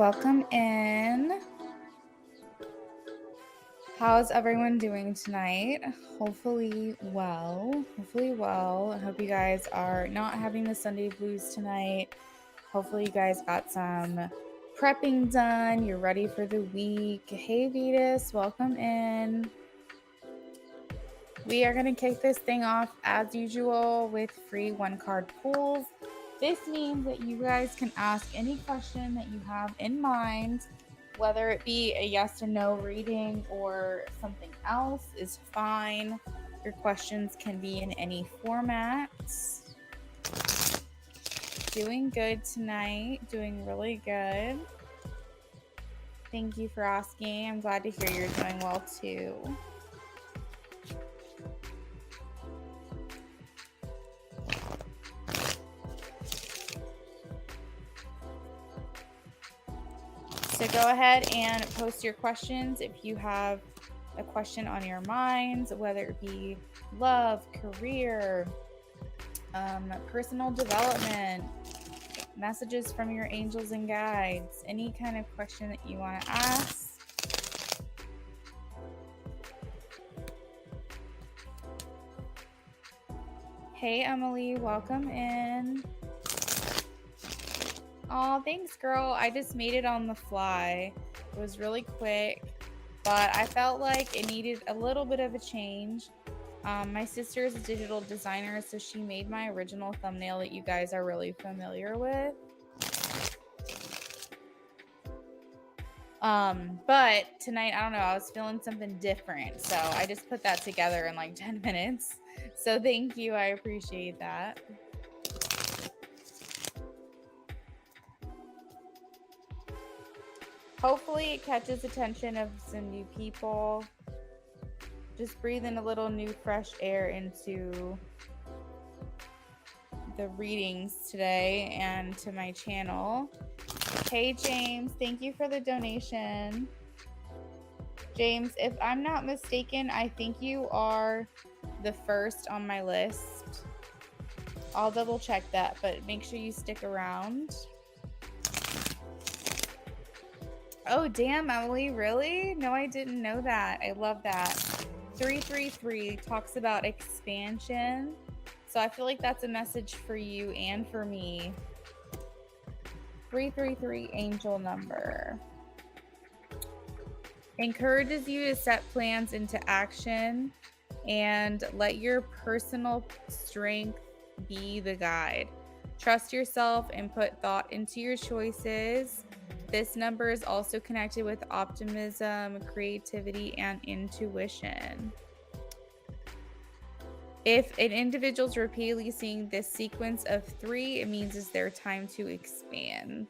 welcome in. How's everyone doing tonight? Hopefully well. I hope you guys are not having the Sunday blues tonight. Hopefully you guys got some prepping done. You're ready for the week. Hey Vetus, welcome in. We are going to kick this thing off as usual with free one-card pulls. This means that you guys can ask any question that you have in mind, whether it be a yes or no reading or something else is fine. Your questions can be in any format. Doing good tonight, doing really good. Thank you for asking. I'm glad to hear you're doing well too. So go ahead and post your questions if you have a question on your minds, whether it be love, career, personal development, messages from your angels and guides, any kind of question that you want to ask. Hey Emily, welcome in. Oh, thanks, girl. I just made it on the fly. It was really quick, but I felt like it needed a little bit of a change. My sister is a digital designer, so she made my original thumbnail that you guys are really familiar with. But tonight, I don't know, I was feeling something different, so I just put that together in like 10 minutes. So thank you. I appreciate that. Hopefully it catches attention of some new people. Just breathe in a little new fresh air into the readings today and to my channel. Hey James, thank you for the donation. James, if I'm not mistaken, I think you are the first on my list. I'll double check that, but make sure you stick around. Oh, damn, Emily, really? No, I didn't know that. I love that. 333 talks about expansion. So I feel like that's a message for you and for me. 333 angel number. Encourages you to set plans into action and let your personal strength be the guide. Trust yourself and put thought into your choices. This number is also connected with optimism, creativity, and intuition. If an individual's repeatedly seeing this sequence of 3, it means it's their time to expand.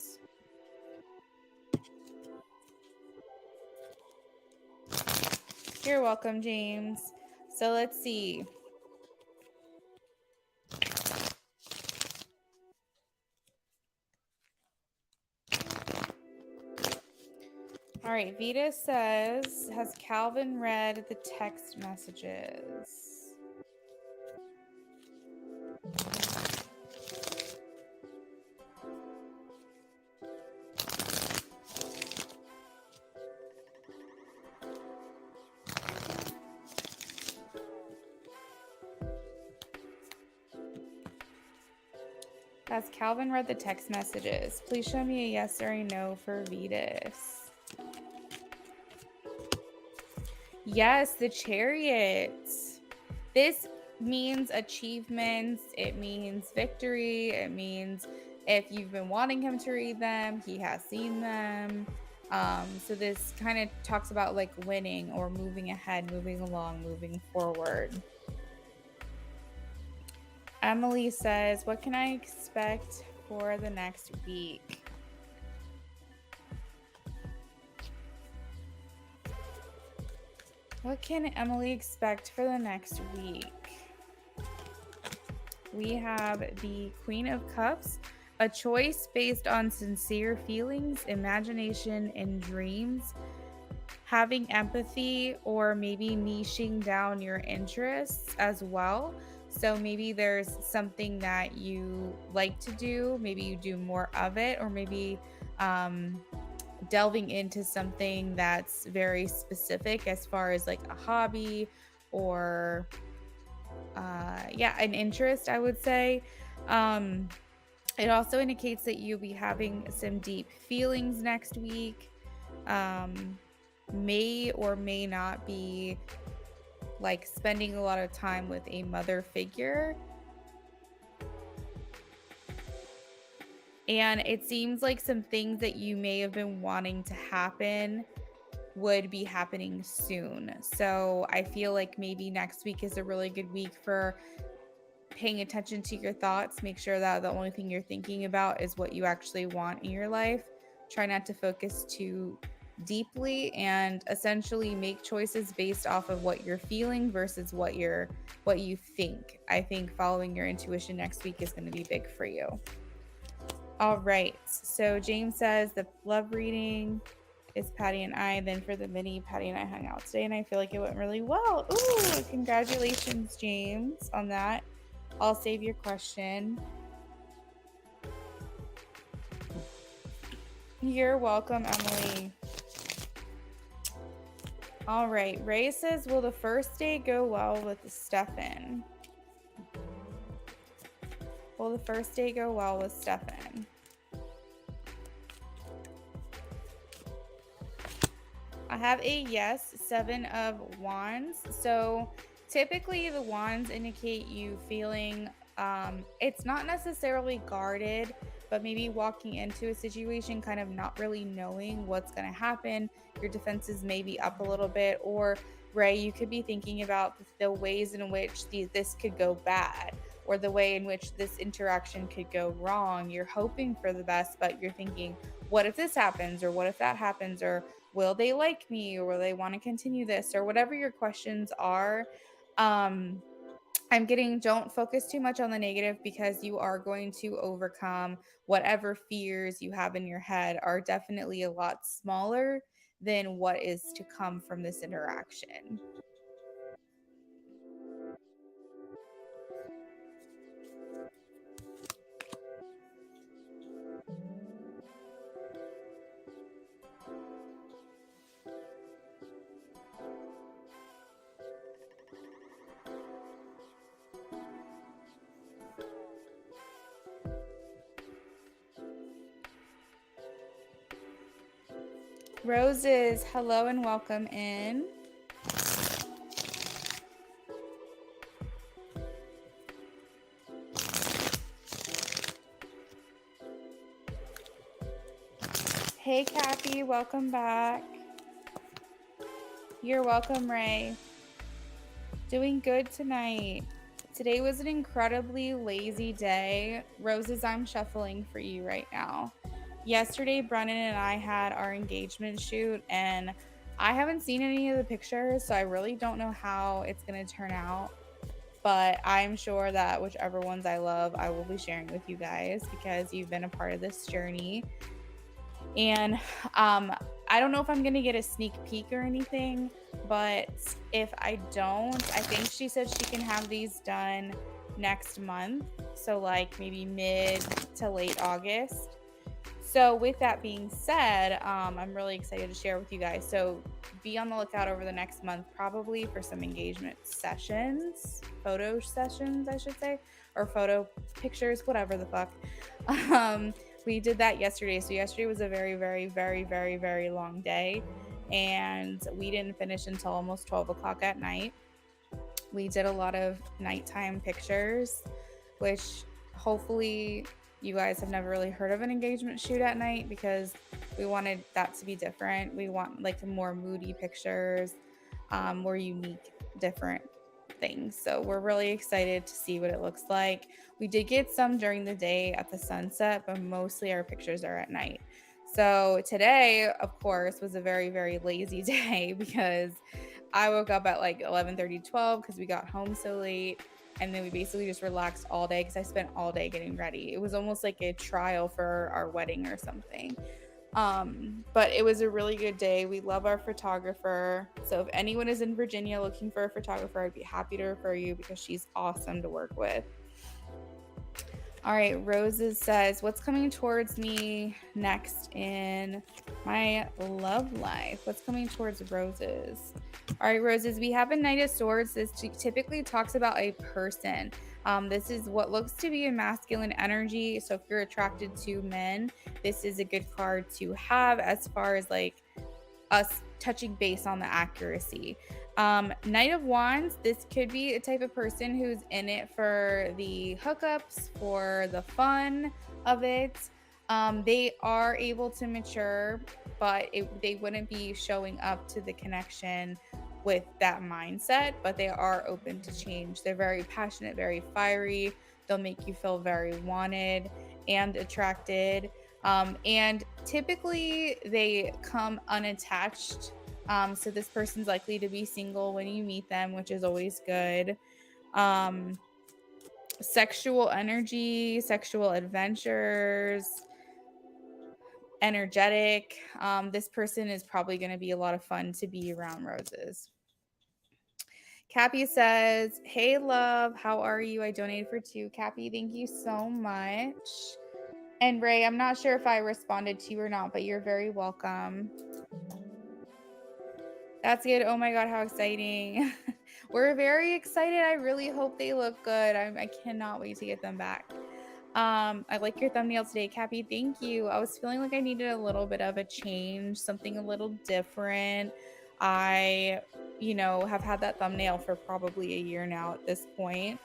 You're welcome, James. So let's see. All right, Vita says, has Calvin read the text messages? Has Calvin read the text messages? Please show me a yes or a no for Vetus. Yes, the Chariots. This means achievements. It means victory. It means if you've been wanting him to read them, he has seen them. So this kind of talks about like winning or moving ahead, moving along, moving forward. Emily says, what can I expect for the next week? What can Emily expect for the next week? We have the Queen of Cups, a choice based on sincere feelings, imagination, and dreams. Having empathy or maybe niching down your interests as well. So maybe there's something that you like to do, maybe you do more of it, or maybe delving into something that's very specific as far as like a hobby or an interest, I would say. It also indicates that you'll be having some deep feelings next week. May or may not be like spending a lot of time with a mother figure. And it seems like some things that you may have been wanting to happen would be happening soon. So I feel like maybe next week is a really good week for paying attention to your thoughts. Make sure that the only thing you're thinking about is what you actually want in your life. Try not to focus too deeply, and essentially make choices based off of what you're feeling versus what you think. I think following your intuition next week is going to be big for you. All right. So James says the love reading is Patty and I. Then for the mini, Patty and I hung out today, and I feel like it went really well. Ooh, congratulations, James, on that. I'll save your question. You're welcome, Emily. All right. Ray says, will the first day go well with Stefan? Will the first day go well with Stefan? I have a yes, 7 of wands. So typically the wands indicate you feeling, it's not necessarily guarded, but maybe walking into a situation kind of not really knowing what's going to happen. Your defenses may be up a little bit, or Ray, you could be thinking about the ways in which this could go bad, or the way in which this interaction could go wrong. You're hoping for the best, but you're thinking, what if this happens, or what if that happens, or will they like me, or will they want to continue this, or whatever your questions are. I'm getting, don't focus too much on the negative, because you are going to overcome whatever fears you have in your head are definitely a lot smaller than what is to come from this interaction. Roses, hello and welcome in. Hey Kathy, welcome back. You're welcome, Ray. Doing good tonight. Today was an incredibly lazy day. Roses, I'm shuffling for you right now. Yesterday, Brennan and I had our engagement shoot, and I haven't seen any of the pictures, so I really don't know how it's going to turn out. But I'm sure that whichever ones I love, I will be sharing with you guys, because you've been a part of this journey. And I don't know if I'm going to get a sneak peek or anything, but if I don't, I think she said she can have these done next month. So like maybe mid to late August. So with that being said, I'm really excited to share with you guys. So be on the lookout over the next month, probably for some engagement sessions, photo sessions, I should say, or photo pictures, whatever the fuck. We did that yesterday. So yesterday was a very, very, very, very, very long day, and we didn't finish until almost 12 o'clock at night. We did a lot of nighttime pictures, which hopefully you guys have never really heard of an engagement shoot at night, because we wanted that to be different. We want like more moody pictures, more unique, different things. So we're really excited to see what it looks like. We did get some during the day at the sunset, but mostly our pictures are at night. So today, of course, was a very, very lazy day, because I woke up at like 11:30, 12, because we got home so late. And then we basically just relaxed all day, because I spent all day getting ready. It was almost like a trial for our wedding or something. But it was a really good day. We love our photographer. So if anyone is in Virginia looking for a photographer, I'd be happy to refer you, because she's awesome to work with. All right, Roses says, what's coming towards me next in my love life? What's coming towards Roses? All right, Roses, we have a Knight of Swords. This typically talks about a person. This is what looks to be a masculine energy. So if you're attracted to men, this is a good card to have as far as like us touching base on the accuracy. Knight of Wands, this could be a type of person who's in it for the hookups, for the fun of it. They are able to mature, but they wouldn't be showing up to the connection with that mindset, but they are open to change. They're very passionate, very fiery. They'll make you feel very wanted and attracted. And typically they come unattached. So this person's likely to be single when you meet them, which is always good. Um, Sexual energy, sexual adventures, energetic. This person is probably going to be a lot of fun to be around, Roses. Cappy says, hey, love, how are you? I donated for 2. Cappy, thank you so much. And Ray, I'm not sure if I responded to you or not, but you're very welcome. That's good. Oh my God, how exciting. We're very excited. I really hope they look good. I cannot wait to get them back. I like your thumbnail today, Cappy. Thank you. I was feeling like I needed a little bit of a change, something a little different. I, have had that thumbnail for probably a year now at this point.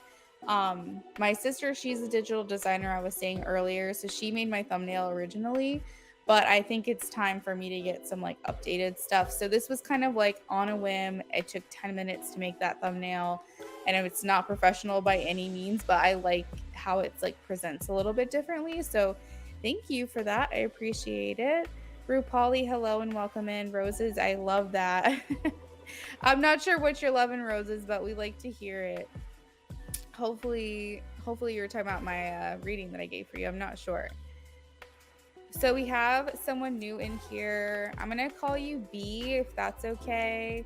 My sister, she's a digital designer, I was saying earlier, so she made my thumbnail originally, but I think it's time for me to get some like updated stuff. So this was kind of like on a whim. It took 10 minutes to make that thumbnail, and it's not professional by any means, but I like how it's like presents a little bit differently. So thank you for that. I appreciate it. RuPauli, hello and welcome in. Roses, I love that. I'm not sure what you're loving, Roses, but we like to hear it. Hopefully you're talking about my reading that I gave for you. I'm not sure. So we have someone new in here. I'm gonna call you B if that's okay.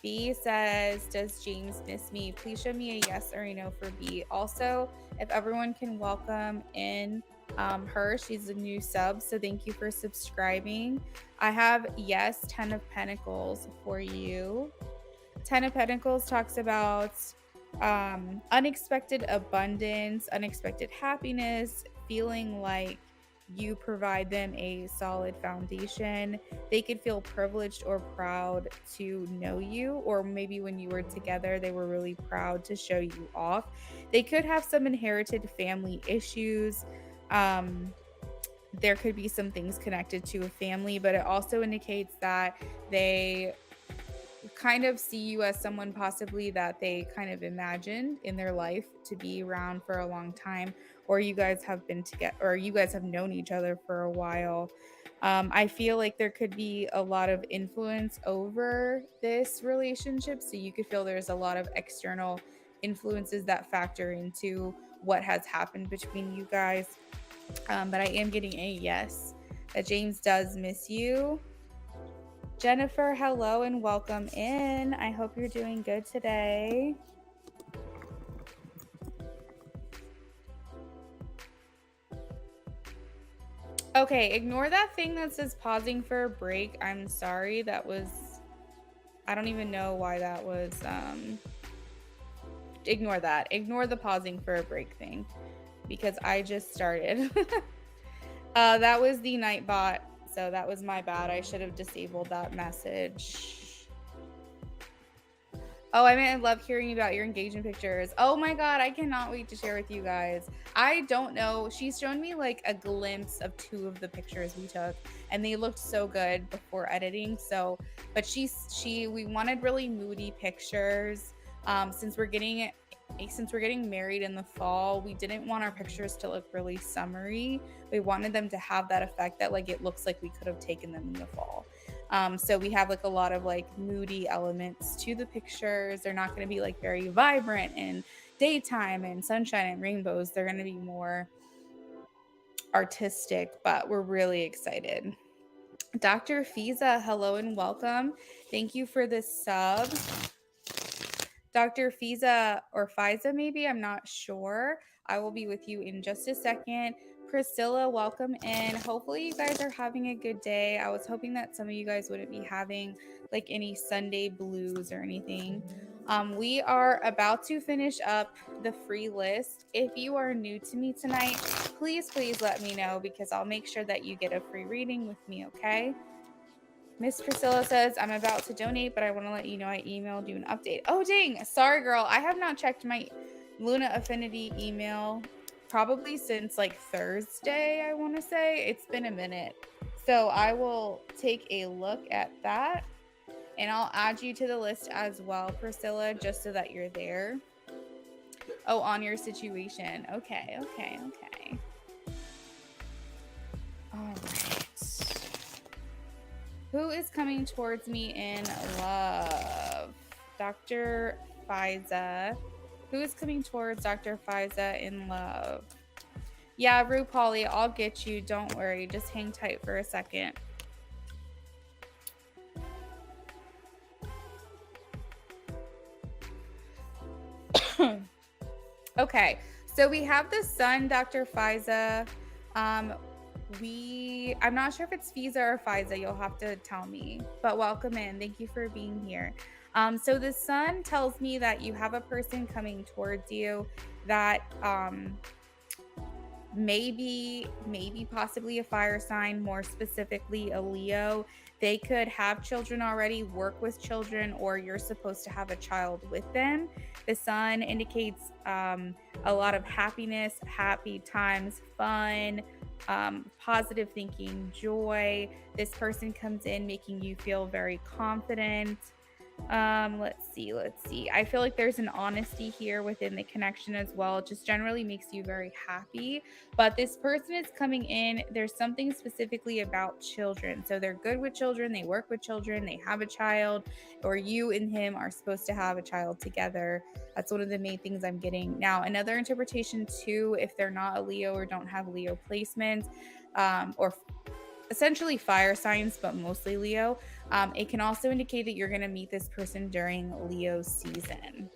B says, does James miss me? Please show me a yes or a no for B. Also, if everyone can welcome in her, she's a new sub, so thank you for subscribing. I have yes, 10 of Pentacles for you. 10 of Pentacles talks about unexpected abundance, unexpected happiness, feeling like you provide them a solid foundation. They could feel privileged or proud to know you, or maybe when you were together, they were really proud to show you off. They could have some inherited family issues. There could be some things connected to a family, but it also indicates that they kind of see you as someone possibly that they kind of imagined in their life to be around for a long time, or you guys have been together, or you guys have known each other for a while. I feel like there could be a lot of influence over this relationship, so you could feel there's a lot of external influences that factor into what has happened between you guys. But I am getting a yes that James does miss you. Jennifer, hello and welcome in. I hope you're doing good today. Okay, ignore that thing that says pausing for a break. I'm sorry, I don't even know why that was, ignore that. Ignore the pausing for a break thing because I just started. That was the Nightbot, so that was my bad. I should have disabled that message. Oh, I love hearing about your engagement pictures. Oh my God, I cannot wait to share with you guys. I don't know. She's shown me like a glimpse of 2 of the pictures we took, and they looked so good before editing. So, but we wanted really moody pictures. Since we're getting married in the fall, we didn't want our pictures to look really summery. We wanted them to have that effect that like it looks like we could have taken them in the fall. So we have like a lot of like moody elements to the pictures. They're not going to be like very vibrant and daytime and sunshine and rainbows. They're going to be more artistic, but we're really excited. Dr. Fiza, hello and welcome. Thank you for the sub. Dr. Fiza or Fiza, maybe, I'm not sure. I will be with you in just a second. Priscilla, welcome in. Hopefully you guys are having a good day. I was hoping that some of you guys wouldn't be having like any Sunday blues or anything. We are about to finish up the free list. If you are new to me tonight, please let me know, because I'll make sure that you get a free reading with me, okay? Miss Priscilla says, I'm about to donate, but I want to let you know I emailed you an update. Oh, dang. Sorry, girl. I have not checked my Luna Affinity email probably since like Thursday, I want to say. It's been a minute. So I will take a look at that, and I'll add you to the list as well, Priscilla, just so that you're there. Oh, on your situation. Okay. All right. Who is coming towards me in love? Dr. Fiza. Who is coming towards Dr. Fiza in love? Yeah, RuPauli, I'll get you. Don't worry. Just hang tight for a second. Okay, so we have the sun, Dr. Fiza. I'm not sure if it's Fiza or Fiza. You'll have to tell me. But welcome in. Thank you for being here. So the sun tells me that you have a person coming towards you that maybe possibly a fire sign, more specifically a Leo. They could have children already, work with children, or you're supposed to have a child with them. The sun indicates a lot of happiness, happy times, fun, positive thinking, joy. This person comes in making you feel very confident. Let's see. I feel like there's an honesty here within the connection as well. It just generally makes you very happy. But this person is coming in, there's something specifically about children. So they're good with children, they work with children, they have a child, or you and him are supposed to have a child together. That's one of the main things I'm getting. Now, another interpretation too, if they're not a Leo or don't have Leo placements, or essentially fire signs, but mostly Leo. It can also indicate that you're going to meet this person during Leo season.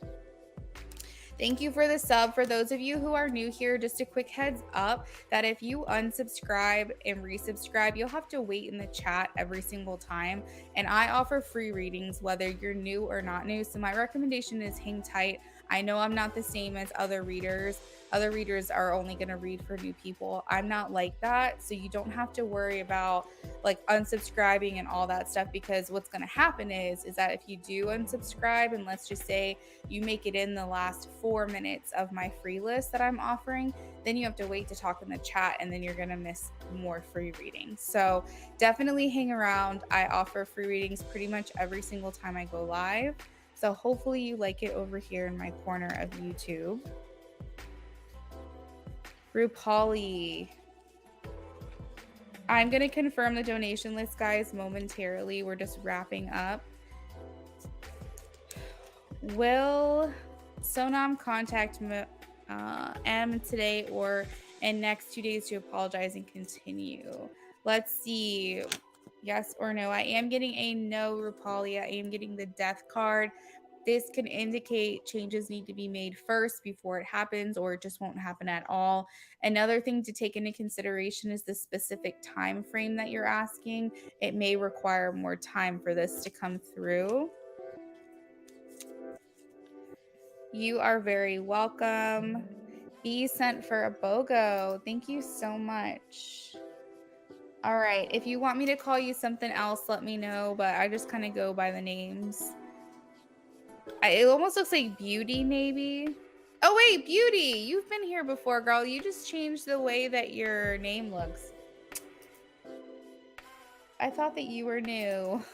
Thank you for the sub. For those of you who are new here, just a quick heads up that if you unsubscribe and resubscribe, you'll have to wait in the chat every single time. And I offer free readings, whether you're new or not new. So my recommendation is hang tight. I know I'm not the same as other readers. Other readers are only going to read for new people. I'm not like that. So you don't have to worry about like unsubscribing and all that stuff, because what's going to happen is that if you do unsubscribe, and let's just say you make it in the last 4 minutes of my free list that I'm offering, then you have to wait to talk in the chat, and then you're going to miss more free readings. So definitely hang around. I offer free readings pretty much every single time I go live. So hopefully you like it over here in my corner of YouTube. RuPauli. I'm going to confirm the donation list, guys, momentarily. We're just wrapping up. Will Sonam contact M today or in next 2 days to apologize and continue? Let's see. Yes or no? I am getting a no, RuPauli. I am getting the death card. This can indicate changes need to be made first before it happens, or it just won't happen at all. Another thing to take into consideration is the specific time frame that you're asking. It may require more time for this to come through. You are very welcome. Be sent for a BOGO. Thank you so much. All right. If you want me to call you something else, let me know, but I just kind of go by the names. It almost looks like Beauty, maybe. Oh, wait, Beauty. You've been here before, girl. You just changed the way that your name looks. I thought that you were new.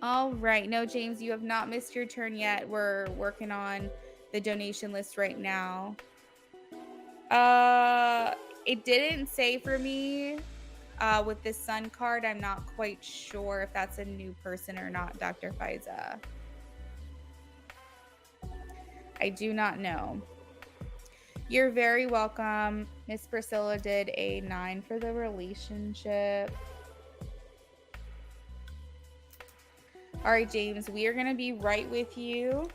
All right. No, James, you have not missed your turn yet. We're working on the donation list right now. It didn't say for me with the sun card. I'm not quite sure if that's a new person or not, Dr. Fiza. I do not know. You're very welcome. Miss Priscilla did a 9 for the relationship. All right, James, we are going to be right with you.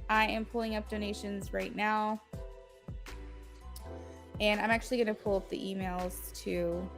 I am pulling up donations right now. And I'm actually going to pull up the emails too.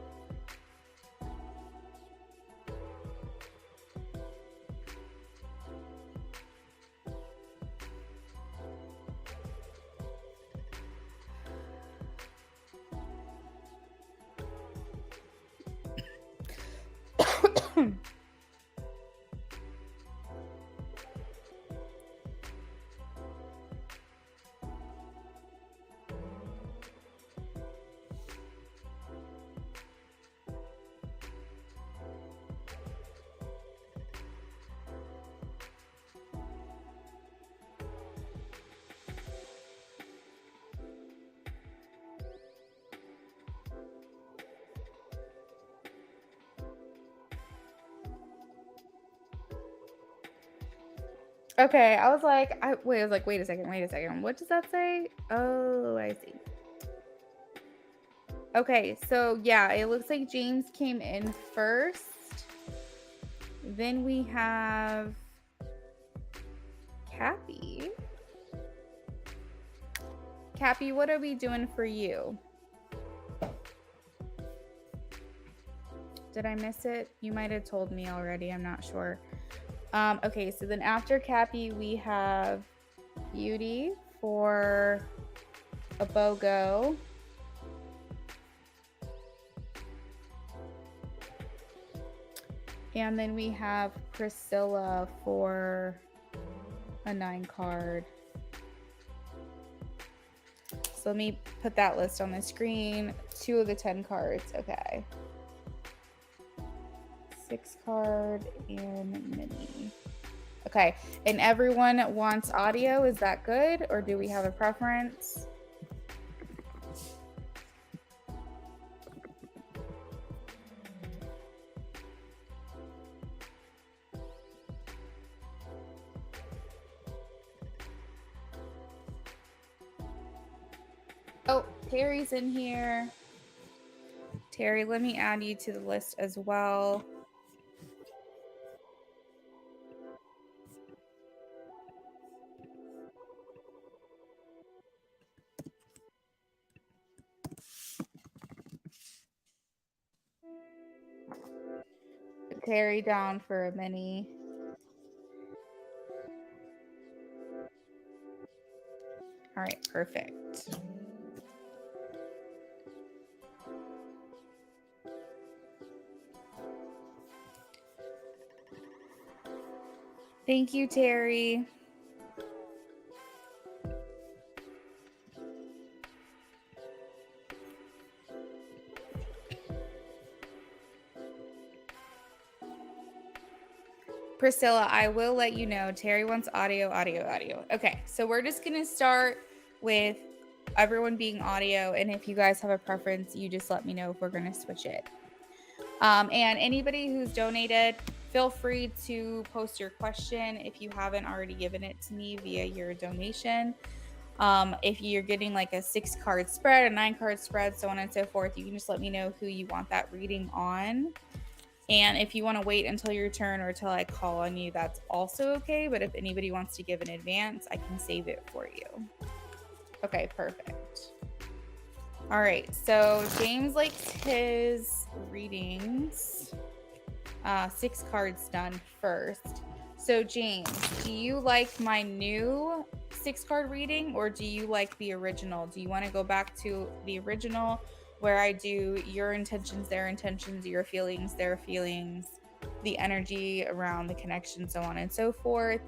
Okay, I was like, wait a second. What does that say? Oh, I see. Okay, so yeah, it looks like James came in first. Then we have Cappy. Cappy, what are we doing for you? Did I miss it? You might have told me already. I'm not sure. Okay, so then after Cappy, we have Beauty for a BOGO. And then we have Priscilla for a 9 card. So let me put that list on the screen. 2 of the 10 cards. Okay. 6 card and mini. Okay. And everyone wants audio. Is that good? Or do we have a preference? Oh, Terry's in here. Terry, let me add you to the list as well. Put Terry down for a mini. All right, perfect. Thank you, Terry. Priscilla, I will let you know. Terry wants audio. Okay, so we're just going to start with everyone being audio. And if you guys have a preference, you just let me know if we're going to switch it. And anybody who's donated, feel free to post your question if you haven't already given it to me via your donation. If you're getting like a 6-card spread, a 9-card spread, so on and so forth, you can just let me know who you want that reading on. And if you want to wait until your turn or until I call on you, that's also okay. But if anybody wants to give in advance, I can save it for you. Okay, perfect. All right, so James likes his readings 6 cards done first. So James, do you like my new 6-card reading or do you like the original? Do you want to go back to the original where I do your intentions, their intentions, your feelings, their feelings, the energy around the connection, so on and so forth?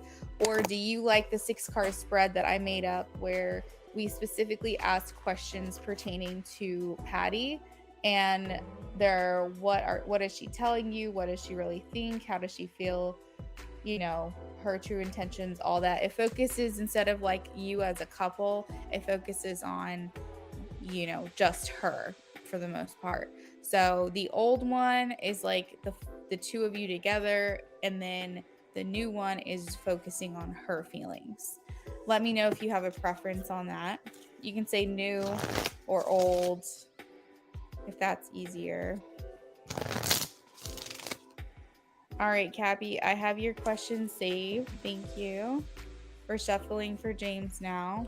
Or do you like the 6-card spread that I made up where we specifically ask questions pertaining to Patty and what is she telling you? What does she really think? How does she feel? You know, her true intentions, all that. It focuses, instead of like you as a couple, it focuses on, you know, just her for the most part. So the old one is like the 2 of you together, and then the new one is focusing on her feelings. Let me know if you have a preference on that. You can say new or old if that's easier. All right, Cappy, I have your question saved. Thank you. We're shuffling for James now.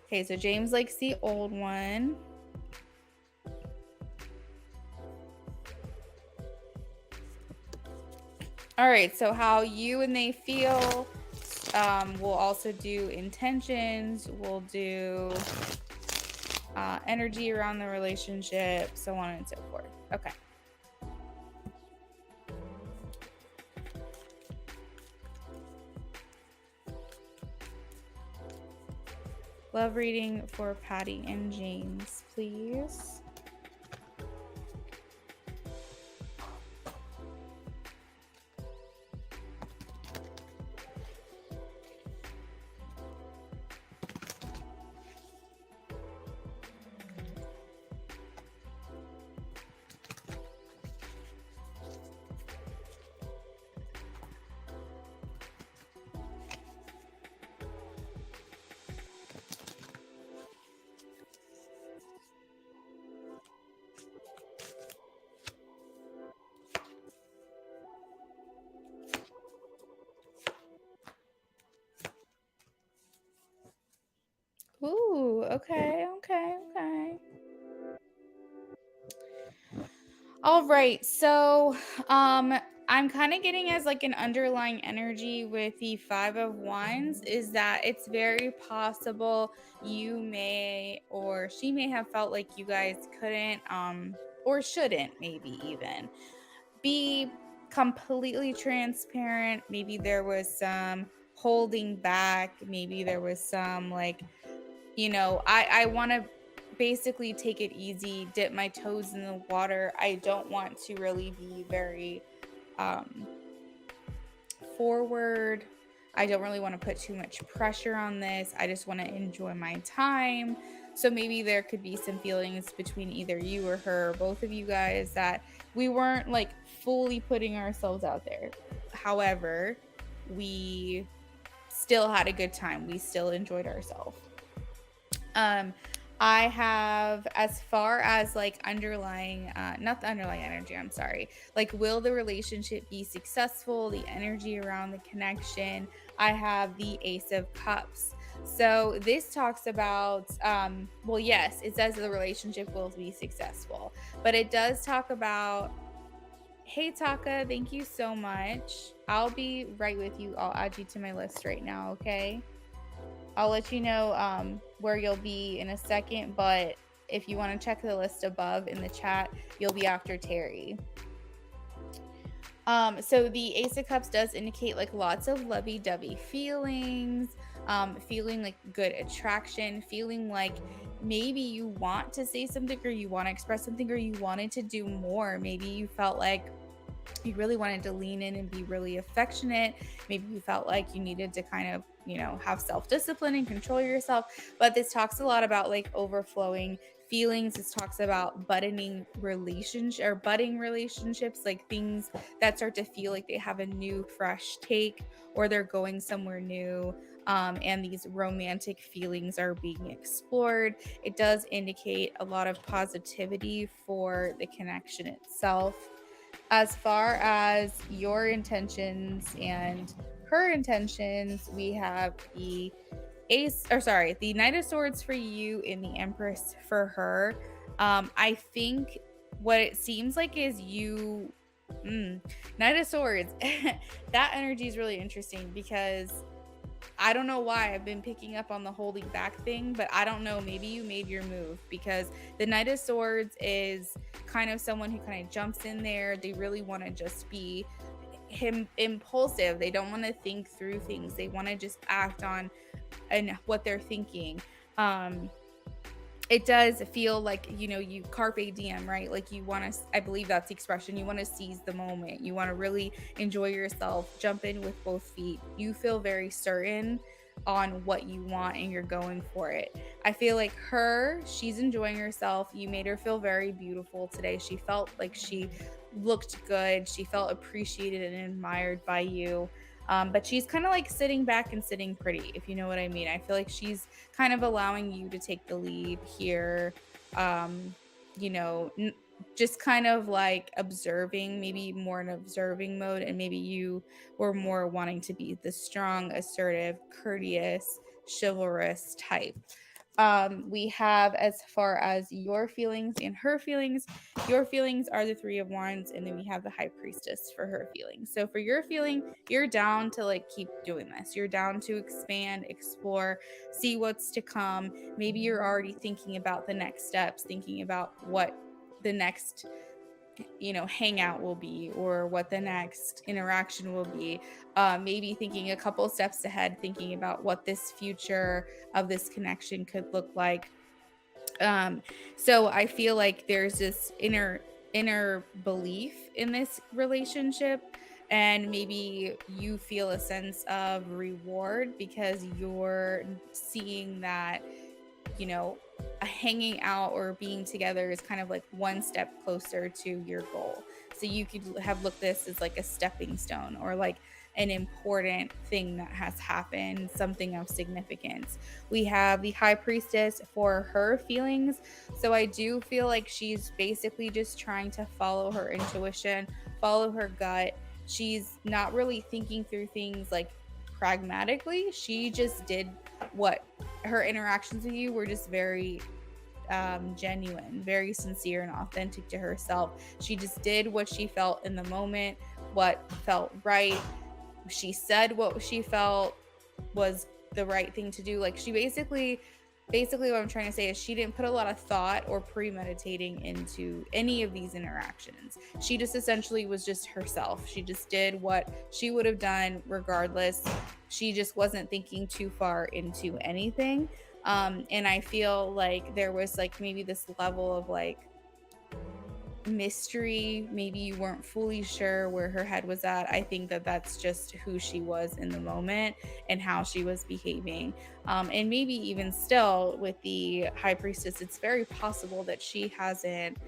Okay, so James likes the old one. All right, so how you and they feel. We'll also do intentions. We'll do energy around the relationship, so on and so forth. Okay. Love reading for Patty and James, please. Ooh, okay. All right. So, I'm kind of getting as like an underlying energy with the 5 of Wands is that it's very possible you may or she may have felt like you guys couldn't or shouldn't maybe even be completely transparent. Maybe there was some holding back, maybe there was some like, I want to basically take it easy, dip my toes in the water. I don't want to really be very um forward. I don't really want to put too much pressure on this. I just want to enjoy my time. So maybe there could be some feelings between either you or her, both of you guys, that we weren't like fully putting ourselves out there. However, we still had a good time. We still enjoyed ourselves. I have, as far as like underlying, not the underlying energy, I'm sorry, like, will the relationship be successful? The energy around the connection. I have the Ace of Cups. So this talks about, well, yes, it says the relationship will be successful, but it does talk about, hey, Taka, thank you so much. I'll be right with you. I'll add you to my list right now, okay? I'll let you know where you'll be in a second, but if you want to check the list above in the chat, you'll be after Terry. So the Ace of Cups does indicate like lots of lovey-dovey feelings, feeling like good attraction, feeling like maybe you want to say something or you want to express something or you wanted to do more. Maybe you felt like you really wanted to lean in and be really affectionate. Maybe you felt like you needed to kind of, have self-discipline and control yourself. But this talks a lot about like overflowing feelings. This talks about budding relationships, like things that start to feel like they have a new, fresh take or they're going somewhere new. And these romantic feelings are being explored. It does indicate a lot of positivity for the connection itself. As far as your intentions and her intentions, we have the the Knight of Swords for you and the Empress for her. I think what it seems like is you, Knight of Swords. That energy is really interesting because I don't know why I've been picking up on the holding back thing, but I don't know. Maybe you made your move because the Knight of Swords is kind of someone who kind of jumps in there. They really want to just be impulsive. They don't want to think through things. They want to just act on and what they're thinking. It does feel like, you carpe diem, right? Like you want to, I believe that's the expression, you want to seize the moment, you want to really enjoy yourself, jump in with both feet. You feel very certain on what you want and you're going for it. I feel like she's enjoying herself. You made her feel very beautiful today. She felt like she looked good. She felt appreciated and admired by you. But she's kind of like sitting back and sitting pretty, if you know what I mean. I feel like she's kind of allowing you to take the lead here. Um, you know, just kind of like observing, maybe more in observing mode, and maybe you were more wanting to be the strong, assertive, courteous, chivalrous type. We have, as far as your feelings and her feelings, your feelings are the Three of Wands, and then we have the High Priestess for her feelings. So for your feeling, you're down to like keep doing this. You're down to expand, explore, see what's to come. Maybe you're already thinking about the next steps, thinking about what the next hangout will be, or what the next interaction will be. Maybe thinking a couple steps ahead, thinking about what this future of this connection could look like. So I feel like there's this inner belief in this relationship, and maybe you feel a sense of reward because you're seeing that, you know, a hanging out or being together is kind of like one step closer to your goal. So you could have looked this as like a stepping stone, or like an important thing that has happened, something of significance. We have the High Priestess for her feelings. So I do feel like she's basically just trying to follow her intuition, follow her gut. She's not really thinking through things like pragmatically. She just did what her interactions with you were just very genuine, very sincere and authentic to herself. She just did what she felt in the moment, what felt right. She said what she felt was the right thing to do. Like she basically what I'm trying to say is she didn't put a lot of thought or premeditating into any of these interactions. She just essentially was just herself. She just did what she would have done regardless. She just wasn't thinking too far into anything. And I feel like there was like maybe this level of like mystery. Maybe you weren't fully sure where her head was at. I think that that's just who she was in the moment and how she was behaving. And maybe even still with the High Priestess, it's very possible that she hasn't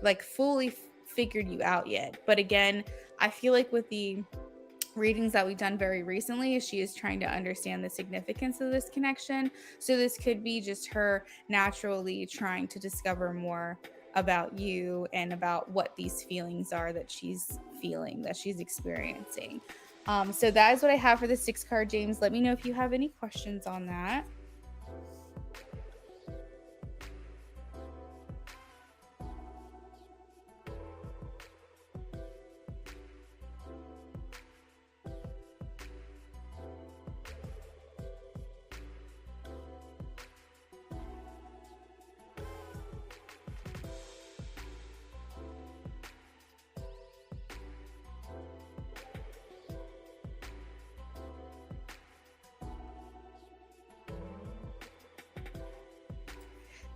like fully figured you out yet. But again, I feel like with the readings that we've done very recently, she is trying to understand the significance of this connection. So this could be just her naturally trying to discover more about you and about what these feelings are that she's feeling, that she's experiencing. So that is what I have for the 6 card, James. Let me know if you have any questions on that.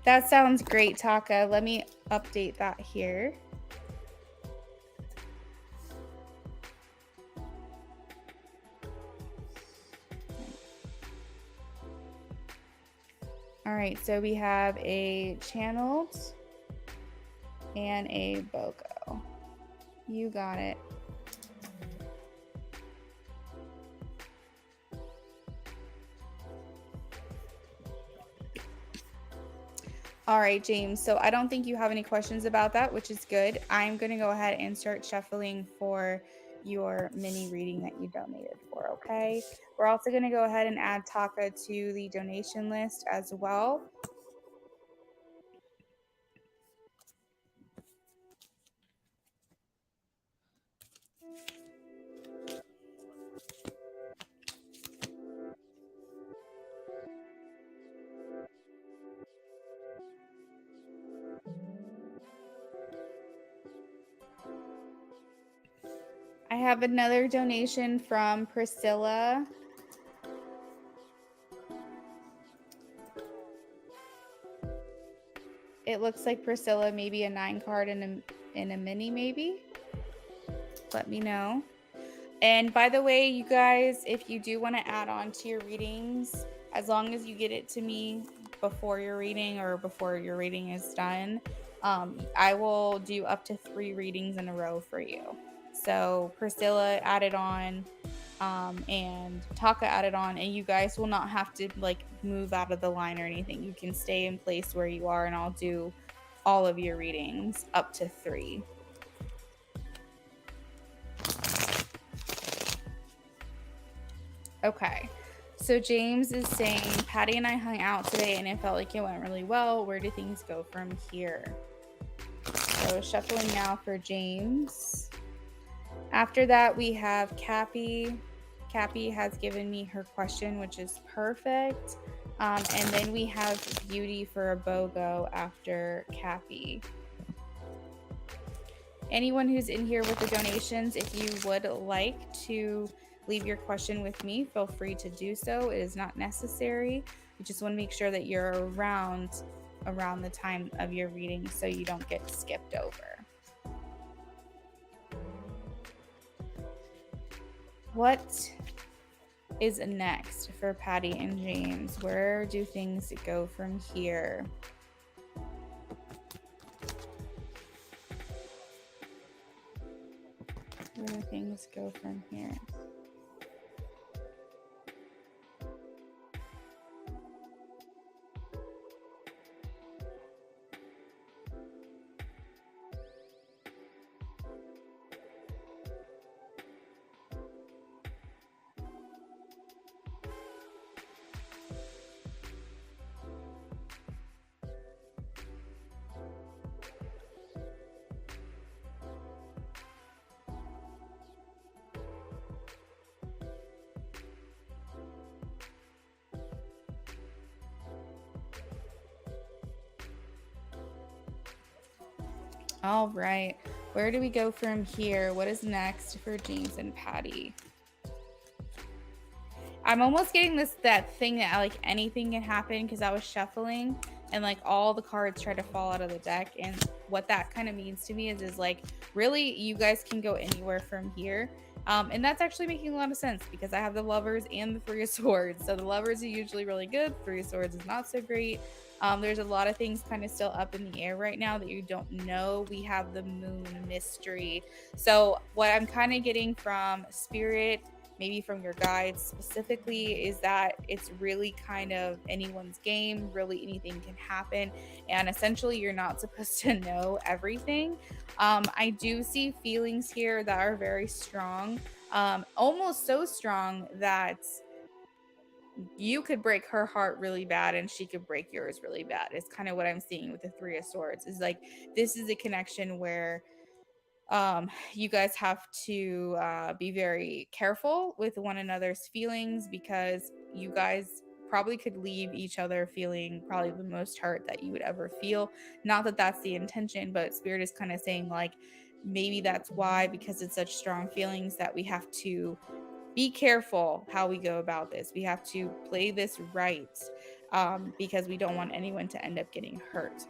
That sounds great, Taka. Let me update that here. All right, so we have a channeled and a BOGO. You got it. All right, James. So I don't think you have any questions about that, which is good. I'm going to go ahead and start shuffling for your mini reading that you donated for, okay? We're also going to go ahead and add Taka to the donation list as well. I have another donation from Priscilla. It looks like Priscilla, maybe a 9 card in a mini, maybe. Let me know. And by the way, you guys, if you do want to add on to your readings, as long as you get it to me before your reading or before your reading is done, I will do up to 3 readings in a row for you. So Priscilla added on and Taka added on, and you guys will not have to like move out of the line or anything. You can stay in place where you are, and I'll do all of your readings up to 3. Okay. So James is saying, Patty and I hung out today and it felt like it went really well. Where do things go from here? So shuffling now for James. After that, we have Cappy. Cappy has given me her question, which is perfect. And then we have Beauty for a BOGO after Cappy. Anyone who's in here with the donations, if you would like to leave your question with me, feel free to do so. It is not necessary. We just want to make sure that you're around the time of your reading so you don't get skipped over. What is next for Patty and James? Where do things go from here? Where do things go from here? All right. Where do we go from here? What is next for James and Patty? I'm almost getting that thing that like anything can happen because I was shuffling and like all the cards try to fall out of the deck. And what that kind of means to me is like, really, you guys can go anywhere from here. And that's actually making a lot of sense because I have the Lovers and the 3 of Swords. So the Lovers are usually really good. 3 of Swords is not so great. There's a lot of things kind of still up in the air right now that you don't know. We have the Moon mystery. So what I'm kind of getting from Spirit, maybe from your guides specifically, is that it's really kind of anyone's game. Really anything can happen. And essentially you're not supposed to know everything. I do see feelings here that are very strong. Almost so strong that you could break her heart really bad and she could break yours really bad. It's kind of what I'm seeing with the 3 of Swords. Is like, this is a connection where you guys have to be very careful with one another's feelings because you guys probably could leave each other feeling probably the most hurt that you would ever feel. Not that that's the intention, but Spirit is kind of saying like, maybe that's why, because it's such strong feelings, that we have to be careful how we go about this. We have to play this right because we don't want anyone to end up getting hurt.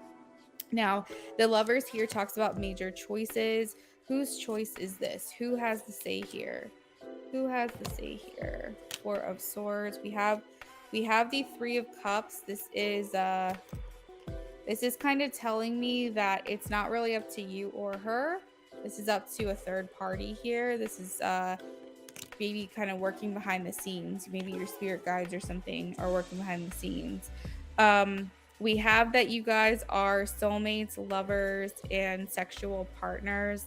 Now, the Lovers here talks about major choices. Whose choice is this? Who has the say here? Who has the say here? 4 of Swords. We have the 3 of Cups. This is kind of telling me that it's not really up to you or her. This is up to a third party here. This is maybe kind of working behind the scenes. Maybe your spirit guides or something are working behind the scenes. We have that you guys are soulmates, lovers, and sexual partners.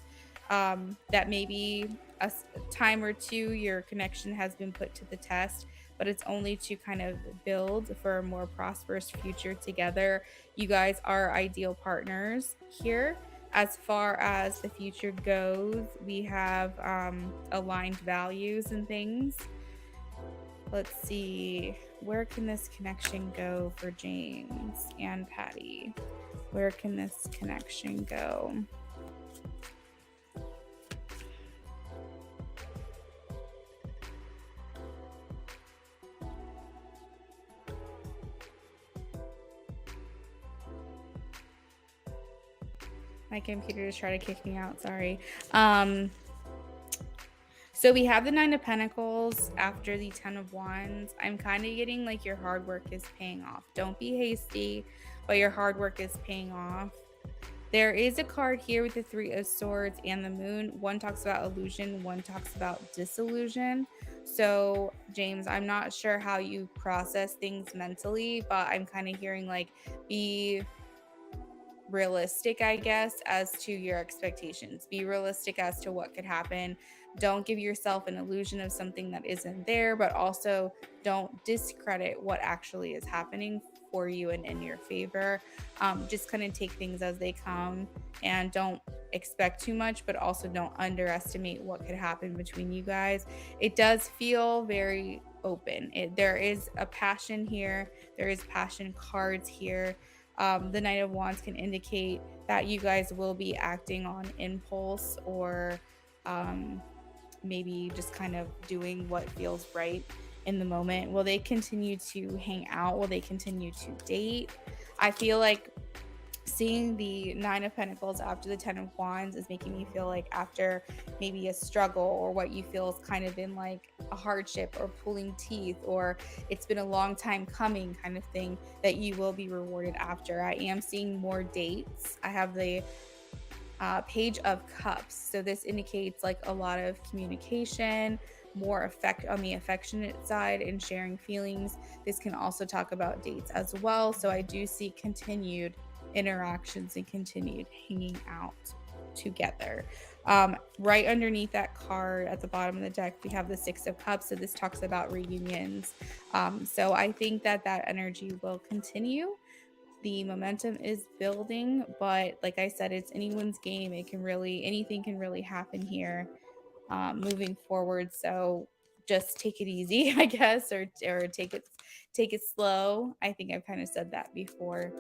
That maybe a time or two your connection has been put to the test, but it's only to kind of build for a more prosperous future together. You guys are ideal partners here. As far as the future goes, we have aligned values and things. Let's see, where can this connection go for James and Patty? Where can this connection go? My computer just tried to kick me out, sorry. So we have the 9 of Pentacles after the 10 of Wands. I'm kind of getting like your hard work is paying off. Don't be hasty, but your hard work is paying off. There is a card here with the Three of Swords and the Moon. One talks about illusion, one talks about disillusion. So, James, I'm not sure how you process things mentally, but I'm kind of hearing like be realistic, I guess, as to your expectations. Be realistic as to what could happen. Don't give yourself an illusion of something that isn't there, but also don't discredit what actually is happening for you and in your favor. Just kind of take things as they come and don't expect too much, but also don't underestimate what could happen between you guys. It does feel very open. There is a passion here, there is passion cards here. The Knight of Wands can indicate that you guys will be acting on impulse or maybe just kind of doing what feels right in the moment. Will they continue to hang out? Will they continue to date? I feel like seeing the Nine of Pentacles after the Ten of Wands is making me feel like after maybe a struggle or what you feel has kind of been like a hardship or pulling teeth or it's been a long time coming kind of thing, that you will be rewarded after. I am seeing more dates. I have the Page of Cups. So this indicates like a lot of communication, more effect on the affectionate side and sharing feelings. This can also talk about dates as well. So I do see continued interactions and continued hanging out together. Right underneath that card at the bottom of the deck, we have the Six of Cups. So this talks about reunions. So I think that that energy will continue. The momentum is building, but like I said, it's anyone's game. It can really, anything can really happen here moving forward. So just take it easy, I guess, or take it slow. I think I've kind of said that before.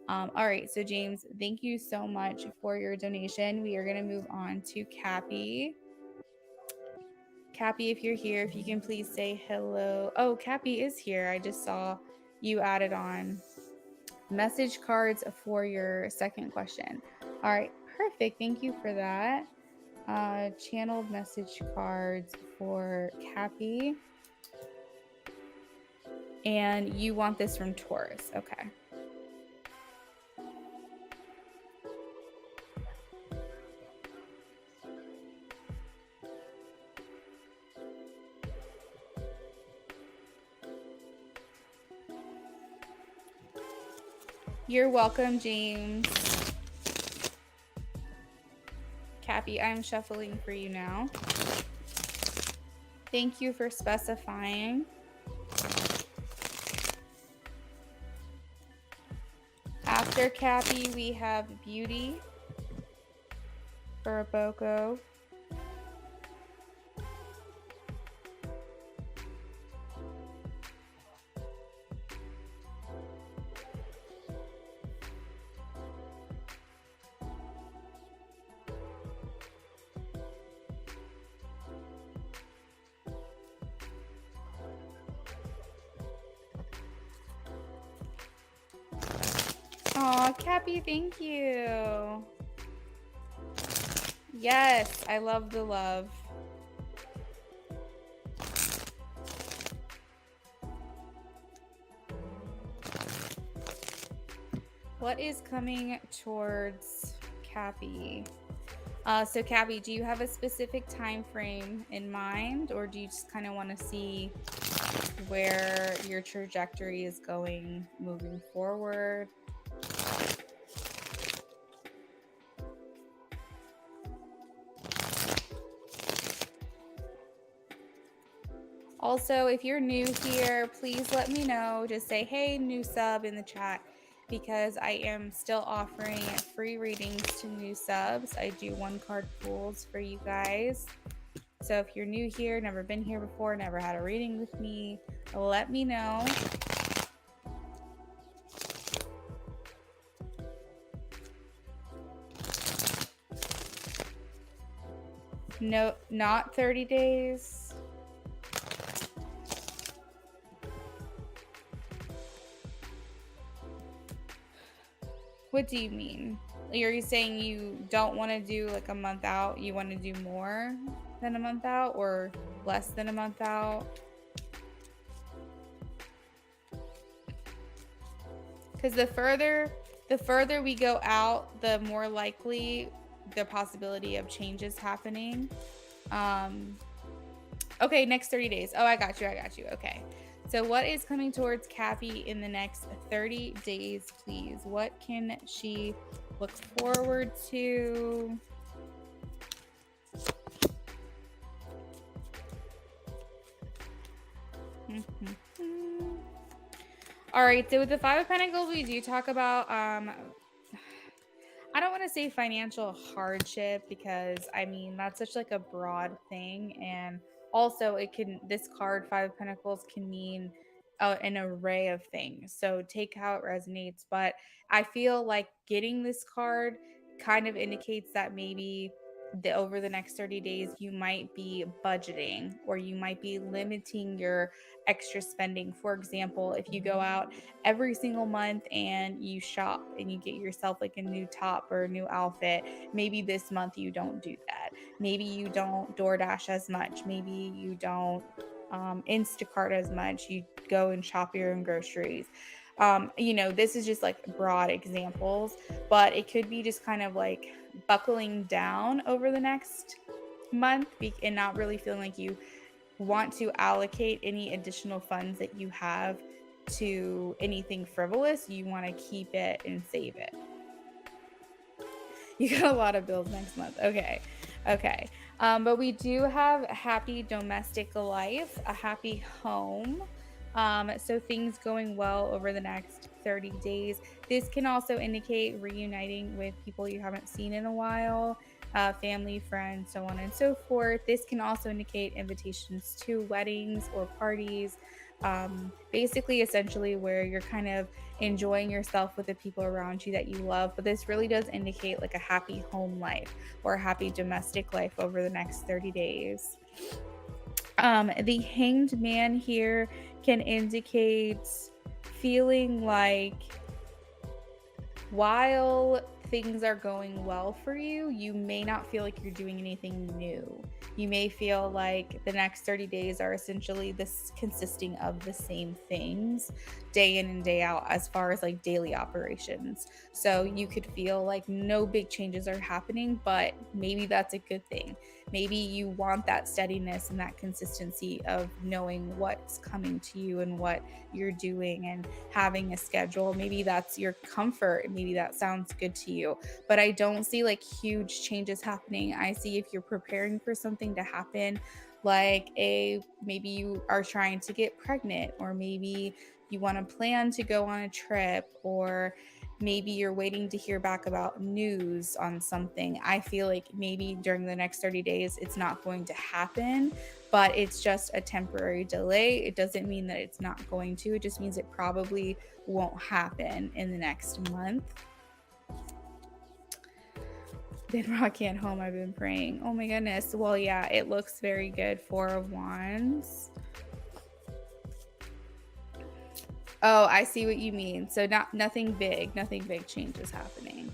All right, so James, thank you so much for your donation. We are going to move on to Cappy. Cappy, if you're here, if you can please say hello. Oh, Cappy is here. I just saw you added on message cards for your second question. All right, perfect. Thank you for that. Channeled message cards for Cappy. And you want this from Taurus. Okay. You're welcome, James. Cappy, I'm shuffling for you now. Thank you for specifying. After Cappy, we have Beauty for a BOGO. Aw, Cappy, thank you. Yes, I love the love. What is coming towards Cappy? So Cappy, do you have a specific time frame in mind, or do you just kind of want to see where your trajectory is going moving forward? Also, if you're new here, please let me know. Just say, hey, new sub in the chat, because I am still offering free readings to new subs. I do one card pools for you guys. So if you're new here, never been here before, never had a reading with me, let me know. No, not 30 days. What do you mean? Are you saying you don't want to do like a month out? You want to do more than a month out or less than a month out? Because the further The further we go out, the more likely the possibility of changes happening. Um, okay, next 30 days. Oh, I got you. I got you. Okay. So, what is coming towards Cappy in the next 30 days, please? What can she look forward to? All right. So, with the Five of Pentacles, we do talk about I don't want to say financial hardship because I mean that's such like a broad thing, and also it can, this card Five of Pentacles can mean an array of things. So take how it resonates, but I feel like getting this card kind of indicates that maybe over the next 30 days you might be budgeting, or you might be limiting your extra spending. For example, if you go out every single month and you shop and you get yourself like a new top or a new outfit, maybe this month you don't do that. Maybe you don't DoorDash as much. Maybe you don't Instacart as much. You go and shop your own groceries. This is just like broad examples, but it could be just kind of like buckling down over the next month and not really feeling like you want to allocate any additional funds that you have to anything frivolous. You want to keep it and save it. You got a lot of bills next month. Okay. Okay. But we do have a happy domestic life, a happy home. So things going well over the next 30 days. This can also indicate reuniting with people you haven't seen in a while, family, friends, so on and so forth. This can also indicate invitations to weddings or parties. Basically, essentially, where you're kind of enjoying yourself with the people around you that you love. But this really does indicate like a happy home life or a happy domestic life over the next 30 days. The Hanged Man here can indicate feeling like while things are going well for you, you may not feel like you're doing anything new. You may feel like the next 30 days are essentially this consisting of the same things day in and day out as far as like daily operations. So you could feel like no big changes are happening, but maybe that's a good thing. Maybe you want that steadiness and that consistency of knowing what's coming to you and what you're doing and having a schedule. Maybe that's your comfort. Maybe that sounds good to you. But I don't see like huge changes happening. I see if you're preparing for something to happen, like maybe you are trying to get pregnant, or maybe you want to plan to go on a trip, or maybe you're waiting to hear back about news on something. I feel like maybe during the next 30 days it's not going to happen, but it's just a temporary delay. It doesn't mean that it's not going to. It just means it probably won't happen in the next month. Been rocky at home. I've been praying. Oh my goodness. Well, yeah, it looks very good. Four of Wands. Oh, I see what you mean. So nothing big changes happening.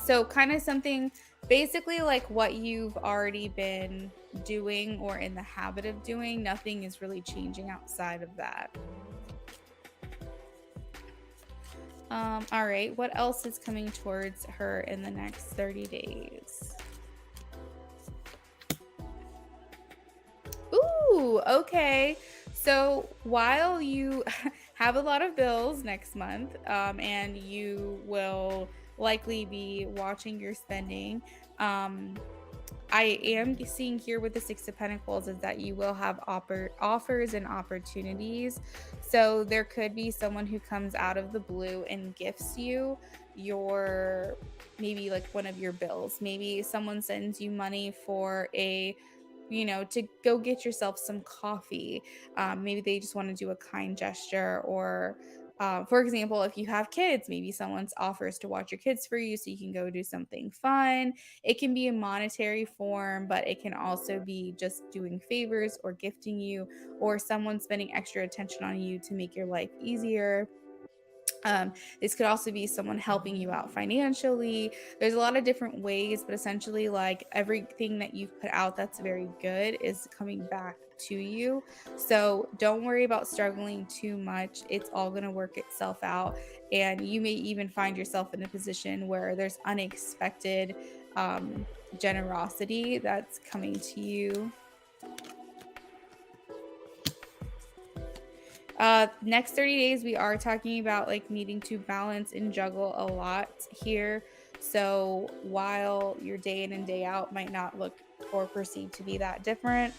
So kind of something basically like what you've already been doing or in the habit of doing. Nothing is really changing outside of that. All right, what else is coming towards her in the next 30 days? Ooh, okay. So while you have a lot of bills next month, and you will likely be watching your spending, I am seeing here with the Six of Pentacles is that you will have offers and opportunities. So there could be someone who comes out of the blue and gifts you your, maybe like one of your bills. Maybe someone sends you money for to go get yourself some coffee. Maybe they just want to do a kind gesture, or for example, if you have kids, maybe someone offers to watch your kids for you so you can go do something fun. It can be a monetary form, but it can also be just doing favors or gifting you, or someone spending extra attention on you to make your life easier. This could also be someone helping you out financially. There's a lot of different ways, but essentially, like everything that you've put out that's very good is coming back to you. So don't worry about struggling too much. It's all going to work itself out. And you may even find yourself in a position where there's unexpected generosity that's coming to you. Next 30 days, we are talking about like needing to balance and juggle a lot here. So while your day in and day out might not look or perceive to be that different,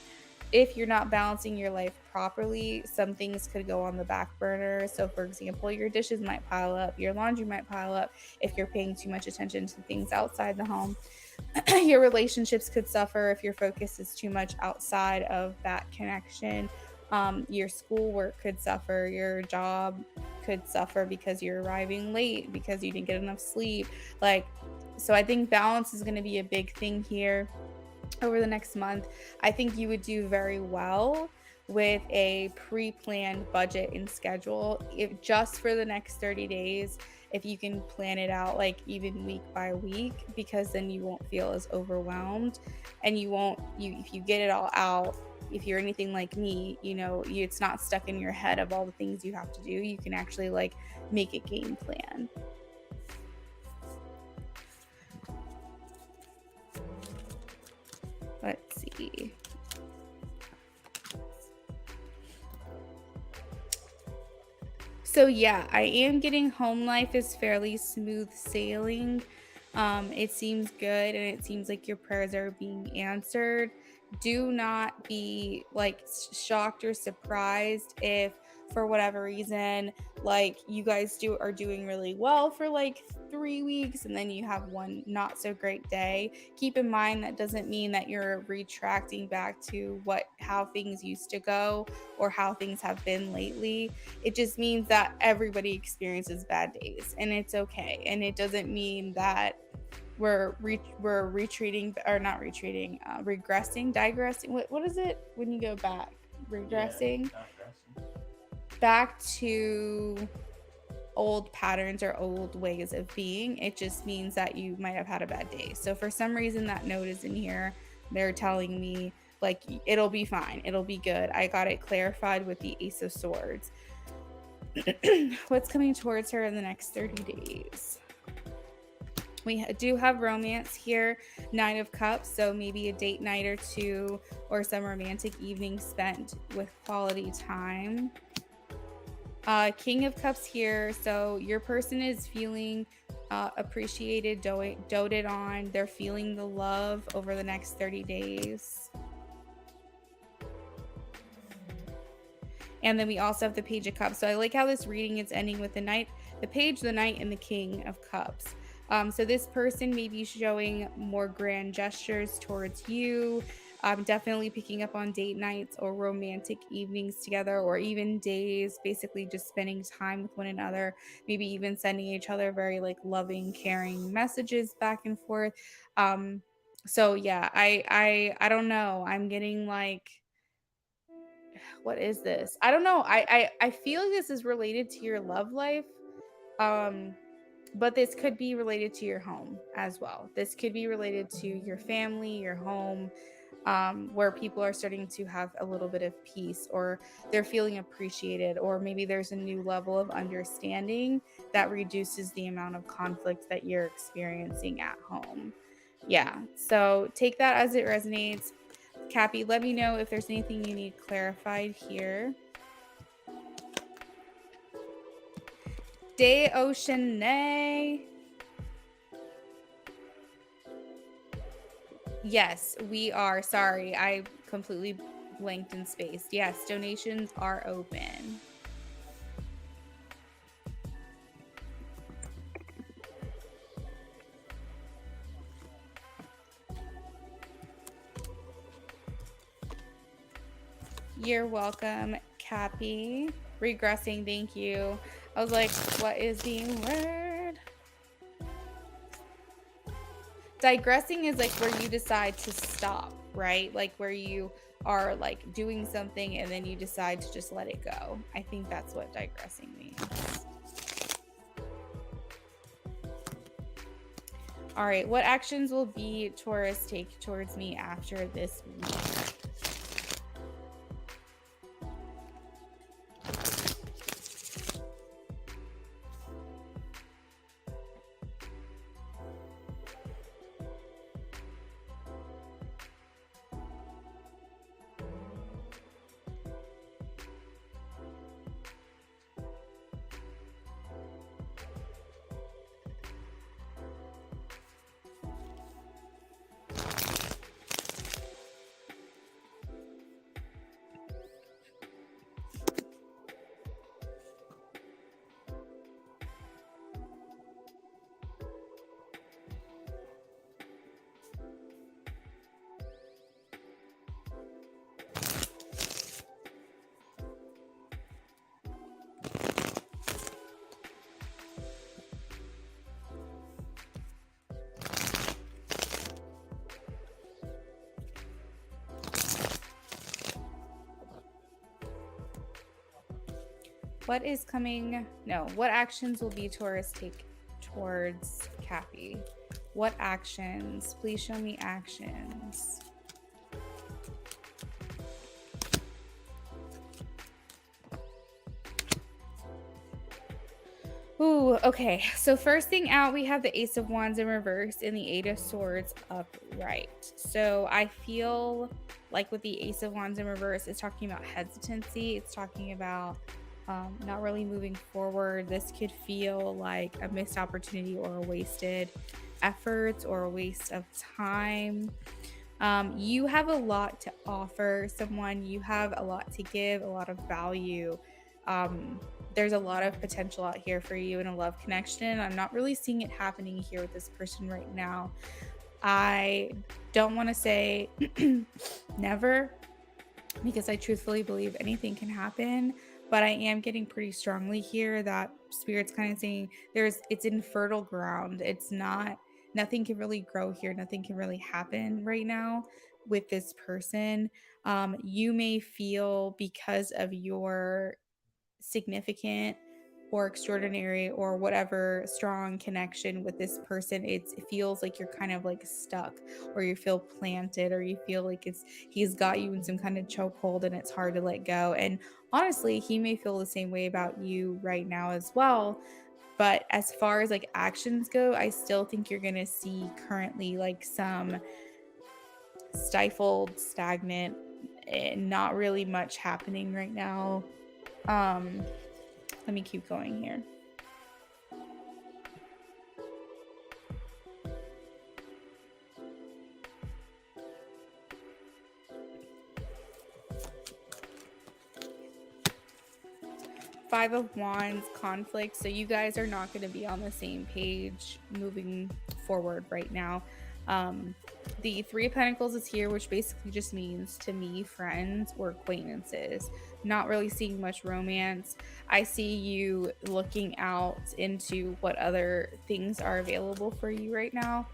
if you're not balancing your life properly, some things could go on the back burner. So, for example, your dishes might pile up, your laundry might pile up if you're paying too much attention to things outside the home. Your relationships could suffer if your focus is too much outside of that connection. Your schoolwork could suffer, your job could suffer because you're arriving late, because you didn't get enough sleep. So I think balance is going to be a big thing here over the next month. I think you would do very well with a pre-planned budget and schedule. If just for the next 30 days, if you can plan it out like even week by week, because then you won't feel as overwhelmed, and if you get it all out, if you're anything like me, it's not stuck in your head of all the things you have to do. You can actually like make a game plan. Let's see. So yeah, I am getting home life is fairly smooth sailing. It seems good, and it seems like your prayers are being answered. Do not be like shocked or surprised if for whatever reason, like you guys are doing really well for like 3 weeks and then you have one not so great day. Keep in mind that doesn't mean that you're retracting back to how things used to go or how things have been lately. It just means that everybody experiences bad days, and it's okay. And it doesn't mean that we're retreating, or not retreating, regressing, digressing. What is it when you go back? Regressing, back to old patterns or old ways of being. It just means that you might have had a bad day. So for some reason that note is in here. They're telling me like it'll be fine, it'll be good. I got it clarified with the Ace of Swords. What's coming towards her in the next 30 days? We do have romance here, Nine of Cups, so maybe a date night or two, or some romantic evening spent with quality time. King of Cups here, so your person is feeling appreciated, doted on. They're feeling the love over the next 30 days. And then we also have the Page of Cups. So I like how this reading is ending with the Knight, the Page, the Knight, and the King of Cups. So this person may be showing more grand gestures towards you. Definitely picking up on date nights or romantic evenings together, or even days, basically just spending time with one another, maybe even sending each other very like loving, caring messages back and forth. So yeah, I don't know. I'm getting like, what is this? I don't know. I feel like this is related to your love life. But this could be related to your home as well. This could be related to your family, your home, where people are starting to have a little bit of peace, or they're feeling appreciated, or maybe there's a new level of understanding that reduces the amount of conflict that you're experiencing at home. Yeah, so take that as it resonates. Cappy, let me know if there's anything you need clarified here. De Oceane. Yes, we are. Sorry, I completely blanked and spaced. Yes, donations are open. You're welcome, Cappy. Regressing, thank you. I was like, what is being read? Digressing is like where you decide to stop, right? Like where you are like doing something and then you decide to just let it go. I think that's what digressing means. All right, what actions will be Taurus take towards me after this week? What is coming? No, what actions will be Taurus take towards Kathy? What actions? Please show me actions. Ooh, okay. So first thing out, we have the Ace of Wands in reverse and the Eight of Swords upright. So I feel like with the Ace of Wands in reverse, it's talking about hesitancy. It's talking about not really moving forward. This could feel like a missed opportunity or a wasted effort or a waste of time. You have a lot to offer someone. You have a lot to give, a lot of value. There's a lot of potential out here for you in a love connection. I'm not really seeing it happening here with this person right now. I don't want to say never, because I truthfully believe anything can happen, but I am getting pretty strongly here that Spirit's kind of saying it's infertile ground. It's not, nothing can really grow here. Nothing can really happen right now with this person. You may feel, because of your significant or extraordinary or whatever strong connection with this person, it feels like you're kind of like stuck, or you feel planted, or you feel like he's got you in some kind of chokehold and it's hard to let go. And honestly, he may feel the same way about you right now as well. But as far as like actions go, I still think you're gonna see currently like some stifled, stagnant, and not really much happening right now. Let me keep going here. Five of Wands, conflict. So you guys are not going to be on the same page moving forward right now. The Three of Pentacles is here, which basically just means, to me, friends or acquaintances. Not really seeing much romance. I see you looking out into what other things are available for you right now.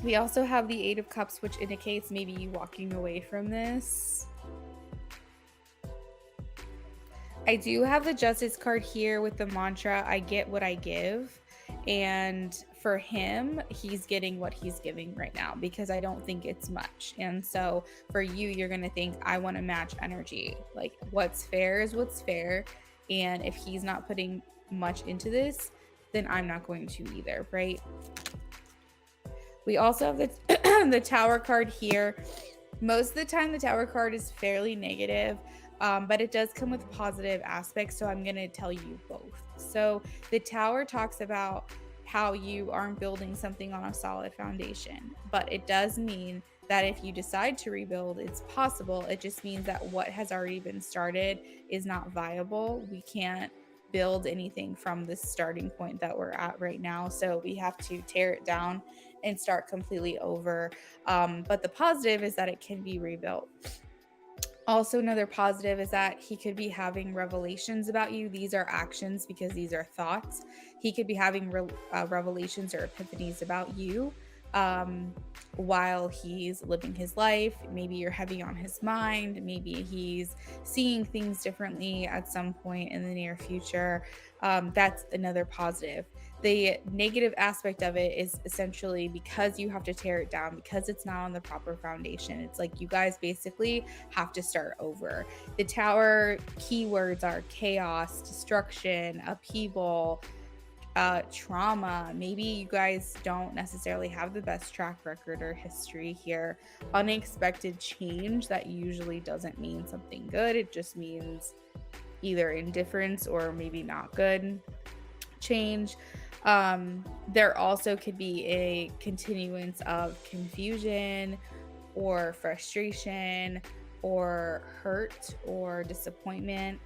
We also have the Eight of Cups, which indicates maybe you walking away from this. I do have the Justice card here with the mantra, I get what I give. And for him, he's getting what he's giving right now, because I don't think it's much. And so for you, you're going to think, I want to match energy. Like, what's fair is what's fair. And if he's not putting much into this, then I'm not going to either, right? We also have the Tower card here. Most of the time, the Tower card is fairly negative, but it does come with positive aspects, so I'm going to tell you both. So the Tower talks about how you aren't building something on a solid foundation, but it does mean that if you decide to rebuild, it's possible. It just means that what has already been started is not viable. We can't build anything from the starting point that we're at right now, so we have to tear it down and start completely over. But the positive is that it can be rebuilt. Also, another positive is that he could be having revelations about you. These are actions because these are thoughts. He could be having revelations or epiphanies about you. while he's living his life. Maybe you're heavy on his mind. Maybe he's seeing things differently at some point in the near future. That's another positive. The negative aspect of it is essentially because you have to tear it down, because it's not on the proper foundation. It's like you guys basically have to start over. The tower keywords are chaos, destruction, upheaval, trauma. Maybe you guys don't necessarily have the best track record or history here. Unexpected change, that usually doesn't mean something good. It just means either indifference or maybe not good change. There also could be a continuance of confusion or frustration or hurt or disappointment.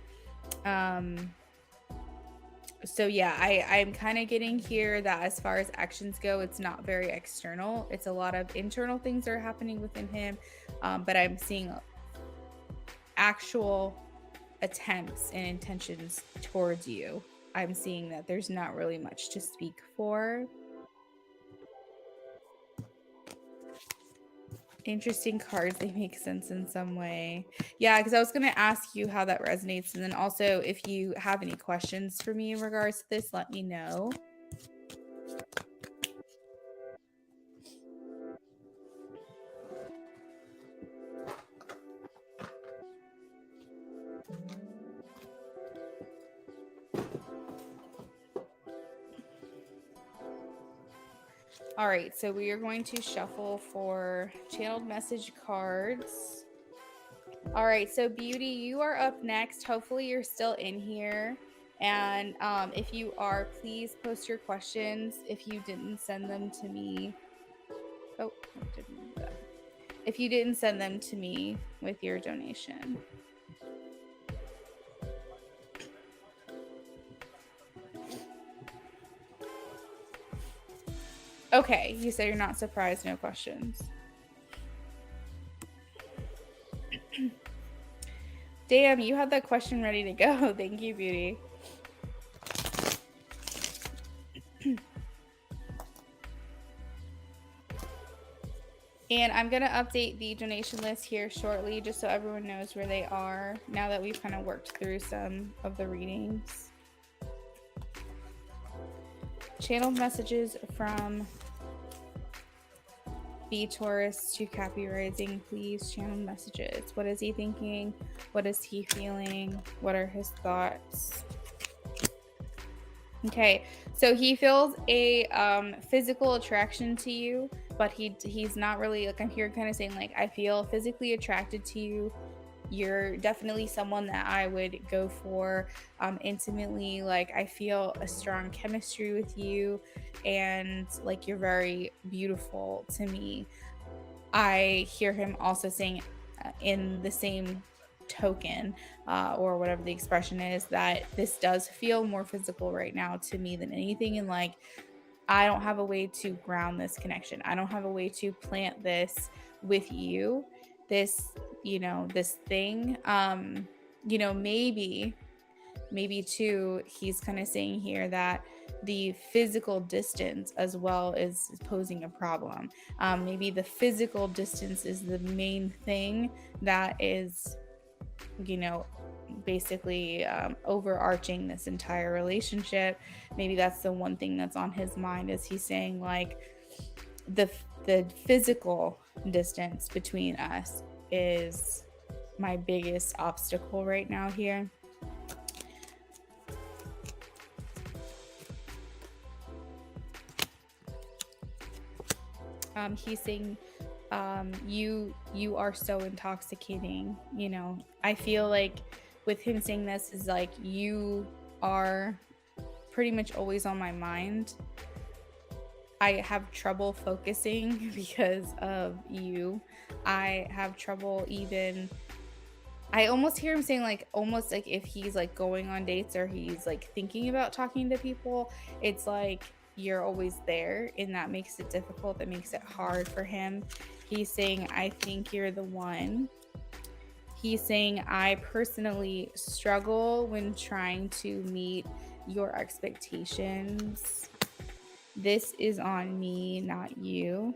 So yeah, I'm kind of getting here that as far as actions go, it's not very external. It's a lot of internal things that are happening within him. But I'm seeing actual attempts and intentions towards you. I'm seeing that there's not really much to speak for. Interesting cards. They make sense in some way. Yeah, because I was going to ask you how that resonates. And then also, if you have any questions for me in regards to this, let me know. All right, so we are going to shuffle for channeled message cards. All right, so Beauty, you are up next. Hopefully you're still in here. And if you are, please post your questions if you didn't send them to me. Oh, I didn't do that. If you didn't send them to me with your donation. Okay, you said you're not surprised, no questions. Damn, you had that question ready to go. Thank you, Beauty. And I'm going to update the donation list here shortly, just so everyone knows where they are now that we've kind of worked through some of the readings. Channeled messages from B Taurus to Cappy Rising, please. Channeled messages. What is he thinking? What is he feeling? What are his thoughts? Okay, so he feels a physical attraction to you, but he's not really, like, I'm here kind of saying, like, I feel physically attracted to you. You're definitely someone that I would go for intimately. Like, I feel a strong chemistry with you, and like, you're very beautiful to me. I hear him also saying in the same token, or whatever the expression is, that this does feel more physical right now to me than anything. And like, I don't have a way to ground this connection. I don't have a way to plant this with you, this, this thing. Maybe too, he's kind of saying here that the physical distance as well is posing a problem. Maybe the physical distance is the main thing that is, basically overarching this entire relationship. Maybe that's the one thing that's on his mind, is he's saying, like, the physical distance between us is my biggest obstacle right now here. He's saying you are so intoxicating. I feel like with him saying this is like, you are pretty much always on my mind. I have trouble focusing because of you. I have trouble even, I almost hear him saying, like, almost like if he's like going on dates or he's like thinking about talking to people, it's like you're always there, and that makes it difficult. That makes it hard for him. He's saying, I think you're the one. He's saying, I personally struggle when trying to meet your expectations. This is on me, not you.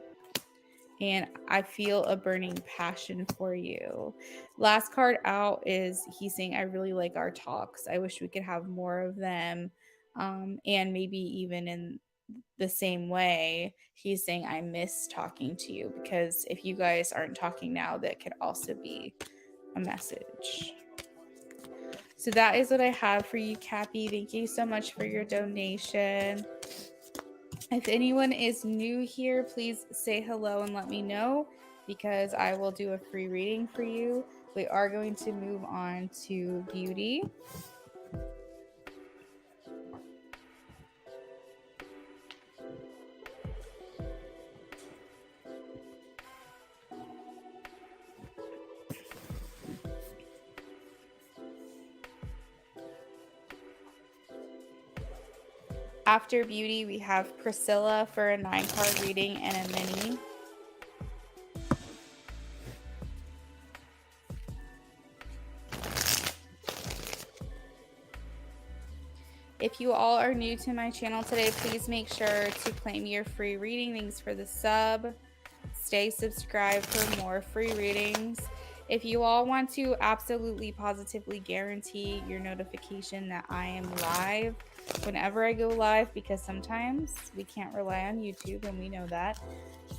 And I feel a burning passion for you. Last card out is he's saying, I really like our talks. I wish we could have more of them. And maybe even in the same way, he's saying, I miss talking to you, because if you guys aren't talking now, that could also be a message. So that is what I have for you, Cappy. Thank you so much for your donation. If anyone is new here, please say hello and let me know, because I will do a free reading for you. We are going to move on to beauty. After beauty, we have Priscilla for a 9-card reading and a mini. If you all are new to my channel today, please make sure to claim your free reading. Thanks for the sub. Stay subscribed for more free readings. If you all want to absolutely positively guarantee your notification that I am live whenever I go live, because sometimes we can't rely on YouTube and we know that,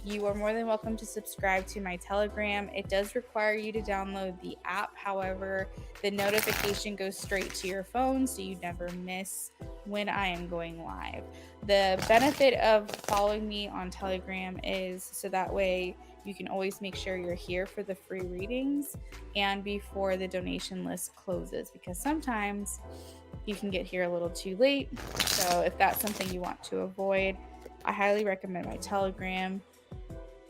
you are more than welcome to subscribe to my Telegram. It does require you to download the app. However, the notification goes straight to your phone, so you never miss when I am going live. The benefit of following me on Telegram is so that way you can always make sure you're here for the free readings and before the donation list closes, because sometimes you can get here a little too late. So if that's something you want to avoid, I highly recommend my Telegram.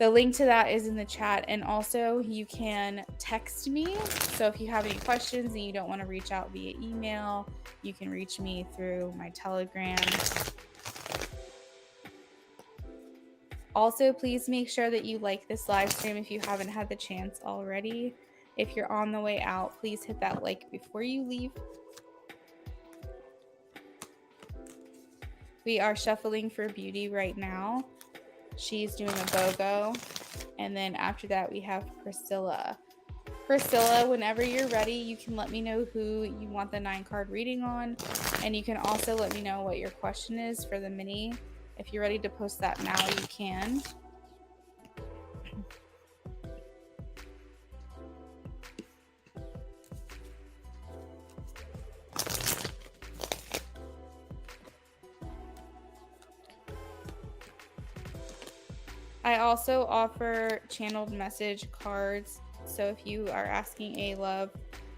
The link to that is in the chat, and also you can text me. So if you have any questions and you don't want to reach out via email, you can reach me through my Telegram. Also, please make sure that you like this live stream if you haven't had the chance already. If you're on the way out, please hit that like before you leave. We are shuffling for beauty right now. She's doing a BOGO. And then after that, we have Priscilla. Priscilla, whenever you're ready, you can let me know who you want the 9-card reading on. And you can also let me know what your question is for the mini. If you're ready to post that now, you can. I also offer channeled message cards. So if you are asking a love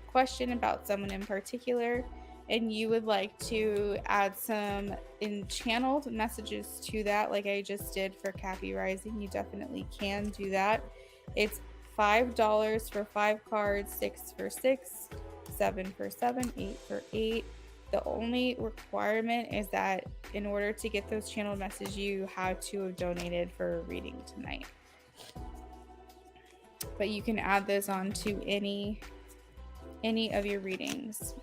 question about someone in particular and you would like to add some channeled messages to that, like I just did for Cappy Rising, you definitely can do that. It's $5 for 5 cards, 6 for 6, 7 for 7, 8 for 8. The only requirement is that in order to get those channeled messages, you have to have donated for a reading tonight. But you can add those on to any of your readings.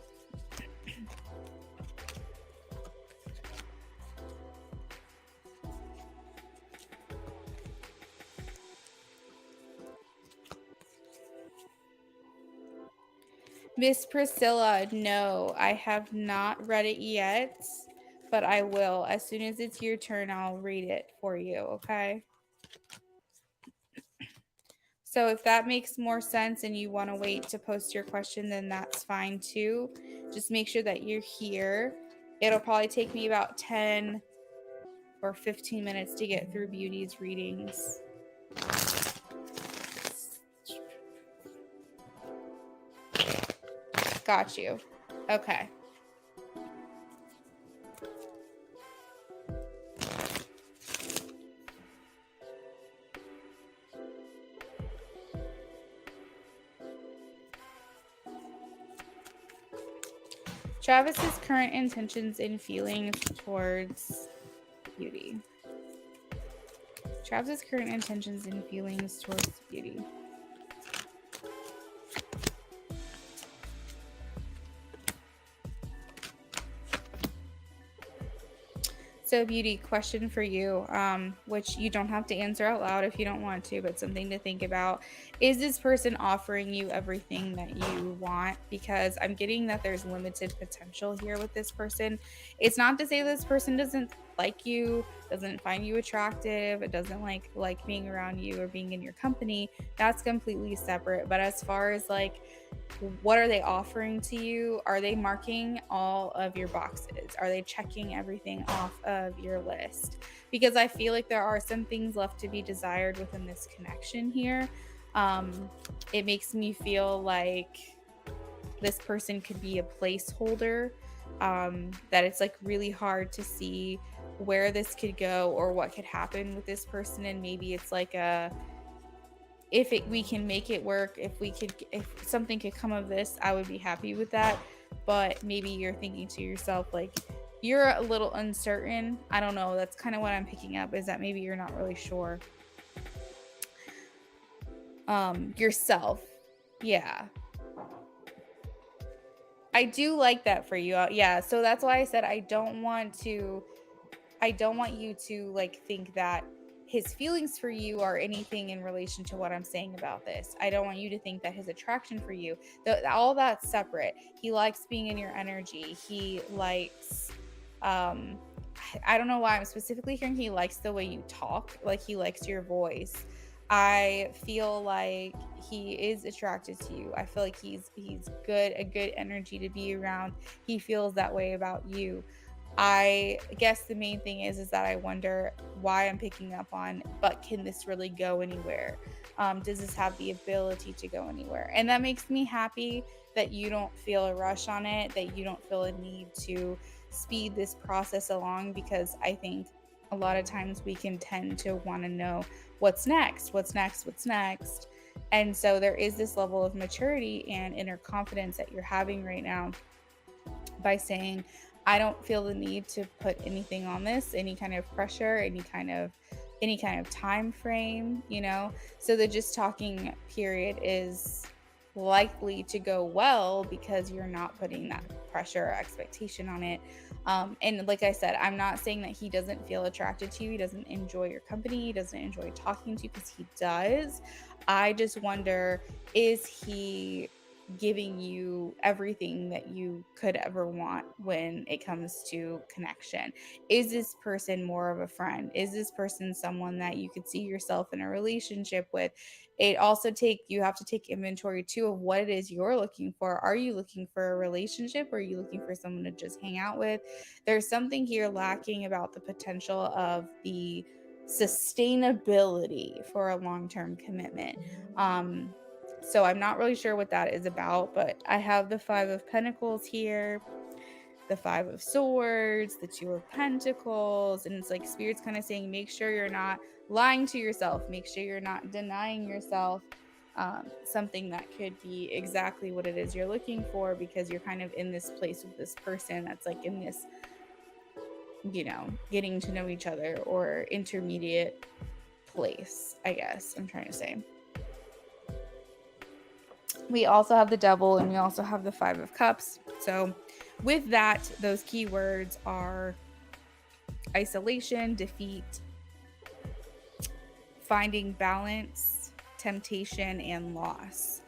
Miss Priscilla, no, I have not read it yet, but I will. As soon as it's your turn, I'll read it for you, okay? So if that makes more sense and you want to wait to post your question, then that's fine too. Just make sure that you're here. It'll probably take me about 10 or 15 minutes to get through Beauty's readings. Got you. Okay. Travis's current intentions and feelings towards Beauty. Travis's current intentions and feelings towards Beauty. So, beauty, question for you, which you don't have to answer out loud if you don't want to, but something to think about. Is this person offering you everything that you want? Because I'm getting that there's limited potential here with this person. It's not to say this person doesn't like you, doesn't find you attractive, it doesn't like being around you or being in your company. That's completely separate. But as far as like what are they offering to you? Are they marking all of your boxes? Are they checking everything off of your list? Because I feel like there are some things left to be desired within this connection here. It makes me feel like this person could be a placeholder, that it's like really hard to see where this could go or what could happen with this person. And maybe it's like a, if we can make it work, if something could come of this, I would be happy with that. But maybe you're thinking to yourself, like, you're a little uncertain. I don't know, that's kind of what I'm picking up, is that maybe you're not really sure yourself. Yeah, I do like that for you. Yeah, so that's why I said I don't want you to like think that his feelings for you are anything in relation to what I'm saying about this. I don't want you to think that his attraction for you, all that's separate. He likes being in your energy. He likes, I don't know why I'm specifically hearing he likes the way you talk, like he likes your voice. I feel like he is attracted to you. I feel like he's a good energy to be around. He feels that way about you. I guess the main thing is that I wonder why I'm picking up on, but can this really go anywhere? Does this have the ability to go anywhere? And that makes me happy that you don't feel a rush on it, that you don't feel a need to speed this process along, because I think a lot of times we can tend to want to know what's next. And so there is this level of maturity and inner confidence that you're having right now by saying, I don't feel the need to put anything on this, any kind of pressure, any kind of time frame, so the just talking period is likely to go well because you're not putting that pressure or expectation on it. And like I said, I'm not saying that he doesn't feel attracted to you, he doesn't enjoy your company, he doesn't enjoy talking to you, because he does. I just wonder, is he giving you everything that you could ever want when it comes to connection? Is this person more of a friend? Is this person someone that you could see yourself in a relationship with? You have to take inventory too of what it is you're looking for. Are you looking for a relationship, or are you looking for someone to just hang out with? There's something here lacking about the potential of the sustainability for a long-term commitment. So I'm not really sure what that is about, but I have the 5 of Pentacles here, the 5 of Swords, the 2 of Pentacles, and it's like Spirit's kind of saying, make sure you're not lying to yourself, make sure you're not denying yourself something that could be exactly what it is you're looking for, because you're kind of in this place with this person that's like in this, getting to know each other or intermediate place, I guess I'm trying to say. We also have the Devil, and we also have the 5 of Cups. So with that, those keywords are isolation, defeat, finding balance, temptation, and loss.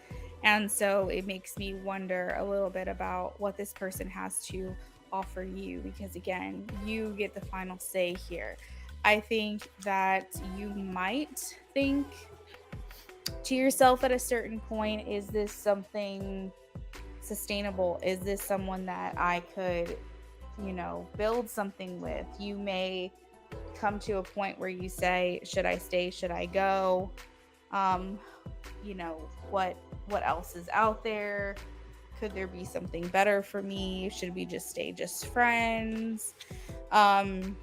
And so it makes me wonder a little bit about what this person has to offer you, because again, you get the final say here. I think that you might think to yourself at a certain point, is this something sustainable? Is this someone that I could, build something with? You may come to a point where you say, should I stay? Should I go? What else is out there? Could there be something better for me? Should we just stay just friends? And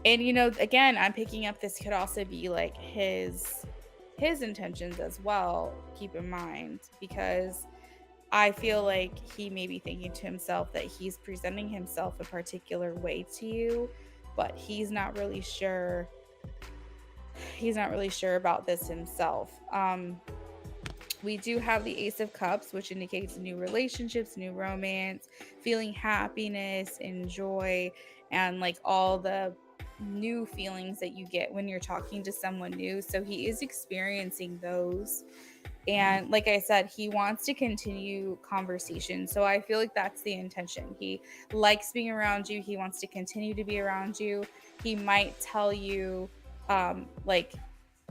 again, I'm picking up, this could also be like his intentions as well, keep in mind, because I feel like he may be thinking to himself that he's presenting himself a particular way to you, but he's not really sure about this himself. We do have the Ace of Cups, which indicates new relationships, new romance, feeling happiness and joy. and like all the new feelings that you get when you're talking to someone new. So he is experiencing those. And like I said, he wants to continue conversation. So I feel like that's the intention. He likes being around you. He wants to continue to be around you. He might tell you, like,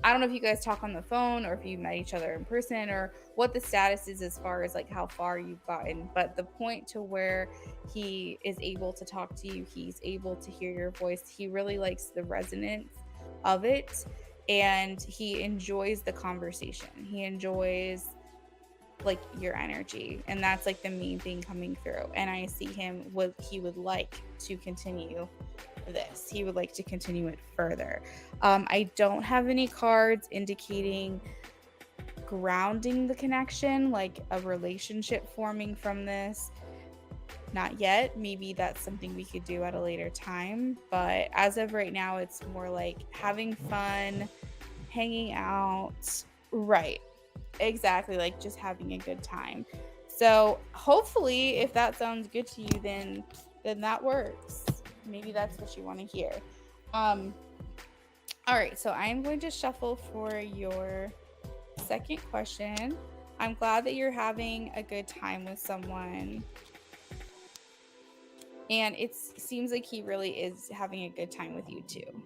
I don't know if you guys talk on the phone or if you met each other in person or what the status is as far as like how far you've gotten, but the point to where he is able to talk to you, he's able to hear your voice. He really likes the resonance of it, and he enjoys the conversation. He enjoys like your energy, and that's like the main thing coming through. And I see him what he would like to continue this. He would like to continue it further. I don't have any cards indicating grounding the connection, like a relationship forming from this. Not yet. Maybe that's something we could do at a later time. But as of right now, it's more like having fun, hanging out. Right. Exactly. Like just having a good time. So hopefully if that sounds good to you, then that works. Maybe that's what you want to hear. All right, so I'm going to shuffle for your second question. I'm glad that you're having a good time with someone, and it seems like he really is having a good time with you too.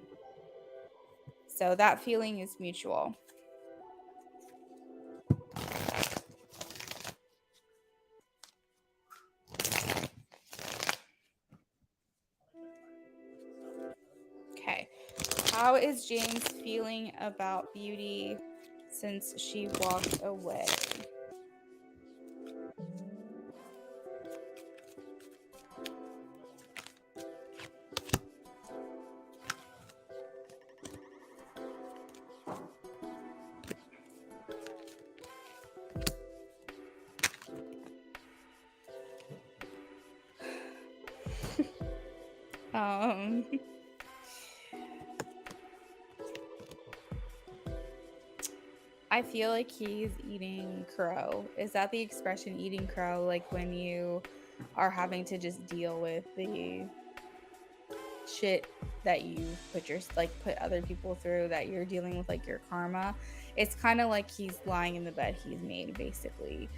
So that feeling is mutual. Okay. How is James feeling about Beauty since she walked away? I feel like he's eating crow. Is that the expression, eating crow? Like when you are having to just deal with the shit that you put other people through, that you're dealing with like your karma. It's kind of like he's lying in the bed he's made, basically.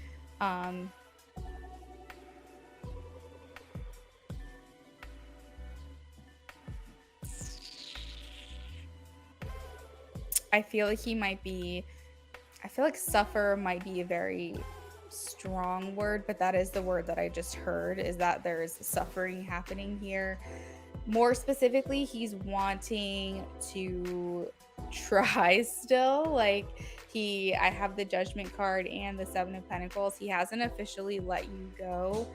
I feel like suffer might be a very strong word, but that is the word that I just heard, is that there's suffering happening here. More specifically, he's wanting to try still. Like I have the Judgment card and the Seven of Pentacles. He hasn't officially let you go.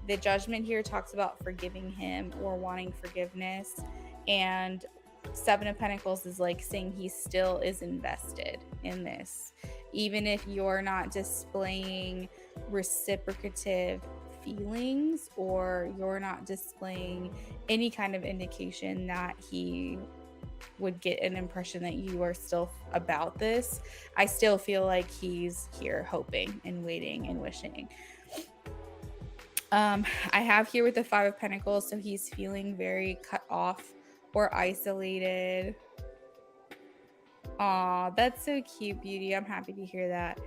The Judgment here talks about forgiving him or wanting forgiveness, and Seven of Pentacles is like saying he still is invested in this, even if you're not displaying reciprocative feelings or you're not displaying any kind of indication that he would get an impression that you are still about this. I still feel like he's here hoping and waiting and wishing. I have here with the Five of Pentacles, so he's feeling very cut off or isolated. Aw, that's so cute, Beauty. I'm happy to hear that.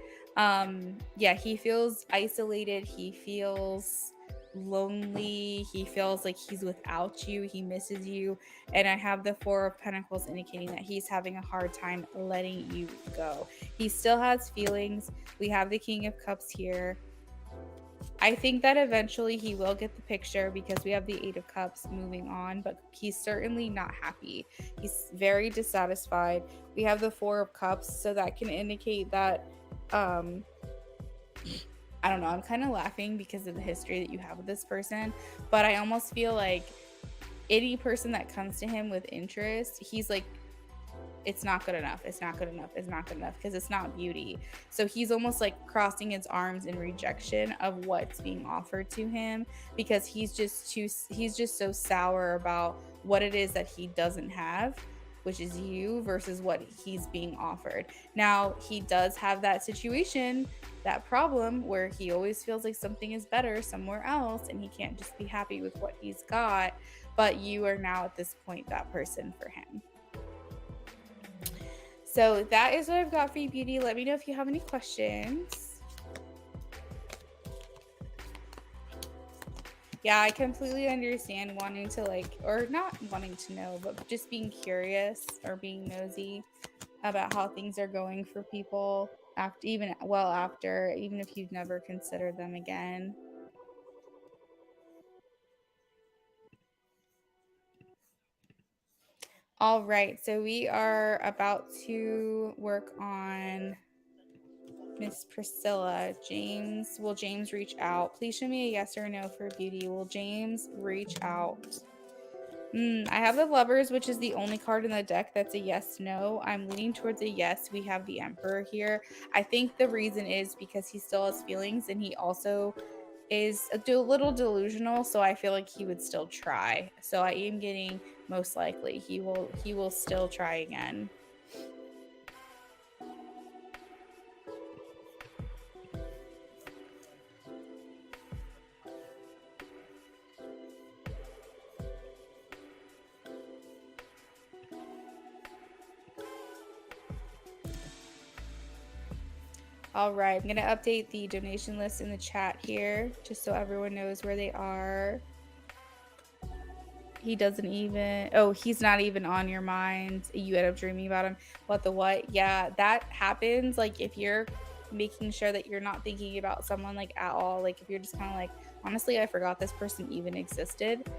Yeah, he feels isolated. He feels lonely. He feels like he's without you. He misses you. And I have the Four of Pentacles indicating that he's having a hard time letting you go. He still has feelings. We have the King of Cups here. I think that eventually he will get the picture because we have the Eight of Cups moving on, but he's certainly not happy. He's very dissatisfied. We have the Four of Cups, so that can indicate that, I don't know, I'm kind of laughing because of the history that you have with this person, but I almost feel like any person that comes to him with interest, he's like, it's not good enough, it's not good enough, it's not good enough, because it's not Beauty. So he's almost like crossing his arms in rejection of what's being offered to him, because he's just so sour about what it is that he doesn't have, which is you, versus what he's being offered. Now, he does have that situation, that problem, where he always feels like something is better somewhere else and he can't just be happy with what he's got. but you are now at this point that person for him. So that is what I've got for you, beauty. Let me know if you have any questions. Yeah, I completely understand wanting to or not wanting to know, but just being curious or being nosy about how things are going for people after, even if you've never considered them again. All right, so we are about to work on Miss Priscilla. Will James reach out? Please show me a yes or no for beauty. Will James reach out? I have the Lovers, which is the only card in the deck that's a yes/no. I'm leaning towards a yes. We have the Emperor here. I think the reason is because he still has feelings, and he also is a little delusional, so I feel like he would still try. So I am getting most likely he will still try again. All right, I'm going to update the donation list in the chat here just so everyone knows where they are. He doesn't even, he's not even on your mind. You end up dreaming about him. What the what? Yeah, that happens. Like if you're making sure that you're not thinking about someone like at all, like if you're just kind of like, honestly, I forgot this person even existed,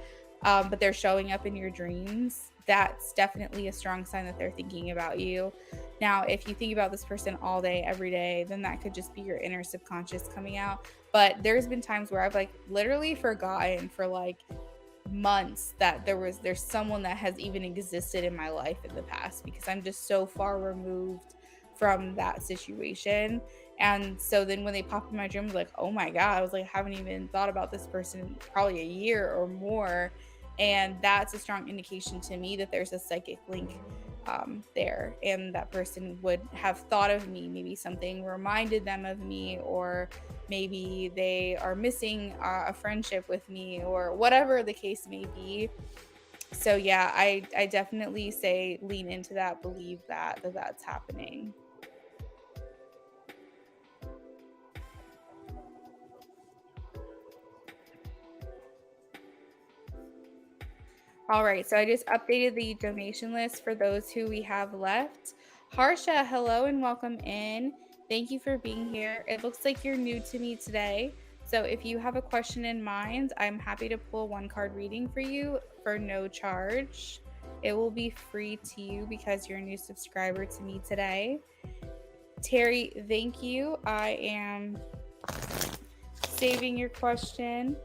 but they're showing up in your dreams, that's definitely a strong sign that they're thinking about you. Now, if you think about this person all day, every day, then that could just be your inner subconscious coming out. But there's been times where I've like literally forgotten for like months that there's someone that has even existed in my life in the past, because I'm just so far removed from that situation. And so then when they pop in my dream, I was like, oh my god, I was like, I haven't even thought about this person in probably a year or more. And that's a strong indication to me that there's a psychic link there, and that person would have thought of me. Maybe something reminded them of me, or maybe they are missing a friendship with me, or whatever the case may be. So yeah, I definitely say lean into that, believe that's happening. All right, so I just updated the donation list for those who we have left. Harsha, hello and welcome in. Thank you for being here. It looks like you're new to me today. So if you have a question in mind, I'm happy to pull one card reading for you for no charge. It will be free to you because you're a new subscriber to me today. Terry, thank you. I am saving your question.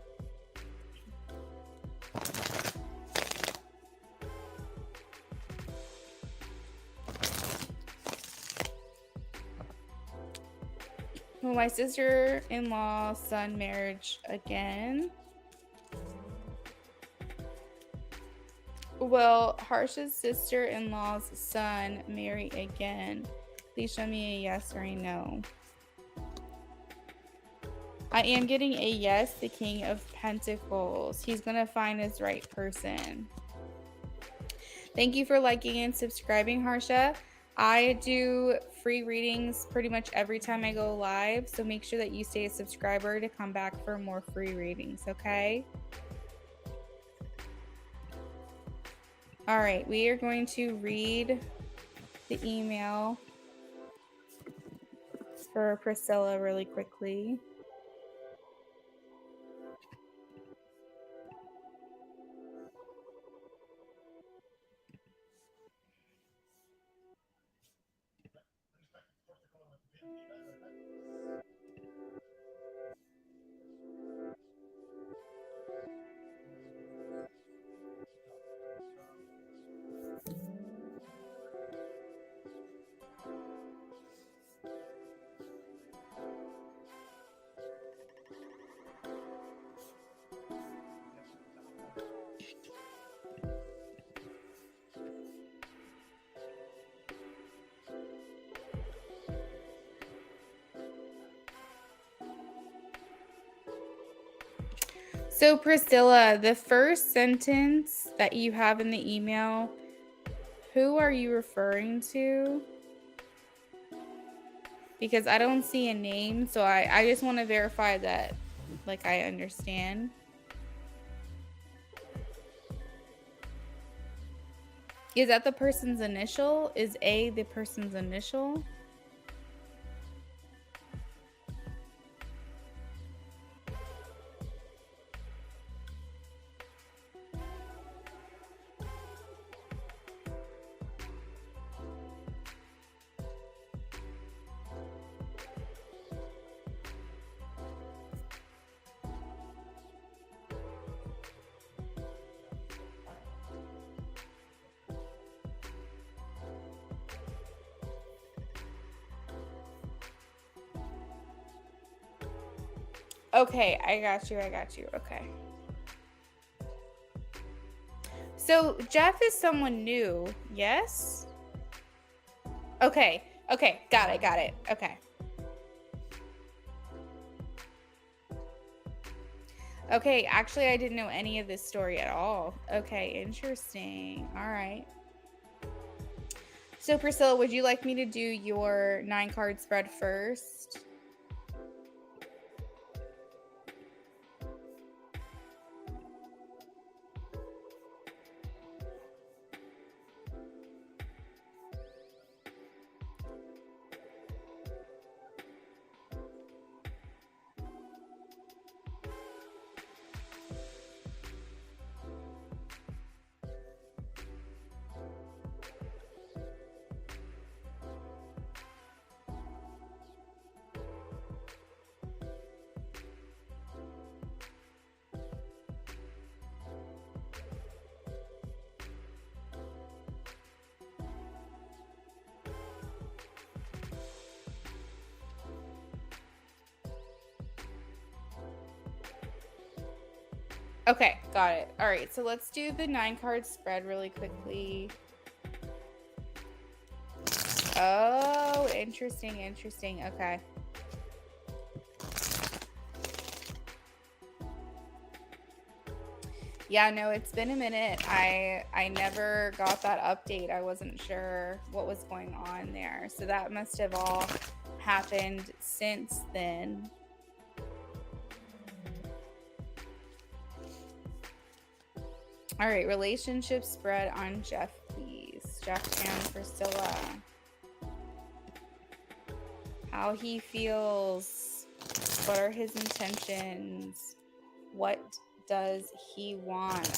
Well, my sister-in-law's son marriage again. Will Harsha's sister-in-law's son marry again? Please show me a yes or a no. I am getting a yes, the King of Pentacles. He's going to find his right person. Thank you for liking and subscribing, Harsha. I do free readings pretty much every time I go live, so make sure that you stay a subscriber to come back for more free readings, okay? All right, we are going to read the email for Priscilla really quickly. So Priscilla, the first sentence that you have in the email, who are you referring to? Because I don't see a name, so I just want to verify that, like, I understand. Is that the person's initial? Is A the person's initial? Okay, I got you. Okay. So Jeff is someone new, yes? Okay, got it. Okay, actually I didn't know any of this story at all. Okay, interesting. All right. So Priscilla, would you like me to do your 9-card spread first? Okay, got it. All right, so let's do the 9-card spread really quickly. Oh, interesting. Okay. Yeah, no, it's been a minute. I never got that update. I wasn't sure what was going on there. So that must have all happened since then. All right, relationship spread on Jeff, please. Jeff and Priscilla. How he feels. What are his intentions? What does he want?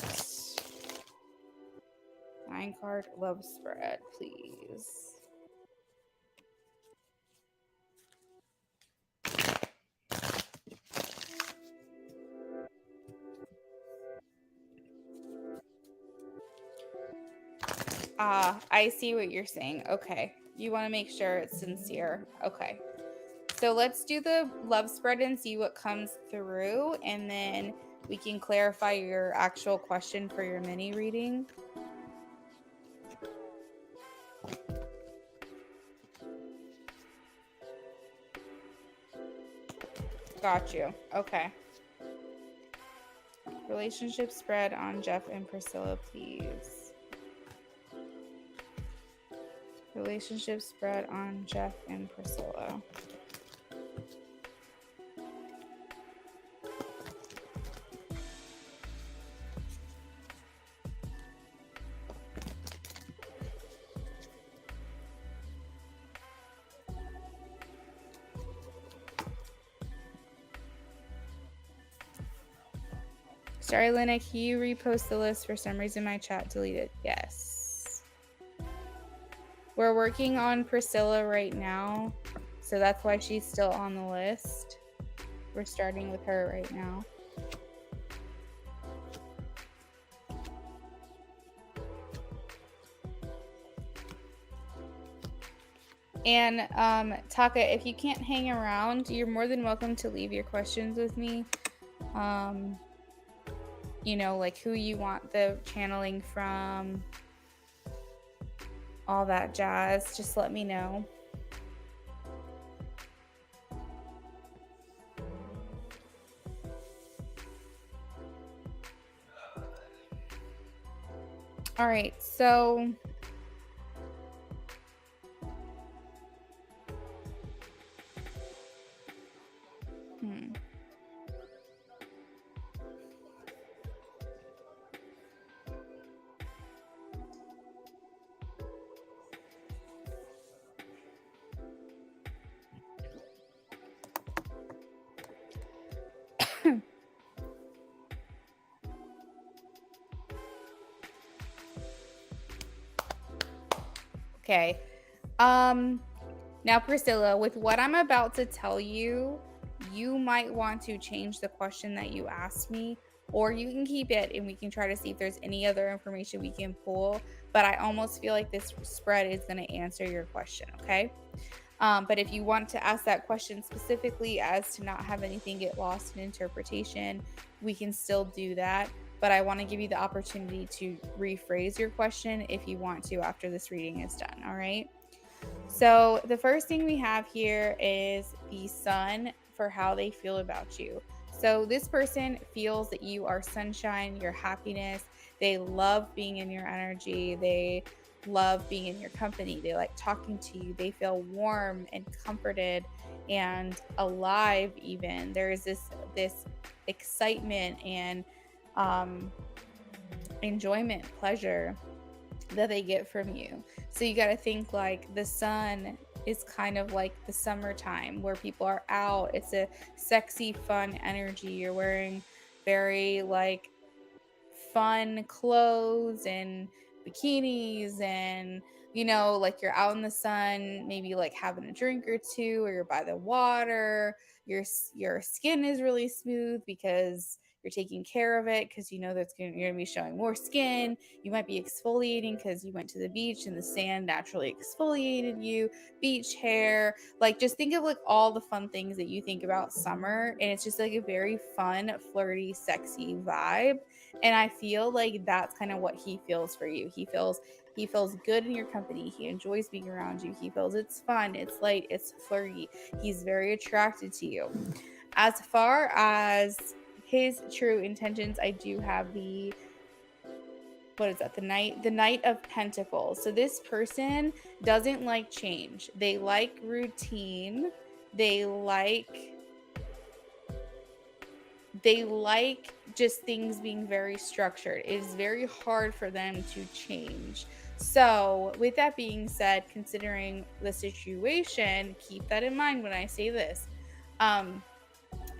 9-card love spread, please. I see what you're saying. Okay. You want to make sure it's sincere. Okay. So let's do the love spread and see what comes through, and then we can clarify your actual question for your mini reading. Got you. Okay. Relationship spread on Jeff and Priscilla, please. Relationship spread on Jeff and Priscilla. Sorry, Lena, can you repost the list? For some reason, my chat deleted. Yes. We're working on Priscilla right now, so that's why she's still on the list. We're starting with her right now. And Taka, if you can't hang around, you're more than welcome to leave your questions with me. You know, like who you want the channeling from, all that jazz. Just let me know. All right, so hmm. Okay. Um Now, Priscilla, with what I'm about to tell you, you might want to change the question that you asked me, or you can keep it and we can try to see if there's any other information we can pull. But I almost feel like this spread is going to answer your question, okay? But if you want to ask that question specifically as to not have anything get lost in interpretation, we can still do that. But I want to give you the opportunity to rephrase your question if you want to after this reading is done, all right? So, the first thing we have here is the sun for how they feel about you. So, this person feels that you are sunshine, your happiness. They love being in your energy. They love being in your company. They like talking to you. They feel warm and comforted and alive even. There is this excitement and um enjoyment, pleasure that they get from you. So you got to think like the sun is kind of like the summertime where people are out. It's a sexy, fun energy. You're wearing very like fun clothes and bikinis and like you're out in the sun, maybe like having a drink or two, or you're by the water. Your skin is really smooth because you're taking care of it, because you're going to be showing more skin. You might be exfoliating because you went to the beach and the sand naturally exfoliated you. Beach hair, like just think of like all the fun things that you think about summer, and it's just like a very fun, flirty, sexy vibe. And I feel like that's kind of what he feels for you. He feels good in your company. He enjoys being around you. He feels it's fun, it's light, it's flirty. He's very attracted to you. As far as his true intentions, I do have the what is that? The Knight of Pentacles. So this person doesn't like change. They like routine. They like they like just things being very structured. It is very hard for them to change. So, with that being said, considering the situation, keep that in mind when I say this. Um,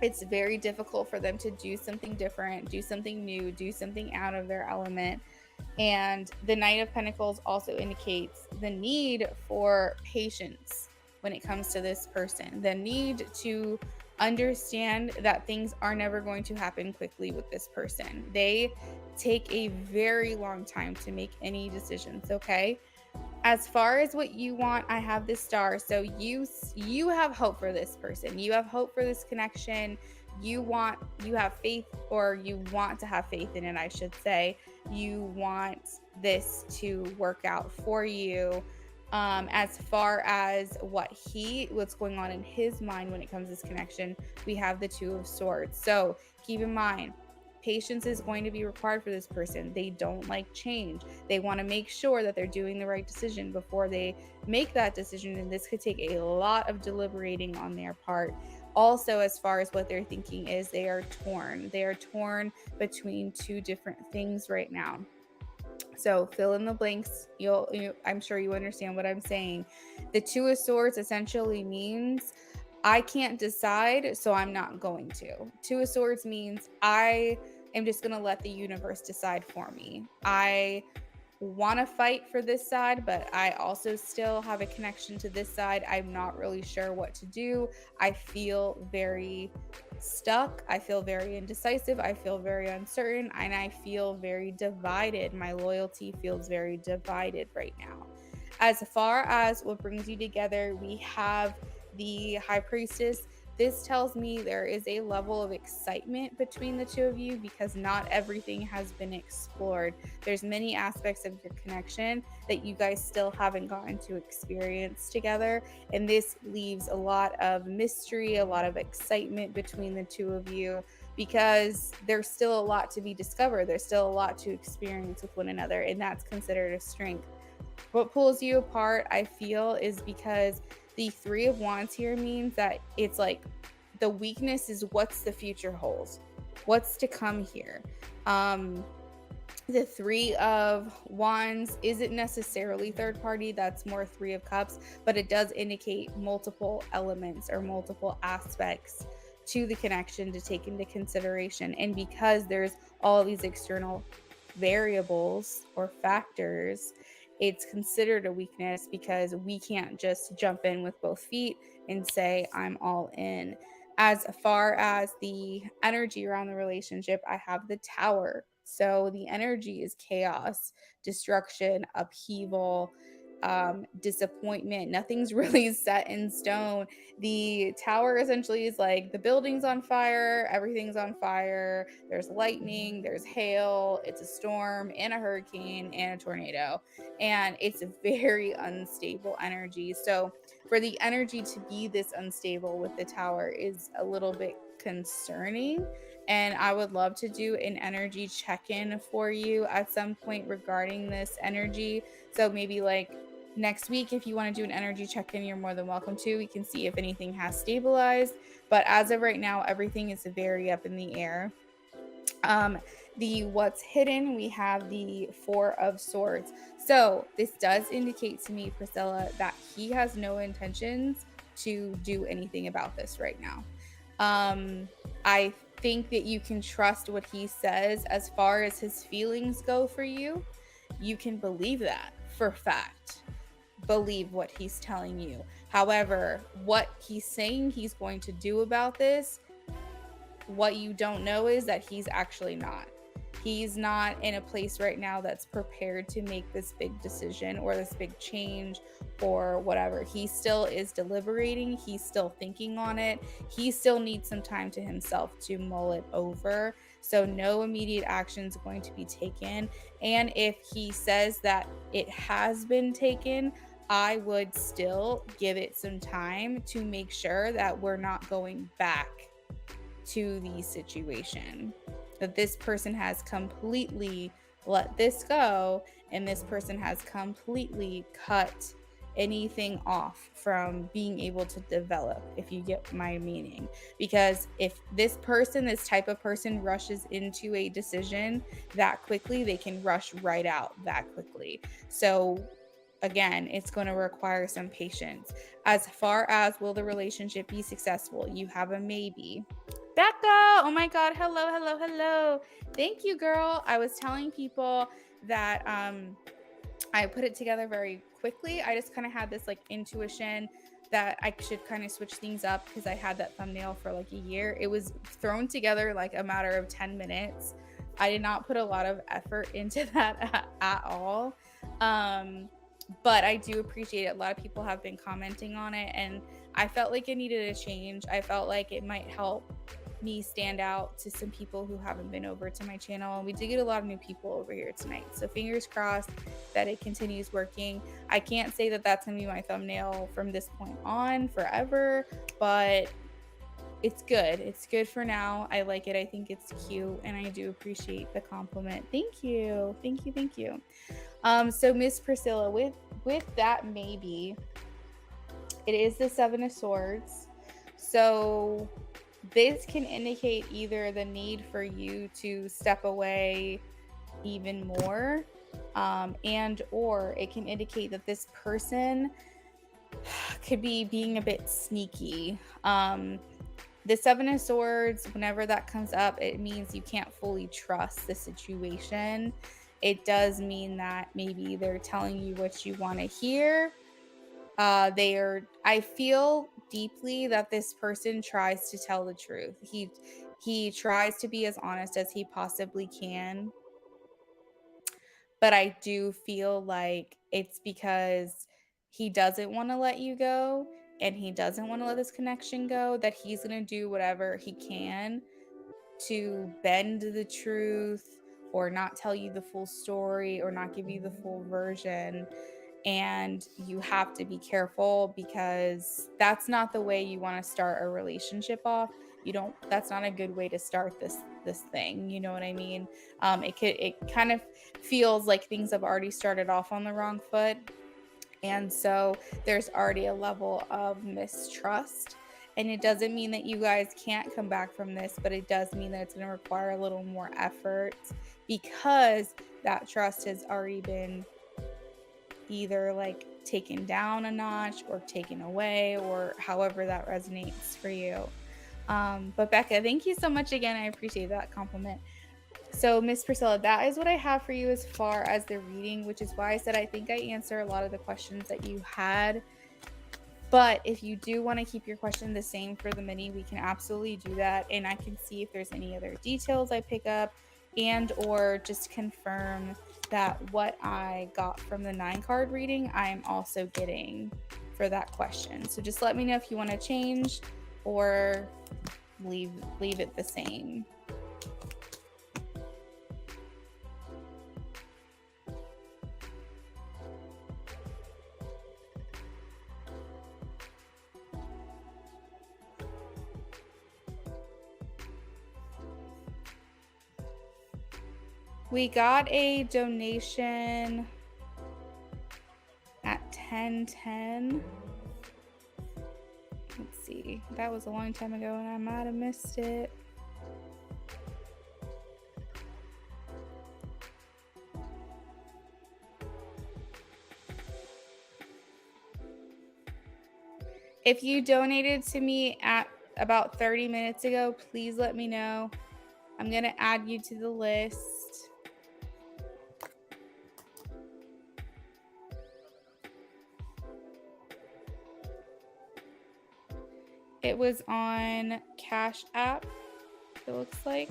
it's very difficult for them to do something different, do something new, do something out of their element. And the Knight of Pentacles also indicates the need for patience when it comes to this person, the need to understand that things are never going to happen quickly with this person. They take a very long time to make any decisions, okay? As far as what you want, I have the star. So you have hope for this person. You have hope for this connection. You have faith, or you want to have faith in it, I should say. You want this to work out for you. As far as what's going on in his mind when it comes to this connection, we have the Two of Swords. So keep in mind, patience is going to be required for this person. They don't like change. They want to make sure that they're doing the right decision before they make that decision, and this could take a lot of deliberating on their part. Also, as far as what they're thinking is, they are torn. They are torn between two different things right now. So fill in the blanks. I'm sure you understand what I'm saying. The Two of Swords essentially means I can't decide, so I'm not going to. Two of Swords means I am just going to let the universe decide for me. I want to fight for this side, but I also still have a connection to this side. I'm not really sure what to do. I feel very stuck. I feel very indecisive. I feel very uncertain, and I feel very divided. My loyalty feels very divided right now. As far as what brings you together, we have the High Priestess. This tells me there is a level of excitement between the two of you because not everything has been explored. There's many aspects of your connection that you guys still haven't gotten to experience together, and this leaves a lot of mystery, a lot of excitement between the two of you, because there's still a lot to be discovered. There's still a lot to experience with one another, and that's considered a strength. What pulls you apart, I feel, is because the Three of Wands here means that it's like the weakness is what's the future holds, what's to come here. The Three of Wands isn't necessarily third party, that's more Three of Cups, but it does indicate multiple elements or multiple aspects to the connection to take into consideration. And because there's all these external variables or factors, it's considered a weakness because we can't just jump in with both feet and say, I'm all in. As far as the energy around the relationship, I have the Tower. So the energy is chaos, destruction, upheaval, disappointment. Nothing's really set in stone. The Tower essentially is like the building's on fire, everything's on fire. There's lightning, there's hail, it's a storm and a hurricane and a tornado. And it's a very unstable energy. So for the energy to be this unstable with the Tower is a little bit concerning. And I would love to do an energy check-in for you at some point regarding this energy. So maybe like next week, if you want to do an energy check-in, you're more than welcome to. We can see if anything has stabilized. But as of right now, everything is very up in the air. The what's hidden, we have the Four of Swords. So this does indicate to me, Priscilla, that he has no intentions to do anything about this right now. I think that you can trust what he says as far as his feelings go for you. You can believe that for fact. Believe what he's telling you. However, what he's saying he's going to do about this, what you don't know is that he's actually not. He's not in a place right now that's prepared to make this big decision or this big change or whatever. He still is deliberating. He's still thinking on it. He still needs some time to himself to mull it over. So no immediate action is going to be taken. And if he says that it has been taken, I would still give it some time to make sure that we're not going back to the situation, that this person has completely let this go and this person has completely cut anything off from being able to develop, if you get my meaning. Because if this person, this type of person, rushes into a decision that quickly, they can rush right out that quickly. So again, it's going to require some patience. As far as will the relationship be successful, you have a maybe. Becca, oh my God, hello, hello, hello. Thank you, girl. I was telling people that I put it together very quickly. I just kind of had this like intuition that I should kind of switch things up because I had that thumbnail for like a year. It was thrown together like a matter of 10 minutes. I did not put a lot of effort into that at all. But I do appreciate it. A lot of people have been commenting on it, and I felt like it needed a change. I felt like it might help me stand out to some people who haven't been over to my channel. And we did get a lot of new people over here tonight. So fingers crossed that it continues working. I can't say that that's going to be my thumbnail from this point on forever, but it's good. It's good for now. I like it. I think it's cute, and I do appreciate the compliment. Thank you. Thank you. Thank you. So Miss Priscilla, with that maybe, it is the Seven of Swords. So this can indicate either the need for you to step away even more, and or it can indicate that this person could be being a bit sneaky. The Seven of Swords, whenever that comes up, it means you can't fully trust the situation. It does mean that maybe they're telling you what you want to hear. I feel deeply that this person tries to tell the truth. He tries to be as honest as he possibly can. But I do feel like it's because he doesn't want to let you go and he doesn't want to let this connection go, that he's going to do whatever he can to bend the truth or not tell you the full story or not give you the full version. And you have to be careful because that's not the way you want to start a relationship off. that's not a good way to start this thing. You know what I mean? It kind of feels like things have already started off on the wrong foot. And so there's already a level of mistrust. And it doesn't mean that you guys can't come back from this, but it does mean that it's going to require a little more effort, because that trust has already been either like taken down a notch or taken away, or however that resonates for you. But Becca, thank you so much again. I appreciate that compliment. So Miss Priscilla, that is what I have for you as far as the reading, which is why I said I think I answer a lot of the questions that you had. But if you do want to keep your question the same for the mini, we can absolutely do that. And I can see if there's any other details I pick up, and or just confirm that what I got from the 9-card reading, I am also getting for that question. So just let me know if you want to change or leave it the same. We got a donation at 10:10. Let's see. That was a long time ago and I might have missed it. If you donated to me at about 30 minutes ago, please let me know. I'm going to add you to the list. It was on Cash App, it looks like.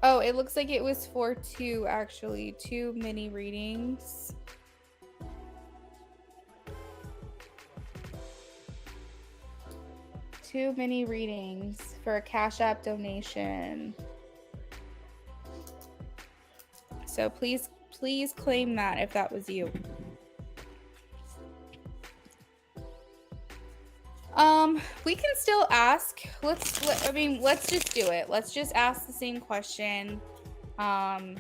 Oh, it looks like it was for two mini readings. Two mini readings for a Cash App donation. So please claim that if that was you. We can still ask. Let's just do it. Let's just ask the same question, and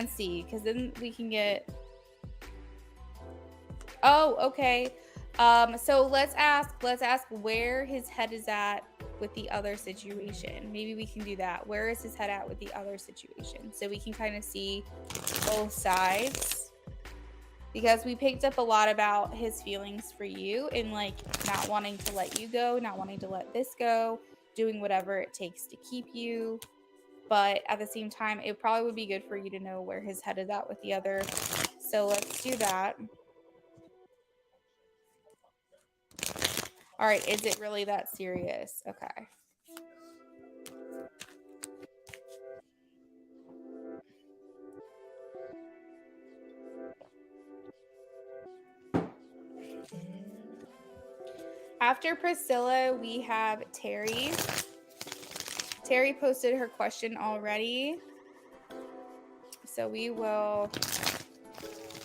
see, because then we can get. Oh, okay. So let's ask where his head is at with the other situation. Maybe we can do that. Where is his head at with the other situation? So we can kind of see both sides. Because we picked up a lot about his feelings for you and like not wanting to let you go, not wanting to let this go, doing whatever it takes to keep you. But at the same time, it probably would be good for you to know where his head is at with the other. So let's do that. All right, is it really that serious? Okay. After Priscilla, we have Terry. Terry posted her question already. So we will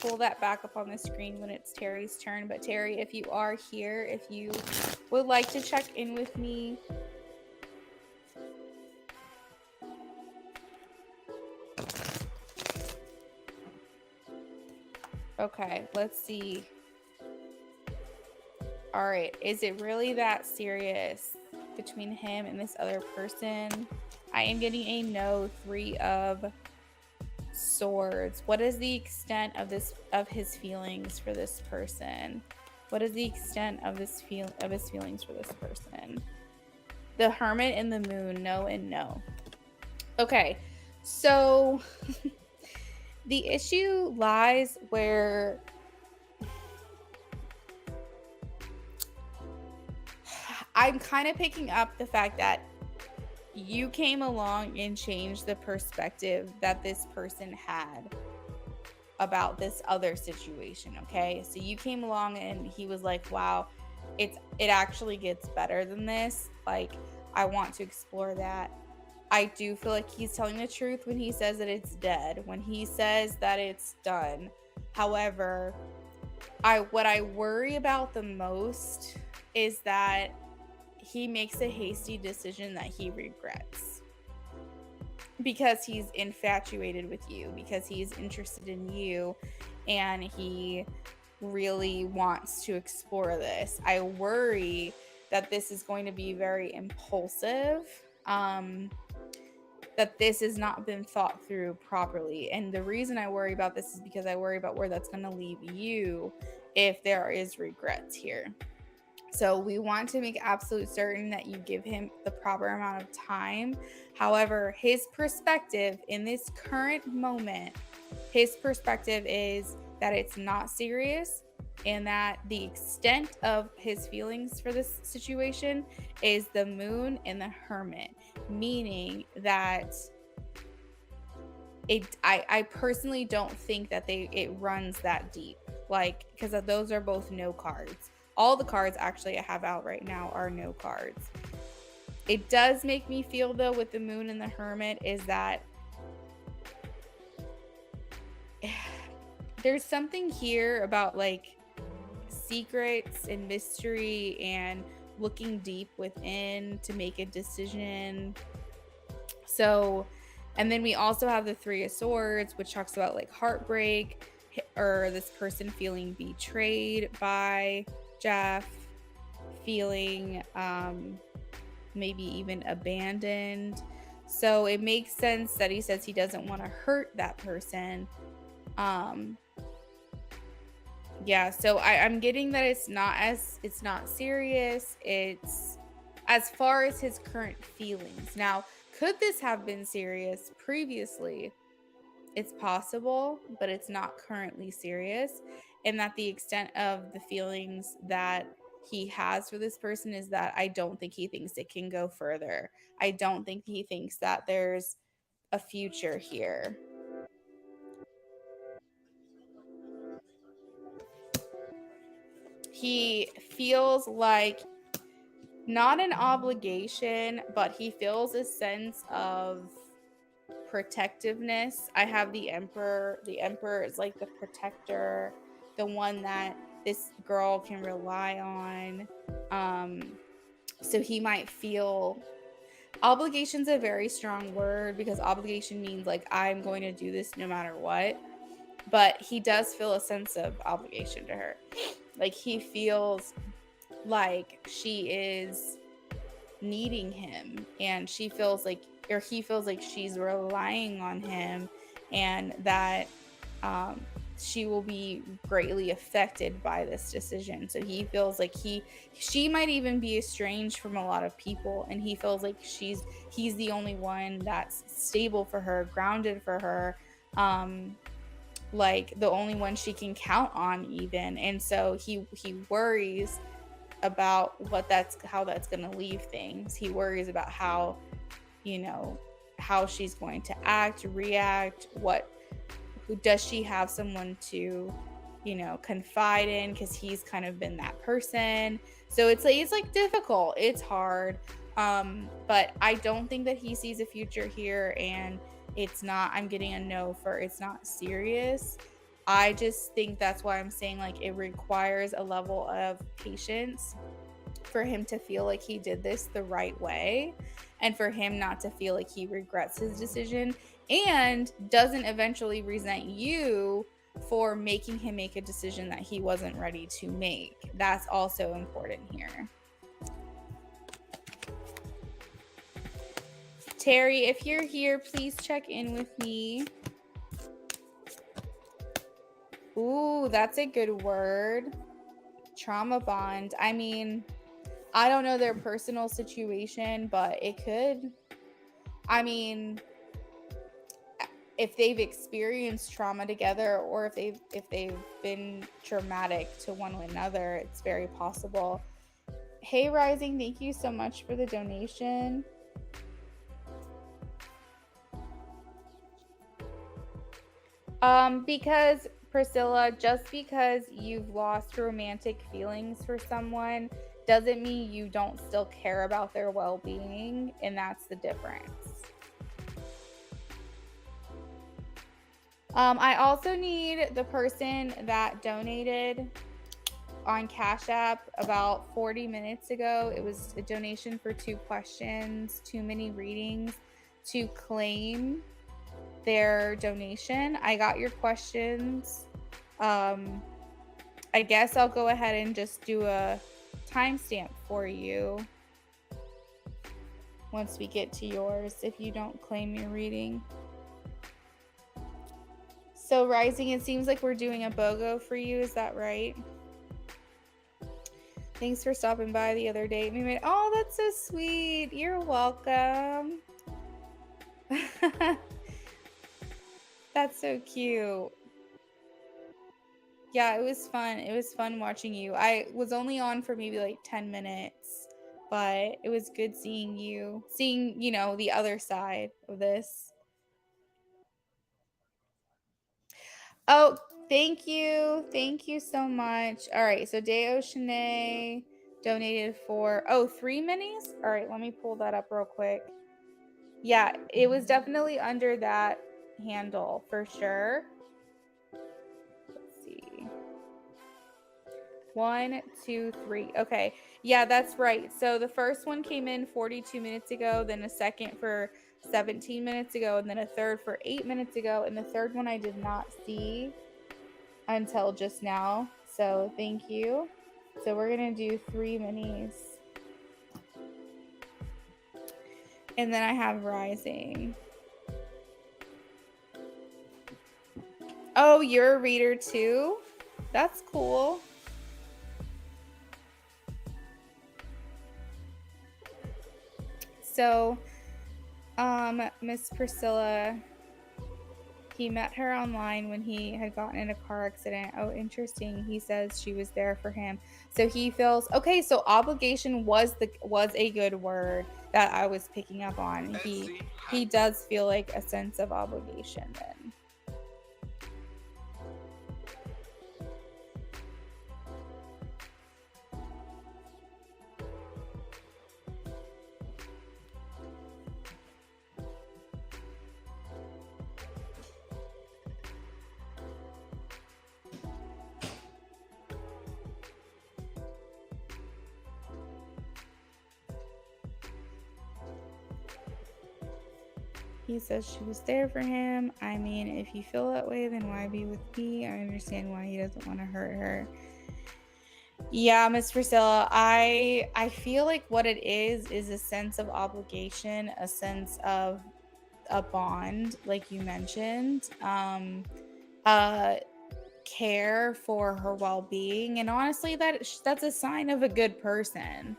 pull that back up on the screen when it's Terry's turn. But Terry, if you are here, if you would like to check in with me. Okay, let's see. All right, is it really that serious between him and this other person? I am getting a no, 3 of Swords. What is the extent of his feelings for this person? What is the extent of his feelings for this person? The Hermit and the Moon, no and no. Okay, so the issue lies where I'm kind of picking up the fact that you came along and changed the perspective that this person had about this other situation. Okay, so you came along and he was like, wow, it actually gets better than this. Like, I want to explore that. I do feel like he's telling the truth when he says that it's dead, when he says that it's done. However, what I worry about the most is that he makes a hasty decision that he regrets because he's infatuated with you, because he's interested in you, and he really wants to explore this. I worry that this is going to be very impulsive, that this has not been thought through properly. And the reason I worry about this is because I worry about where that's going to leave you if there is regrets here. So we want to make absolute certain that you give him the proper amount of time. However, his perspective in this current moment, his perspective is that it's not serious, and that the extent of his feelings for this situation is the moon and the hermit, meaning that I personally don't think that it runs that deep, like, because those are both no cards. All the cards actually I have out right now are no cards. It does make me feel, though, with the moon and the hermit, is that there's something here about like secrets and mystery and looking deep within to make a decision. So, and then we also have the Three of Swords, which talks about like heartbreak, or this person feeling betrayed by Jeff, feeling maybe even abandoned. So it makes sense that he says he doesn't want to hurt that person. Yeah, so I'm getting that it's not serious. It's as far as his current feelings. Now, could this have been serious previously? It's possible, but it's not currently serious. And that the extent of the feelings that he has for this person is that I don't think he thinks it can go further. I don't think he thinks that there's a future here. He feels like not an obligation, but he feels a sense of protectiveness. I have the Emperor. The Emperor is like the protector, the one that this girl can rely on. So he might feel obligation's a very strong word, because obligation means like I'm going to do this no matter what. But he does feel a sense of obligation to her. Like he feels like she is needing him, and she feels like, or he feels like she's relying on him, and that she will be greatly affected by this decision. So he feels like she might even be estranged from a lot of people, and he feels like he's the only one that's stable for her, grounded for her, like the only one she can count on even. And so he worries about how that's going to leave things. He worries about how she's going to react. Who does she have someone to confide in, because he's kind of been that person. So it's like difficult, it's hard, but I don't think that he sees a future here, and I'm getting a no for it's not serious. I just think that's why I'm saying like it requires a level of patience for him to feel like he did this the right way, and for him not to feel like he regrets his decision and doesn't eventually resent you for making him make a decision that he wasn't ready to make. That's also important here. Terry, if you're here, please check in with me. Ooh, that's a good word. Trauma bond. I mean, I don't know their personal situation, but it could. I mean, if they've experienced trauma together, or if they've been traumatic to one another, it's very possible. Hey Rising, thank you so much for the donation. Because Priscilla, just because you've lost romantic feelings for someone doesn't mean you don't still care about their well-being, and that's the difference. I also need the person that donated on Cash App about 40 minutes ago. It was a donation for 2 questions, too many readings, to claim their donation. I got your questions. I guess I'll go ahead and just do a timestamp for you once we get to yours if you don't claim your reading. So Rising, it seems like we're doing a BOGO for you. Is that right? Thanks for stopping by the other day. Oh, that's so sweet. You're welcome. That's so cute. Yeah, it was fun. It was fun watching you. I was only on for maybe like 10 minutes, but it was good seeing you, seeing, the other side of this. Oh, thank you. Thank you so much. All right, so Deo Shanae donated for 3 minis. All right, let me pull that up real quick. Yeah, it was definitely under that handle for sure. Let's see. 1, 2, 3. Okay. Yeah, that's right. So the first one came in 42 minutes ago, then a second for 17 minutes ago, and then a third for 8 minutes ago. And the third one I did not see until just now. So thank you. So we're going to do 3 minis. And then I have Rising. Oh, you're a reader too? That's cool. So, Miss Priscilla, he met her online when he had gotten in a car accident. Oh, interesting. He says she was there for him. So he feels okay. So obligation was a good word that I was picking up on. He does feel like a sense of obligation then. He says she was there for him. I mean, if you feel that way, then why be with me? I understand why he doesn't want to hurt her. Yeah, Miss Priscilla, I feel like what it is a sense of obligation, a sense of a bond, like you mentioned, care for her well-being, and honestly, that's a sign of a good person.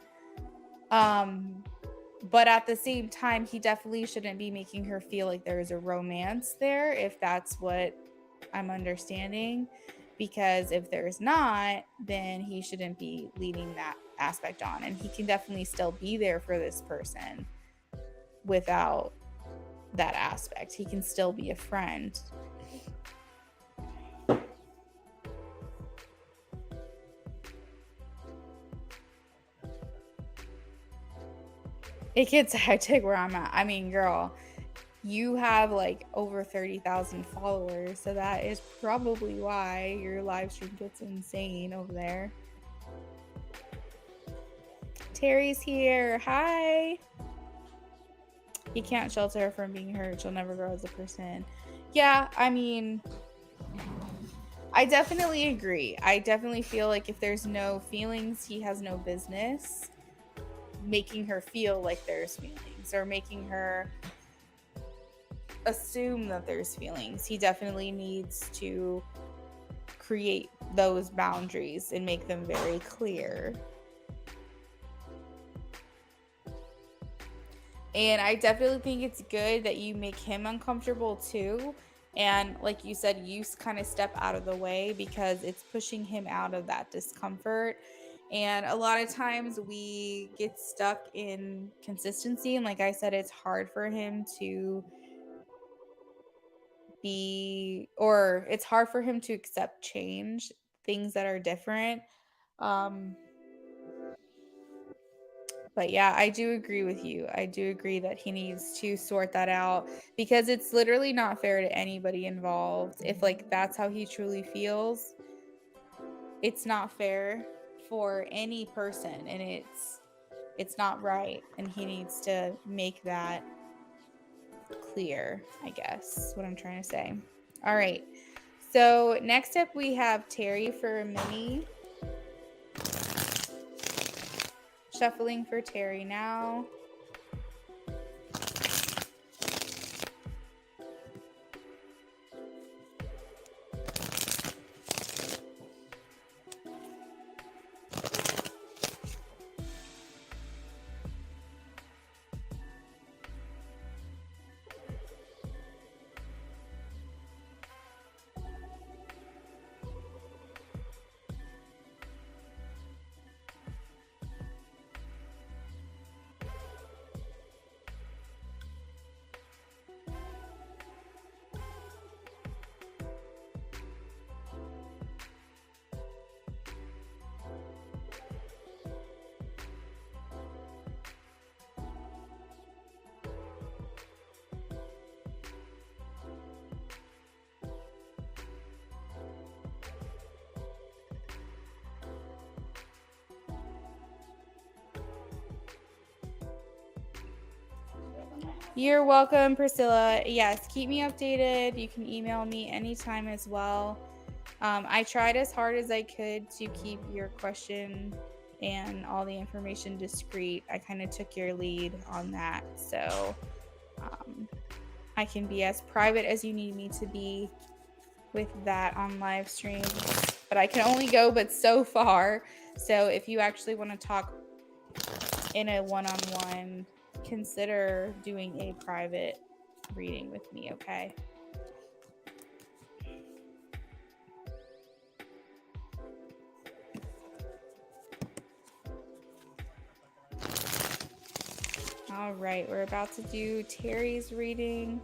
But at the same time, he definitely shouldn't be making her feel like there's a romance there, if that's what I'm understanding. Because if there's not, then he shouldn't be leading that aspect on. And he can definitely still be there for this person without that aspect. He can still be a friend. It gets hectic where I'm at. I mean, girl, you have like over 30,000 followers, so that is probably why your live stream gets insane over there. Terry's here. Hi. He can't shelter her from being hurt. She'll never grow as a person. Yeah, I mean, I definitely agree. I definitely feel like if there's no feelings, he has no business making her feel like there's feelings or making her assume that there's feelings. He definitely needs to create those boundaries and make them very clear. And I definitely think it's good that you make him uncomfortable too. And like you said, you kind of step out of the way because it's pushing him out of that discomfort. And a lot of times we get stuck in consistency. And like I said, it's hard for him to or it's hard for him to accept change, things that are different. But yeah, I do agree with you. I do agree that he needs to sort that out, because it's literally not fair to anybody involved. If like that's how he truly feels, it's not fair for any person, and it's not right, and he needs to make that clear, I guess, what I'm trying to say. All right. So next up we have Terry for a mini. Shuffling for Terry now. You're welcome, Priscilla. Yes, keep me updated. You can email me anytime as well. I tried as hard as I could to keep your question and all the information discreet. I kind of took your lead on that. So I can be as private as you need me to be with that on live streams. But I can only go but so far. So if you actually want to talk in a one-on-one, consider doing a private reading with me, okay? All right, we're about to do Terry's reading.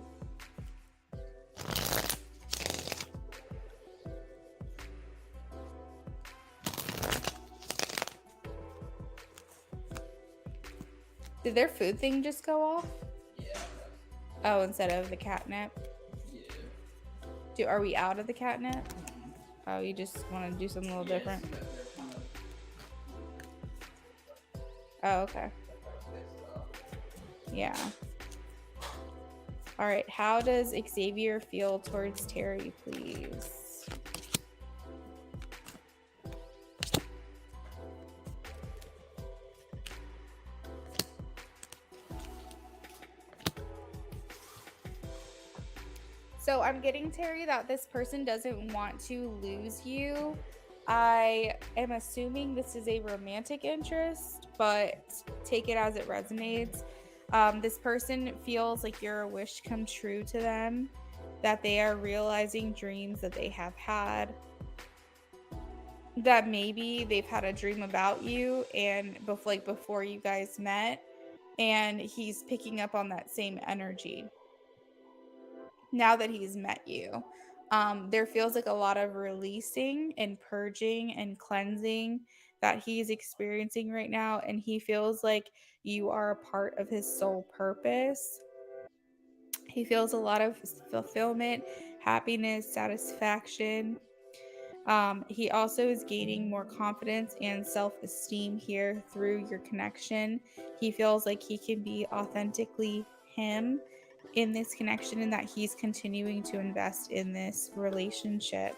Did their food thing just go off? Yeah. Oh, instead of the catnip? Yeah. Are we out of the catnip? Oh, you just want to do something a little different? Oh, okay. Yeah. All right, how does Xavier feel towards Terry, please? So I'm getting, Terry, that this person doesn't want to lose you. I am assuming this is a romantic interest, but take it as it resonates. This person feels like you're a wish come true to them, that they are realizing dreams that they have had, that maybe they've had a dream about you and before you guys met, and he's picking up on that same energy now that he's met you. There feels like a lot of releasing and purging and cleansing that he's experiencing right now, and he feels like you are a part of his soul purpose. He feels a lot of fulfillment, happiness, satisfaction. He also is gaining more confidence and self-esteem here through your connection. He feels like he can be authentically him in this connection, and that he's continuing to invest in this relationship.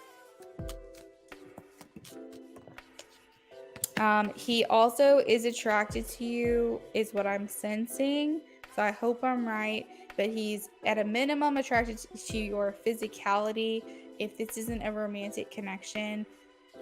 He also is attracted to you, is what I'm sensing. So I hope I'm right, but he's at a minimum attracted to your physicality. If this isn't a romantic connection,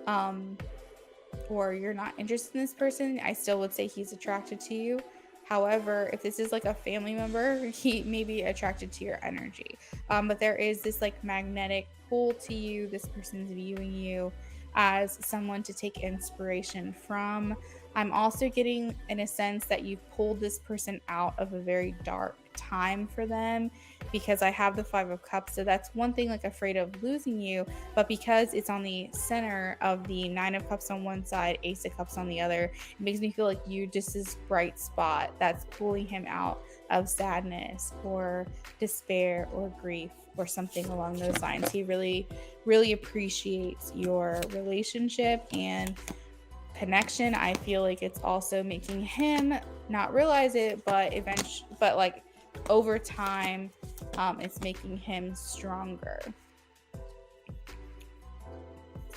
or you're not interested in this person, I still would say he's attracted to you. However, if this is like a family member, he may be attracted to your energy. But there is this like magnetic pull to you. This person's viewing you as someone to take inspiration from. I'm also getting in a sense that you've pulled this person out of a very dark time for them, because I have the Five of Cups. So that's one thing, like afraid of losing you. But because it's on the center of the Nine of Cups on one side, Ace of Cups on the other, it makes me feel like you just this bright spot that's pulling him out of sadness or despair or grief or something along those lines. He really, really appreciates your relationship and connection. I feel like it's also making him not realize it, but eventually, but like over time, it's making him stronger.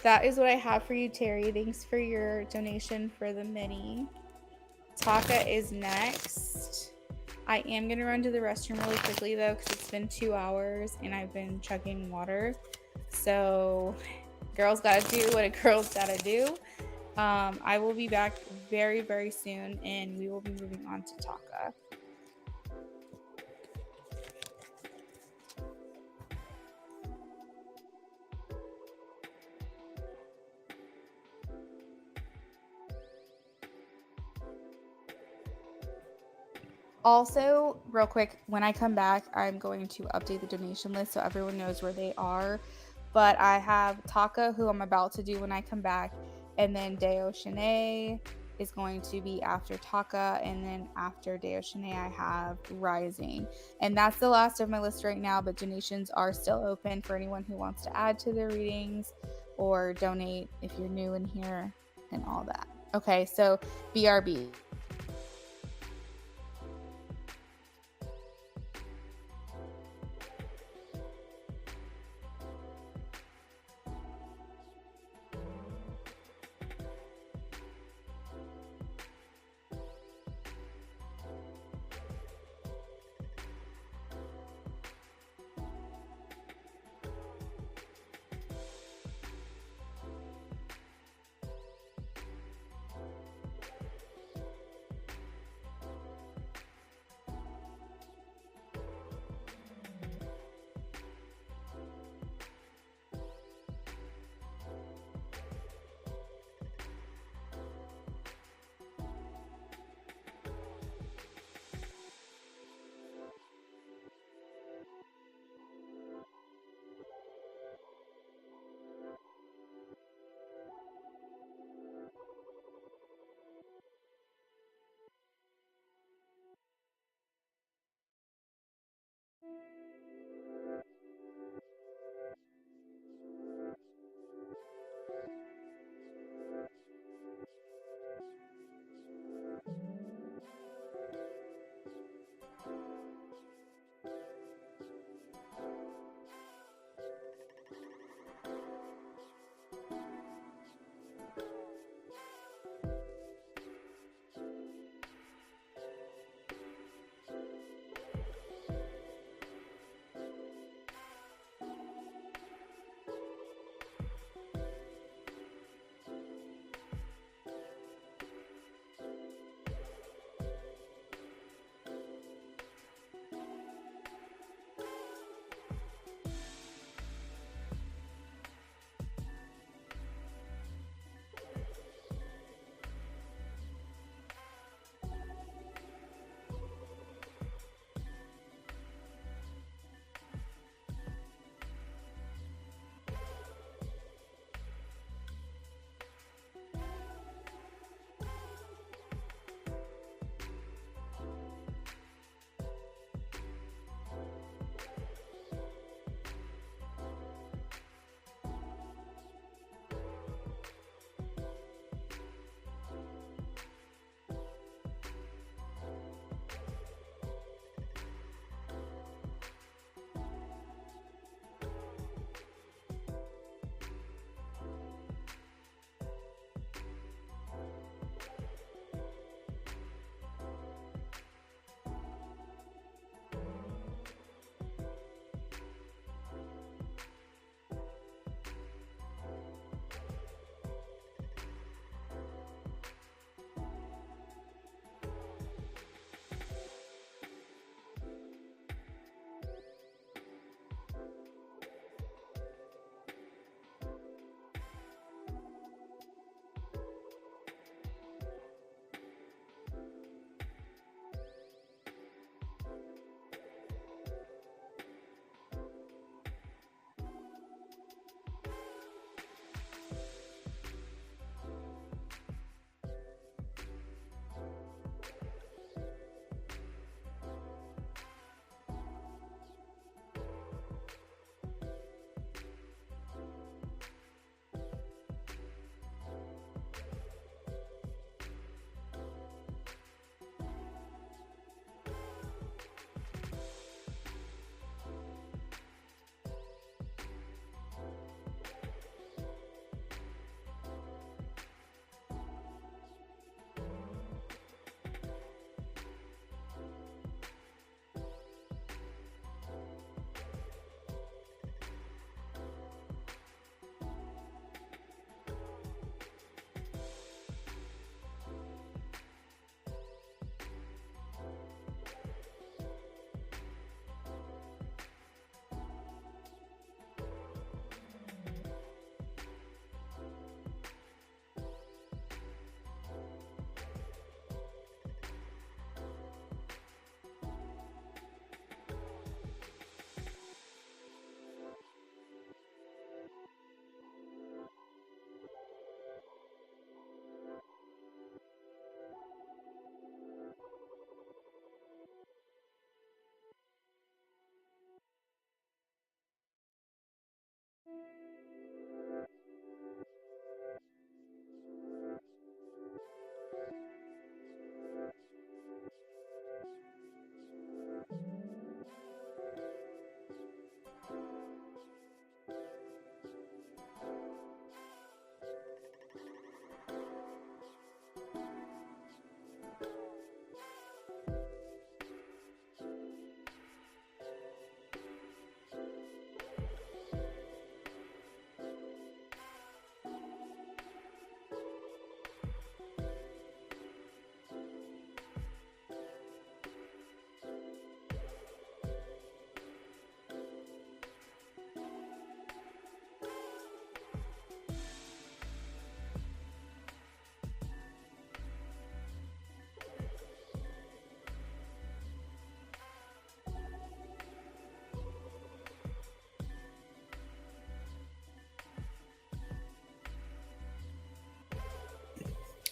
That is what I have for you, Terry. Thanks for your donation for the mini. Taka is next. I am going to run to the restroom really quickly though, because it's been 2 hours and I've been chugging water. So girls gotta do what a girl's gotta do. I will be back very, very soon and we will be moving on to Taka. Also, real quick, when I come back, I'm going to update the donation list so everyone knows where they are. But I have Taka, who I'm about to do when I come back, and then Deo Shanae is going to be after Taka, and then after Deo Shanae, I have Rising. And that's the last of my list right now, but donations are still open for anyone who wants to add to their readings or donate if you're new in here and all that. Okay, so BRB.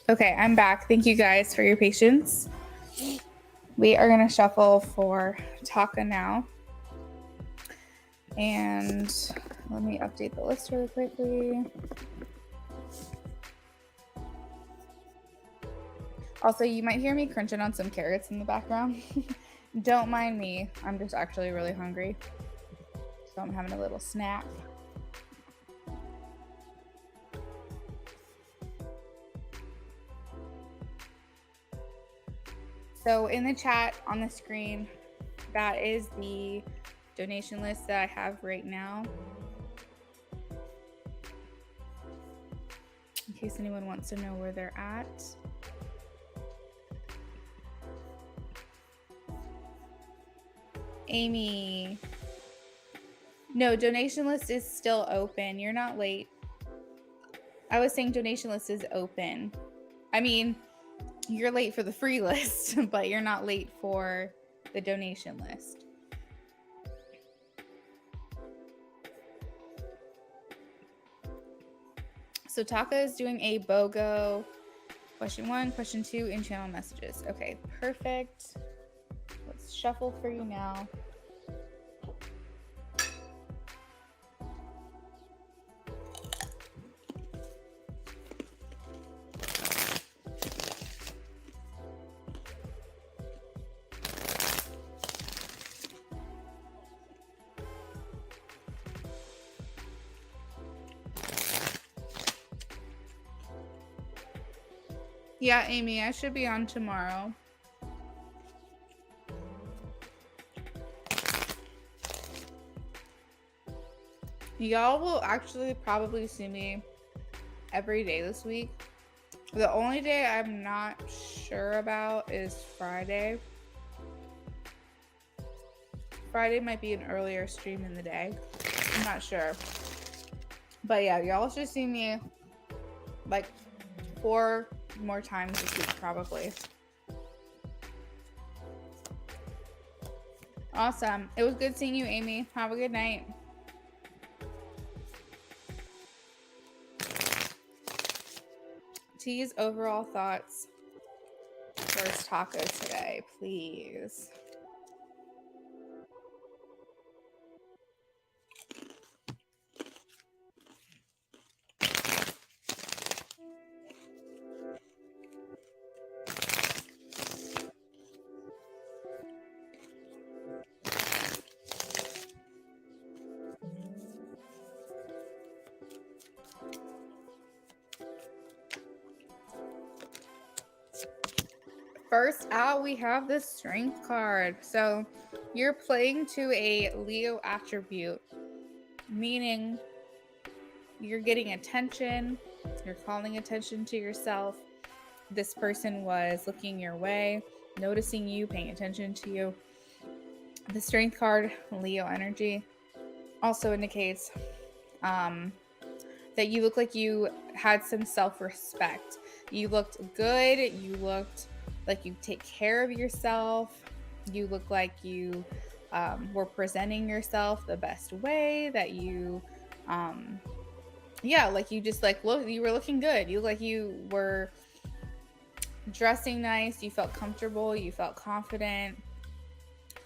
Okay, I'm back. Thank you guys for your patience. We are going to shuffle for Taka now. And let me update the list really quickly. Also, you might hear me crunching on some carrots in the background. Don't mind me. I'm just actually really hungry. So I'm having a little snack. So in the chat on the screen, that is the donation list that I have right now. In case anyone wants to know where they're at. Amy. No, donation list is still open. You're not late. I was saying donation list is open. I mean, you're late for the free list, but you're not late for the donation list. So Taka is doing a BOGO question 1, question 2 in channel messages. Okay, perfect. Let's shuffle for you now. Yeah, Amy, I should be on tomorrow. Y'all will actually probably see me every day this week. The only day I'm not sure about is Friday. Friday might be an earlier stream in the day. I'm not sure. But yeah, y'all should see me like 4 more times this week probably. Awesome. It was good seeing you, Amy. Have a good night. T's overall thoughts for taco today, please. First out, we have the Strength card. So you're playing to a Leo attribute, meaning you're getting attention, you're calling attention to yourself. This person was looking your way, noticing you, paying attention to you. The Strength card, Leo energy, also indicates that you look like you had some self-respect. You looked good, you looked like you take care of yourself, you look like you were presenting yourself the best way, that you yeah, like you just like look, you were looking good, you look like you were dressing nice, you felt comfortable, you felt confident.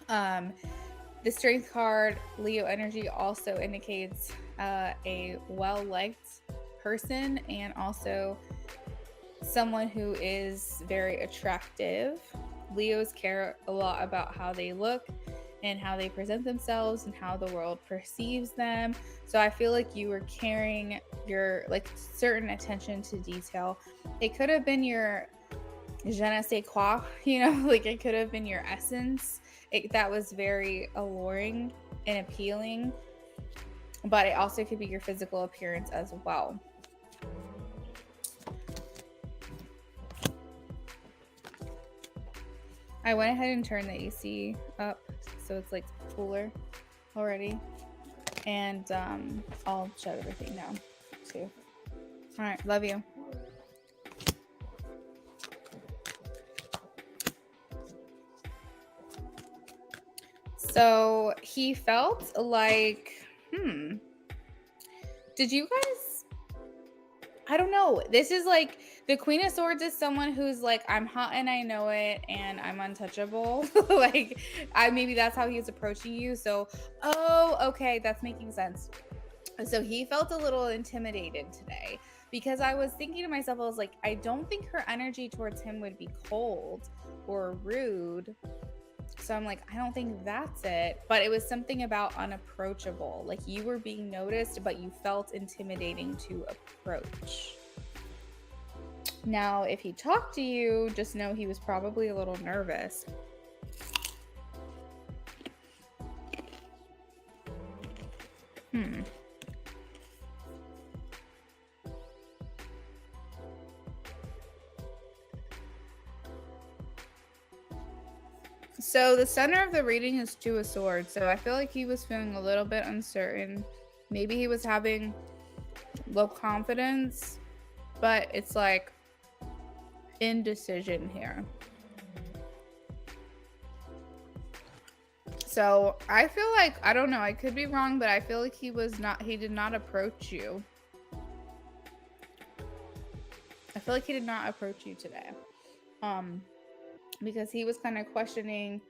The Strength card, Leo energy, also indicates a well-liked person and also someone who is very attractive. Leos care a lot about how they look and how they present themselves and how the world perceives them. So I feel like you were carrying your like certain attention to detail. It could have been your je ne sais quoi, you know, like it could have been your essence. That was very alluring and appealing, but it also could be your physical appearance as well. I went ahead and turned the AC up so it's like cooler already, and I'll shut everything down too. All right, love you. So he felt like, did you guys, I don't know. This is like, The Queen of Swords is someone who's like, I'm hot and I know it, and I'm untouchable. Like, maybe that's how he's approaching you. So, oh, okay, that's making sense. So he felt a little intimidated today because I was thinking to myself, I was like, I don't think her energy towards him would be cold or rude. So I'm like, I don't think that's it. But it was something about unapproachable. Like you were being noticed, but you felt intimidating to approach. Now, if he talked to you, just know he was probably a little nervous. So the center of the reading is Two of Swords. So I feel like he was feeling a little bit uncertain. Maybe he was having low confidence, but it's like indecision here. So I feel like, I don't know, I could be wrong, but I feel like he did not approach you. I feel like he did not approach you today. Because he was kind of questioning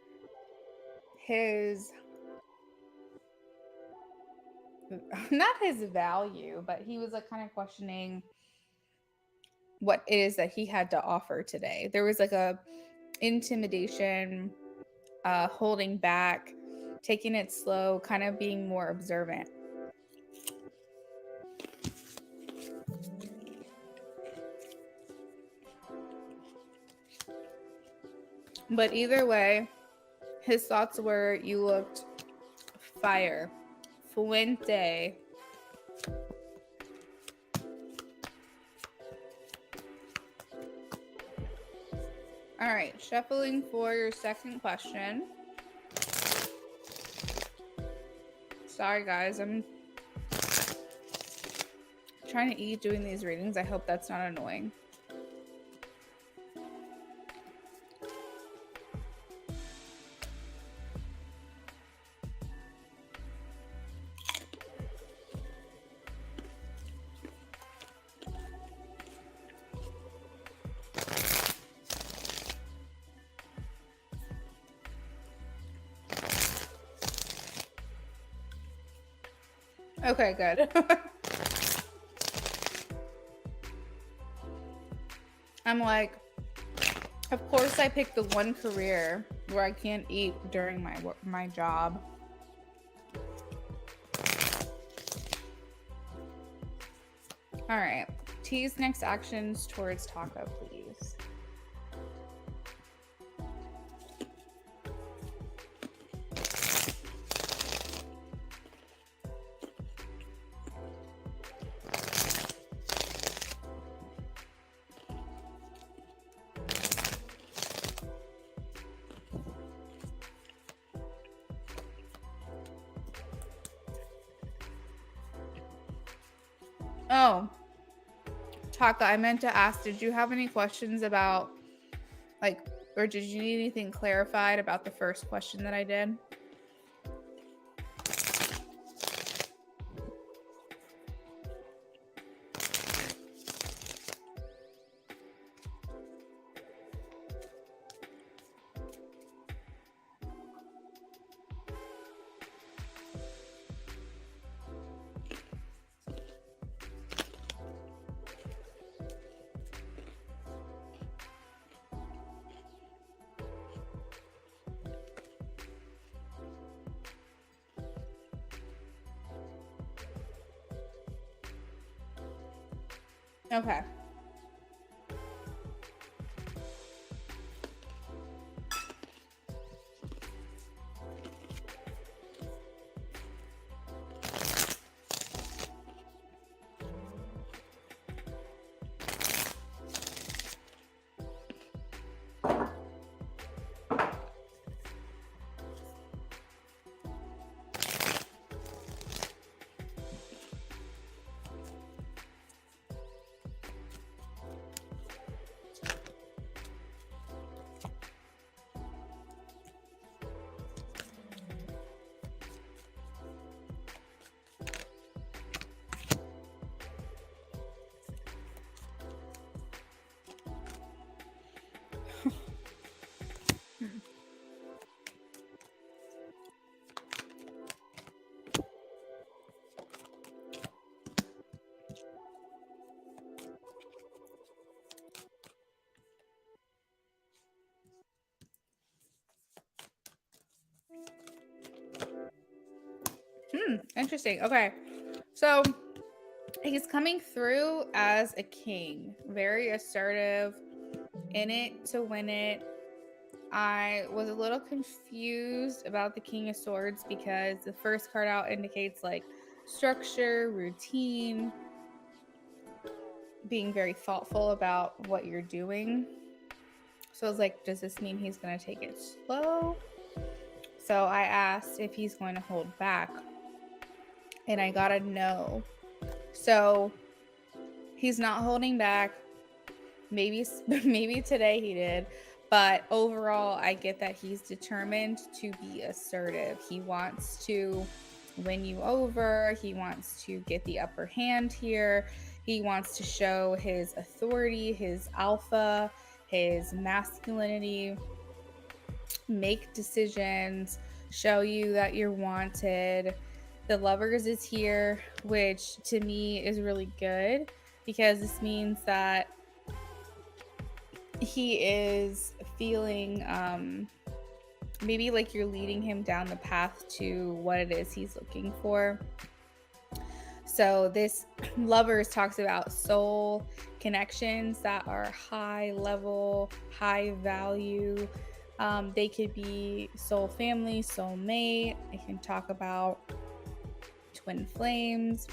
his, not his value, but he was like kind of questioning what it is that he had to offer today. There was like a intimidation, holding back, taking it slow, kind of being more observant. But either way, his thoughts were you looked fire. Fuente. All right, shuffling for your second question. Sorry, guys, I'm trying to eat doing these readings. I hope that's not annoying. Okay, good. I'm like, of course I picked the one career where I can't eat during my job. All right, T's next actions towards Taco, please. Oh, Taka, I meant to ask, did you have any questions about, like, or did you need anything clarified about the first question that I did? Okay. Interesting. Okay. So he's coming through as a king, very assertive, in it to win it. I was a little confused about the King of Swords because the first card out indicates like structure, routine, being very thoughtful about what you're doing. So I was like, does this mean he's going to take it slow? So I asked if he's going to hold back, and I got a no. So he's not holding back. Maybe today he did, but overall I get that he's determined to be assertive. He wants to win you over. He wants to get the upper hand here. He wants to show his authority, his alpha, his masculinity, make decisions, show you that you're wanted. The Lovers is here, which to me is really good because this means that he is feeling maybe like you're leading him down the path to what it is he's looking for. So this Lovers talks about soul connections that are high level, high value. They could be soul family, soul mate. I can talk about twin flames.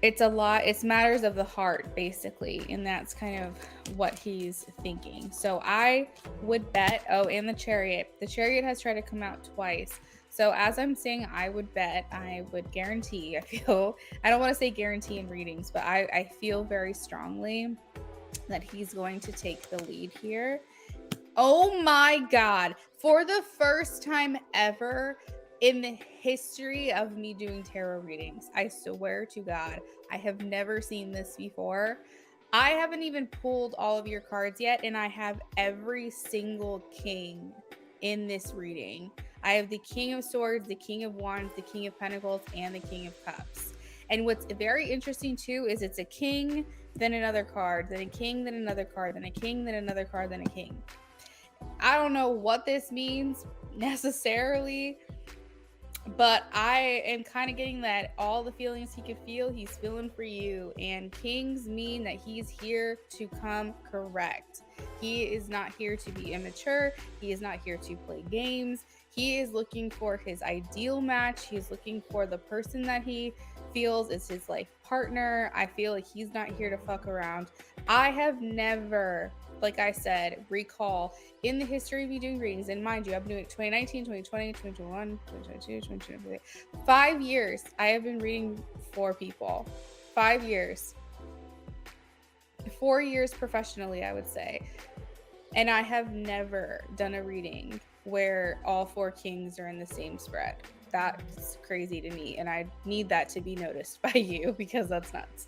It's a lot. It's matters of the heart, basically, and that's kind of what he's thinking. So I would bet. Oh, and the Chariot. The Chariot has tried to come out twice. So as I'm saying, I would bet, I would guarantee, I don't want to say guarantee in readings, but I feel very strongly that he's going to take the lead here. Oh my God. For the first time ever in the history of me doing tarot readings, I swear to God, I have never seen this before. I haven't even pulled all of your cards yet, and I have every single king in this reading. I have the King of Swords, the King of Wands, the King of Pentacles, and the King of Cups. And what's very interesting too is it's a king, then another card, then a king, then another card, then a king, then another card, then a king. I don't know what this means necessarily, but I am kind of getting that all the feelings he could feel, he's feeling for you. And kings mean that he's here to come correct. He is not here to be immature. He is not here to play games. He is looking for his ideal match. He's looking for the person that he feels is his life partner. I feel like he's not here to fuck around. I have never, like I said, recall in the history of me doing readings, and mind you, I've been doing it 2019, 2020, 2021, 2022, 2023. 5 years I have been reading for people. 5 years. 4 years professionally, I would say. And I have never done a reading where all 4 kings are in the same spread. That's crazy to me, and I need that to be noticed by you because that's nuts.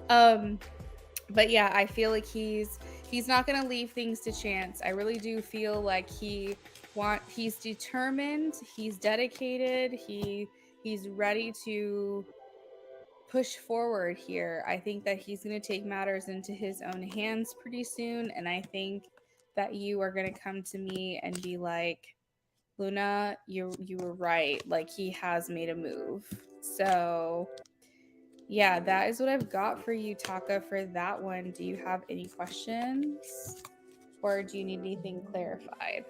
But yeah, I feel like he's not going to leave things to chance. I really do feel like he's determined, he's dedicated, he's ready to push forward here. I think that he's going to take matters into his own hands pretty soon, and I think that you are going to come to me and be like, Luna, you were right. Like, he has made a move. So yeah, that is what I've got for you, Taka, for that one. Do you have any questions, or do you need anything clarified?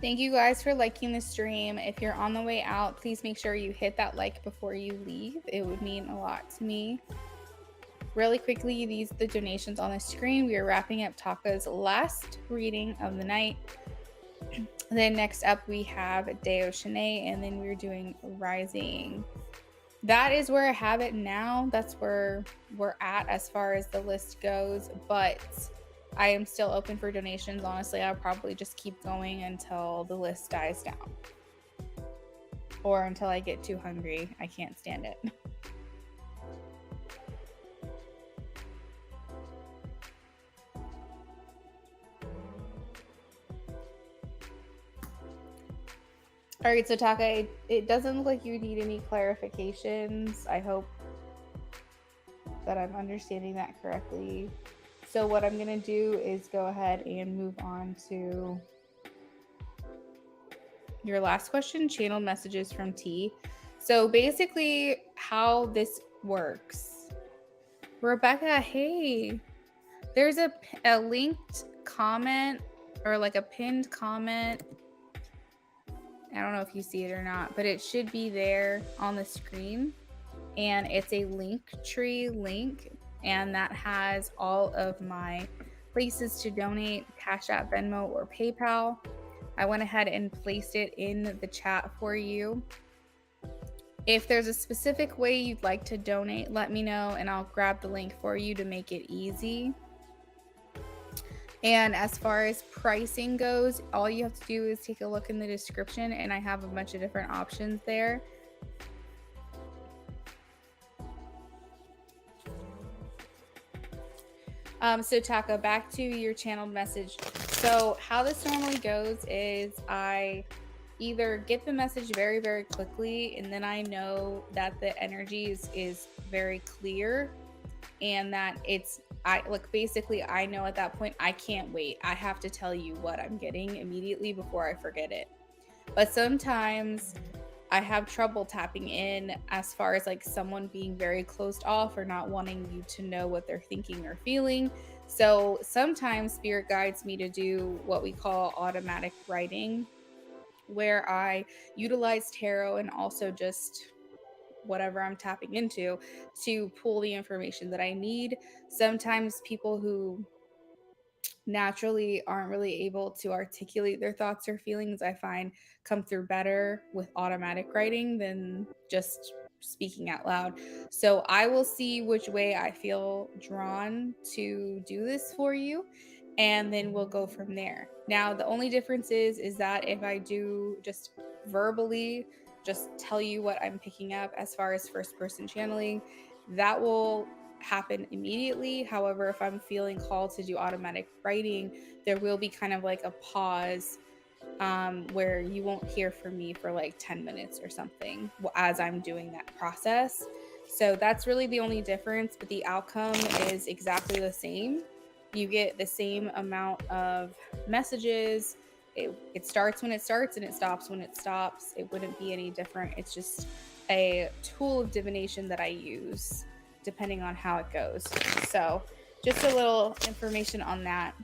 Thank you guys for liking the stream. If you're on the way out, please make sure you hit that like before you leave. It would mean a lot to me. really quickly, these are the donations on the screen. We are wrapping up Taka's last reading of the night. Then next up we have Deo Shanae, and then we're doing Rising. That is where I have it now. That's where we're at as far as the list goes, but I am still open for donations. Honestly, I'll probably just keep going until the list dies down or until I get too hungry. I can't stand it. All right, so Taka, it doesn't look like you need any clarifications. I hope that I'm understanding that correctly. So what I'm going to do is go ahead and move on to your last question, channeled messages from T. So basically how this works. Rebecca, hey. There's a linked comment or like a pinned comment. I don't know if you see it or not, but it should be there on the screen. And it's a Linktree link, and that has all of my places to donate, Cash App, Venmo, or PayPal. I went ahead and placed it in the chat for you. If there's a specific way you'd like to donate, let me know and I'll grab the link for you to make it easy. And as far as pricing goes, all you have to do is take a look in the description, and I have a bunch of different options there. So Taka, back to your channeled message. So how this normally goes is I either get the message very, very quickly, and then I know that the energy is very clear and that basically I know at that point I can't wait. I have to tell you what I'm getting immediately before I forget it. But sometimes I have trouble tapping in as far as like someone being very closed off or not wanting you to know what they're thinking or feeling. So sometimes spirit guides me to do what we call automatic writing, where I utilize tarot and also just whatever I'm tapping into to pull the information that I need. Sometimes people who naturally aren't really able to articulate their thoughts or feelings, I find come through better with automatic writing than just speaking out loud. So I will see which way I feel drawn to do this for you, and then we'll go from there. Now, the only difference is that if I do just verbally just tell you what I'm picking up as far as first person channeling, that will happen immediately. However, if I'm feeling called to do automatic writing, there will be kind of like a pause where you won't hear from me for like 10 minutes or something as I'm doing that process. So that's really the only difference, but the outcome is exactly the same. You get the same amount of messages. It starts when it starts and it stops when it stops. It wouldn't be any different. It's just a tool of divination that I use depending on how it goes. So just a little information on that.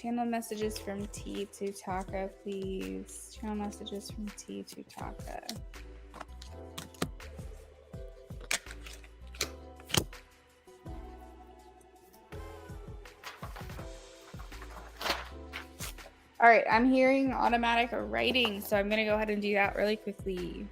Channel messages from T to Taka, please. Channel messages from T to Taka. All right, I'm hearing automatic writing, so I'm going to go ahead and do that really quickly.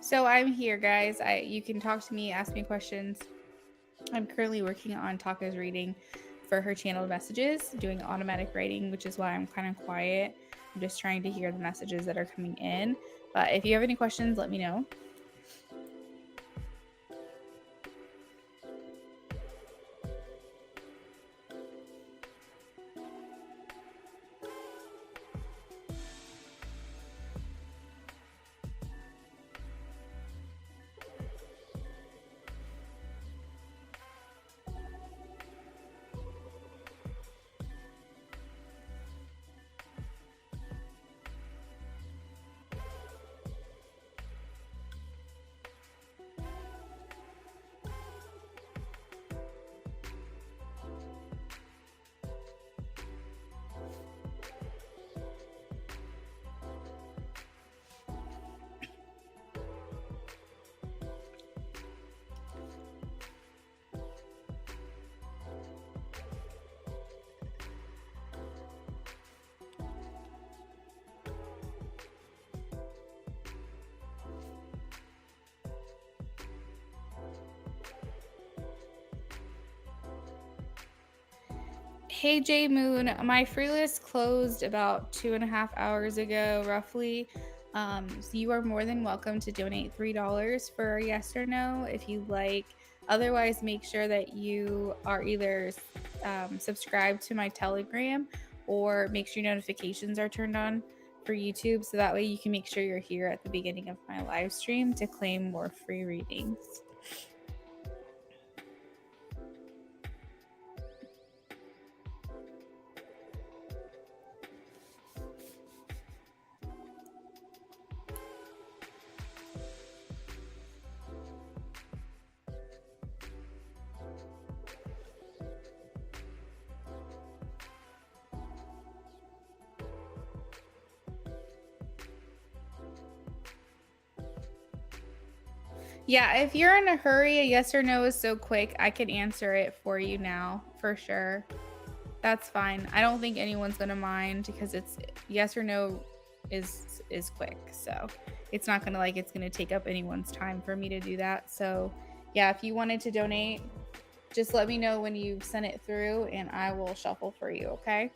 So I'm here, guys. You can talk to me, ask me questions. I'm currently working on Taka's reading for her channeled messages, doing automatic writing, which is why I'm kind of quiet. I'm just trying to hear the messages that are coming in. But if you have any questions, let me know. Hey J Moon, my free list closed about 2.5 hours ago, roughly. So you are more than welcome to donate $3 for a yes or no if you like. Otherwise, make sure that you are either subscribed to my Telegram or make sure notifications are turned on for YouTube, so that way you can make sure you're here at the beginning of my live stream to claim more free readings. Yeah, if you're in a hurry, a yes or no is so quick, I can answer it for you now, for sure. That's fine. I don't think anyone's gonna mind because it's yes or no is quick. So it's not gonna it's gonna take up anyone's time for me to do that. So yeah, if you wanted to donate, just let me know when you send it through and I will shuffle for you, okay?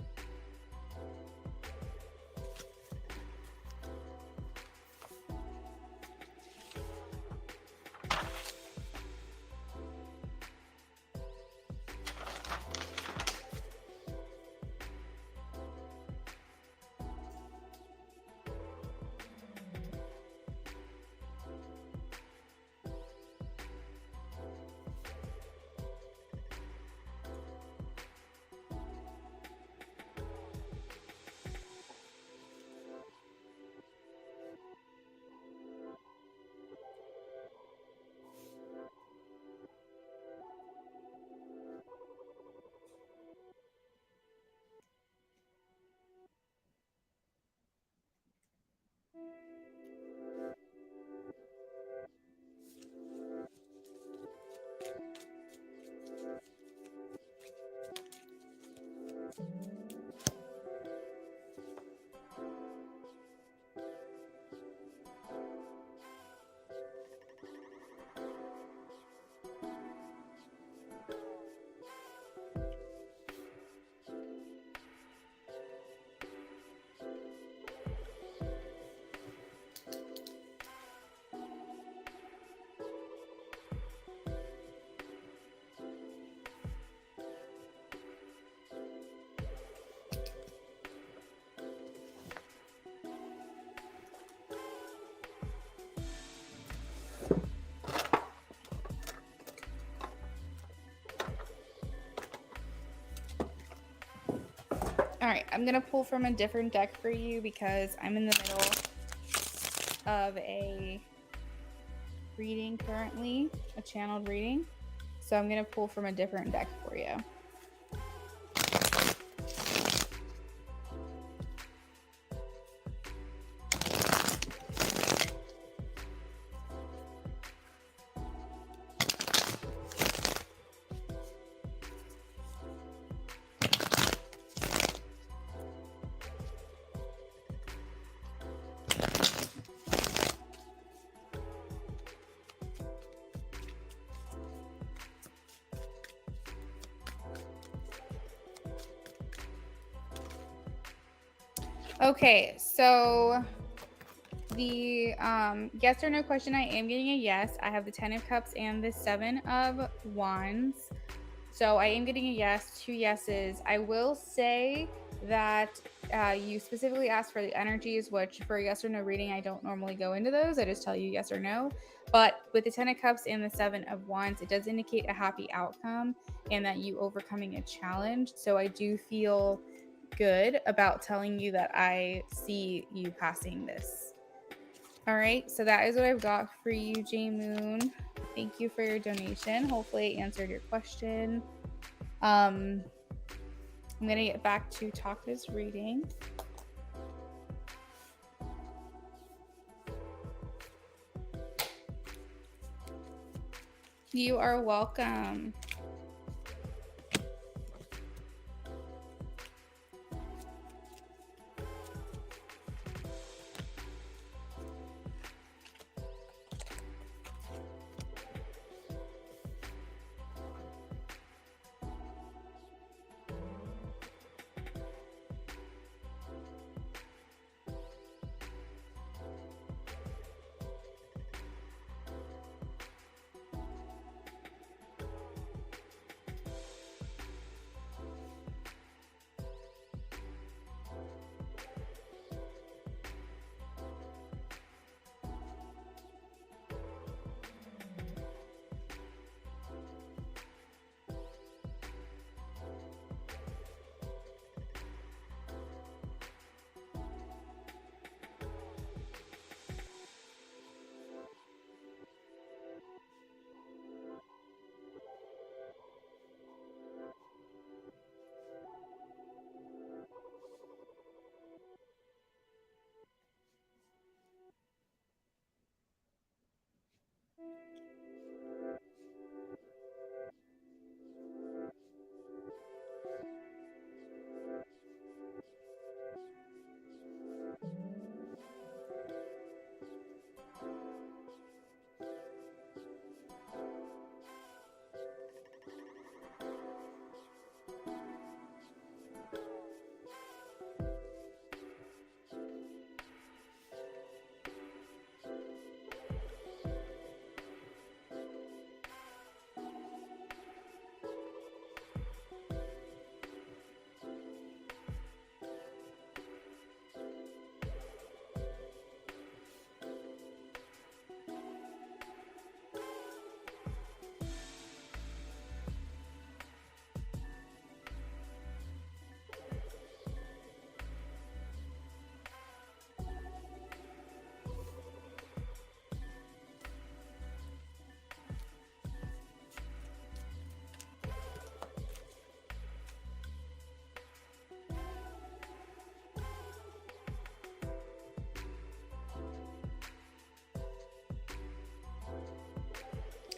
right, I'm going to pull from a different deck for you because I'm in the middle of a reading currently, a channeled reading. So I'm going to pull from a different deck for you. Okay, so the yes or no question, I am getting a yes. I have the 10 of Cups and the 7 of Wands. So I am getting a yes, 2 yeses. I will say that you specifically asked for the energies, which for a yes or no reading, I don't normally go into those. I just tell you yes or no. But with the 10 of Cups and the 7 of Wands, it does indicate a happy outcome and that you overcoming a challenge. So I do feel good about telling you that I see you passing this. All right, so that is what I've got for you, J Moon. Thank you for your donation. Hopefully I answered your question. I'm gonna get back to Taka's reading. You are welcome.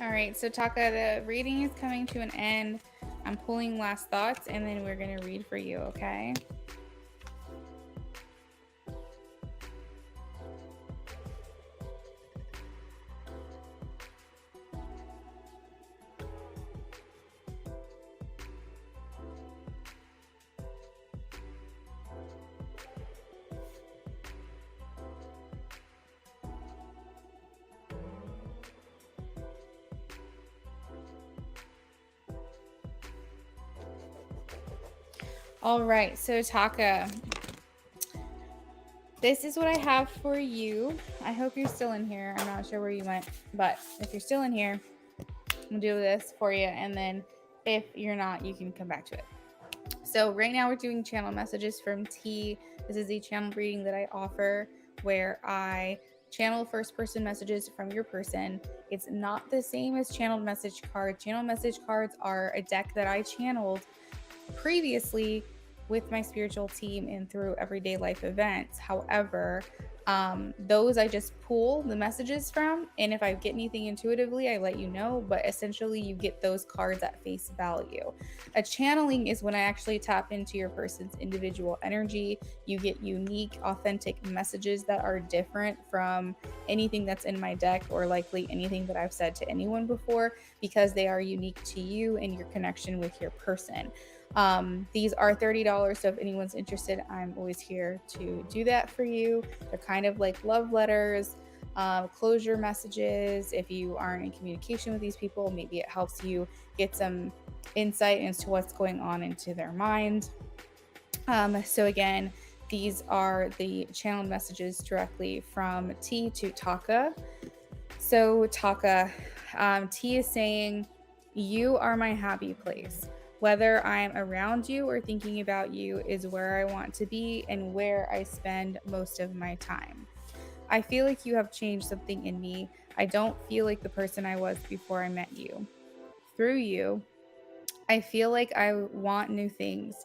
All right, so Taka, the reading is coming to an end. I'm pulling last thoughts and then we're going to read for you, okay? All right, so Taka, this is what I have for you. I hope you're still in here. I'm not sure where you went, but if you're still in here, I'm gonna do this for you. And then if you're not, you can come back to it. So right now we're doing channel messages from T. This is a channel reading that I offer where I channel first person messages from your person. It's not the same as channeled message cards. Channel message cards are a deck that I channeled previously with my spiritual team and through everyday life events. However, those I just pull the messages from, and if I get anything intuitively, I let you know. But essentially, you get those cards at face value. A channeling is when I actually tap into your person's individual energy. You get unique, authentic messages that are different from anything that's in my deck or likely anything that I've said to anyone before, because they are unique to you and your connection with your person. These are $30, so if anyone's interested, I'm always here to do that for you. They're kind of like love letters, closure messages. If you aren't in communication with these people, maybe it helps you get some insight into what's going on into their mind. So again, these are the channeled messages directly from T to Taka. So Taka, T is saying, you are my happy place. Whether I'm around you or thinking about you is where I want to be and where I spend most of my time. I feel like you have changed something in me. I don't feel like the person I was before I met you. Through you, I feel like I want new things.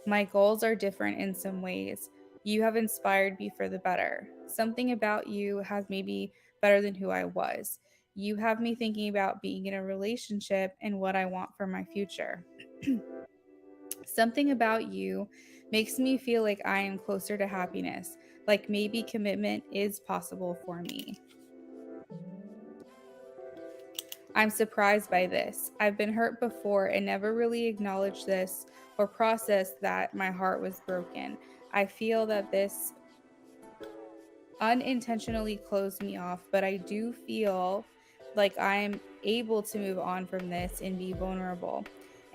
My goals are different in some ways. You have inspired me for the better. Something about you has made me better than who I was. You have me thinking about being in a relationship and what I want for my future. Something about you makes me feel like I am closer to happiness, like maybe commitment is possible for me. I'm surprised by this. I've been hurt before and never really acknowledged this or processed that my heart was broken. I feel that this unintentionally closed me off, but I do feel like I'm able to move on from this and be vulnerable.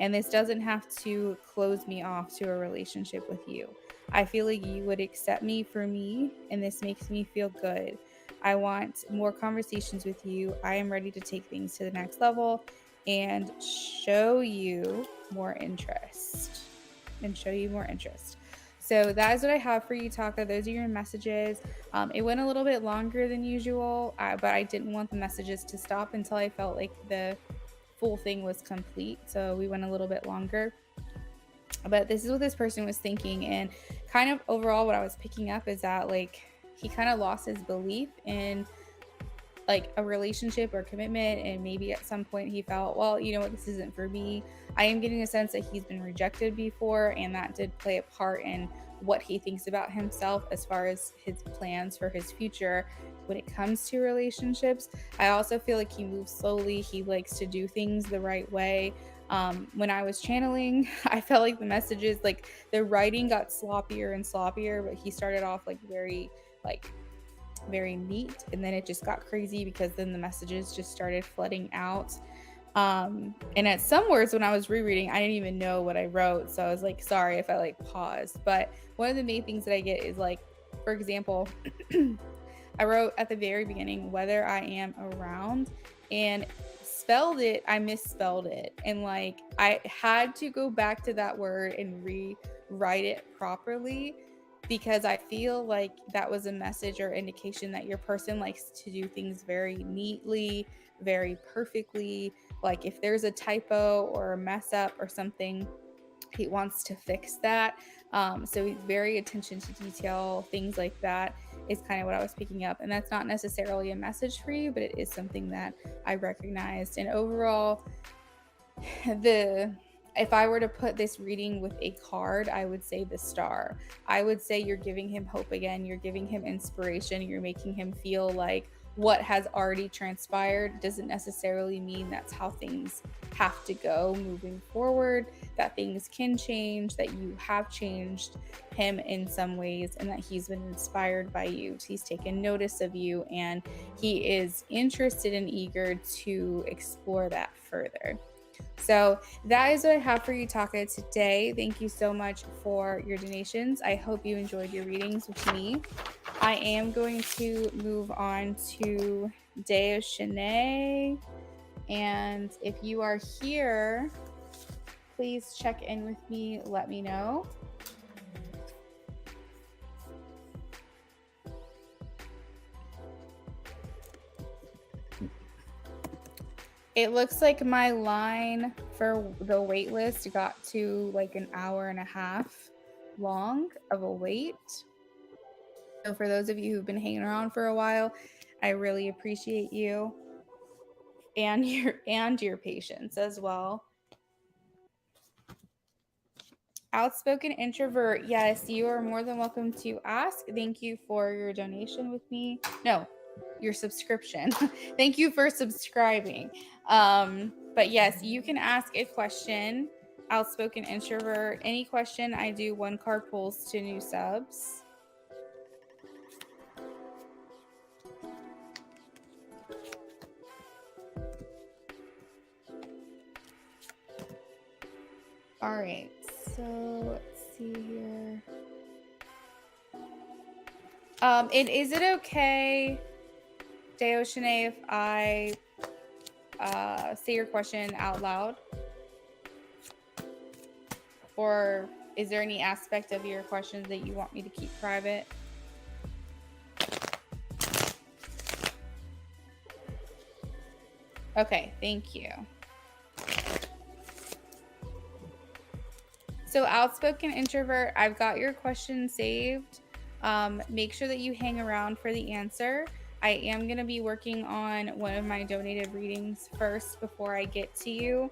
And this doesn't have to close me off to a relationship with you. I feel like you would accept me for me, and this makes me feel good. I want more conversations with you. I am ready to take things to the next level and show you more interest. So that is what I have for you, Taka. Those are your messages. It went a little bit longer than usual, but I didn't want the messages to stop until I felt like the full thing was complete. So we went a little bit longer. But this is what this person was thinking. And kind of overall, what I was picking up is that, like, he kind of lost his belief in like a relationship or commitment, and maybe at some point he felt, well, you know what, this isn't for me. I am getting a sense that he's been rejected before, and that did play a part in what he thinks about himself as far as his plans for his future when it comes to relationships. I also feel like he moves slowly. He likes to do things the right way. When I was channeling, I felt like the messages, like the writing got sloppier and sloppier, but he started off like very neat, and then it just got crazy because then the messages just started flooding out. And at some words when I was rereading, I didn't even know what I wrote, so I was like, sorry if I like paused. But one of the main things that I get is, like, for example, I wrote at the very beginning, whether I am around, and I misspelled it, and like I had to go back to that word and rewrite it properly, because I feel like that was a message or indication that your person likes to do things very neatly, very perfectly. Like if there's a typo or a mess up or something, he wants to fix that. So he's very attention to detail, things like that is kind of what I was picking up. And that's not necessarily a message for you, but it is something that I recognized. And overall, if I were to put this reading with a card, I would say the Star. I would say you're giving him hope again. You're giving him inspiration. You're making him feel like what has already transpired doesn't necessarily mean that's how things have to go moving forward, that things can change, that you have changed him in some ways, and that he's been inspired by you. He's taken notice of you, and he is interested and eager to explore that further. So that is what I have for you, Taka, today. Thank you so much for your donations. I hope you enjoyed your readings with me. I am going to move on to Day of Shanae. And if you are here, please check in with me. Let me know. It looks like my line for the wait list got to like an hour and a half long of a wait. So for those of you who've been hanging around for a while, I really appreciate you and your patience as well. Outspoken introvert, yes, you are more than welcome to ask. Thank you for your donation with me. No, your subscription. Thank you for subscribing. But yes, you can ask a question. Outspoken introvert, any question, I do 1 card pulls to new subs. All right, so let's see here. And is it okay, Deoshane, if I say your question out loud? Or is there any aspect of your questions that you want me to keep private? Okay, thank you. So outspoken introvert, I've got your question saved. Make sure that you hang around for the answer. I am going to be working on one of my donated readings first before I get to you.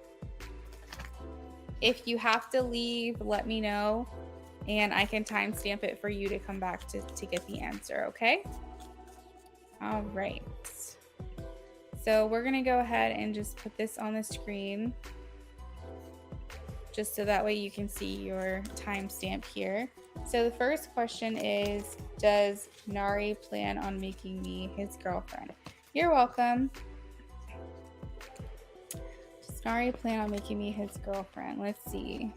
If you have to leave, let me know, and I can timestamp it for you to come back to get the answer, okay? All right. So we're going to go ahead and just put this on the screen, just so that way you can see your timestamp here. So the first question is, does Nari plan on making me his girlfriend? You're welcome. Does Nari plan on making me his girlfriend? Let's see.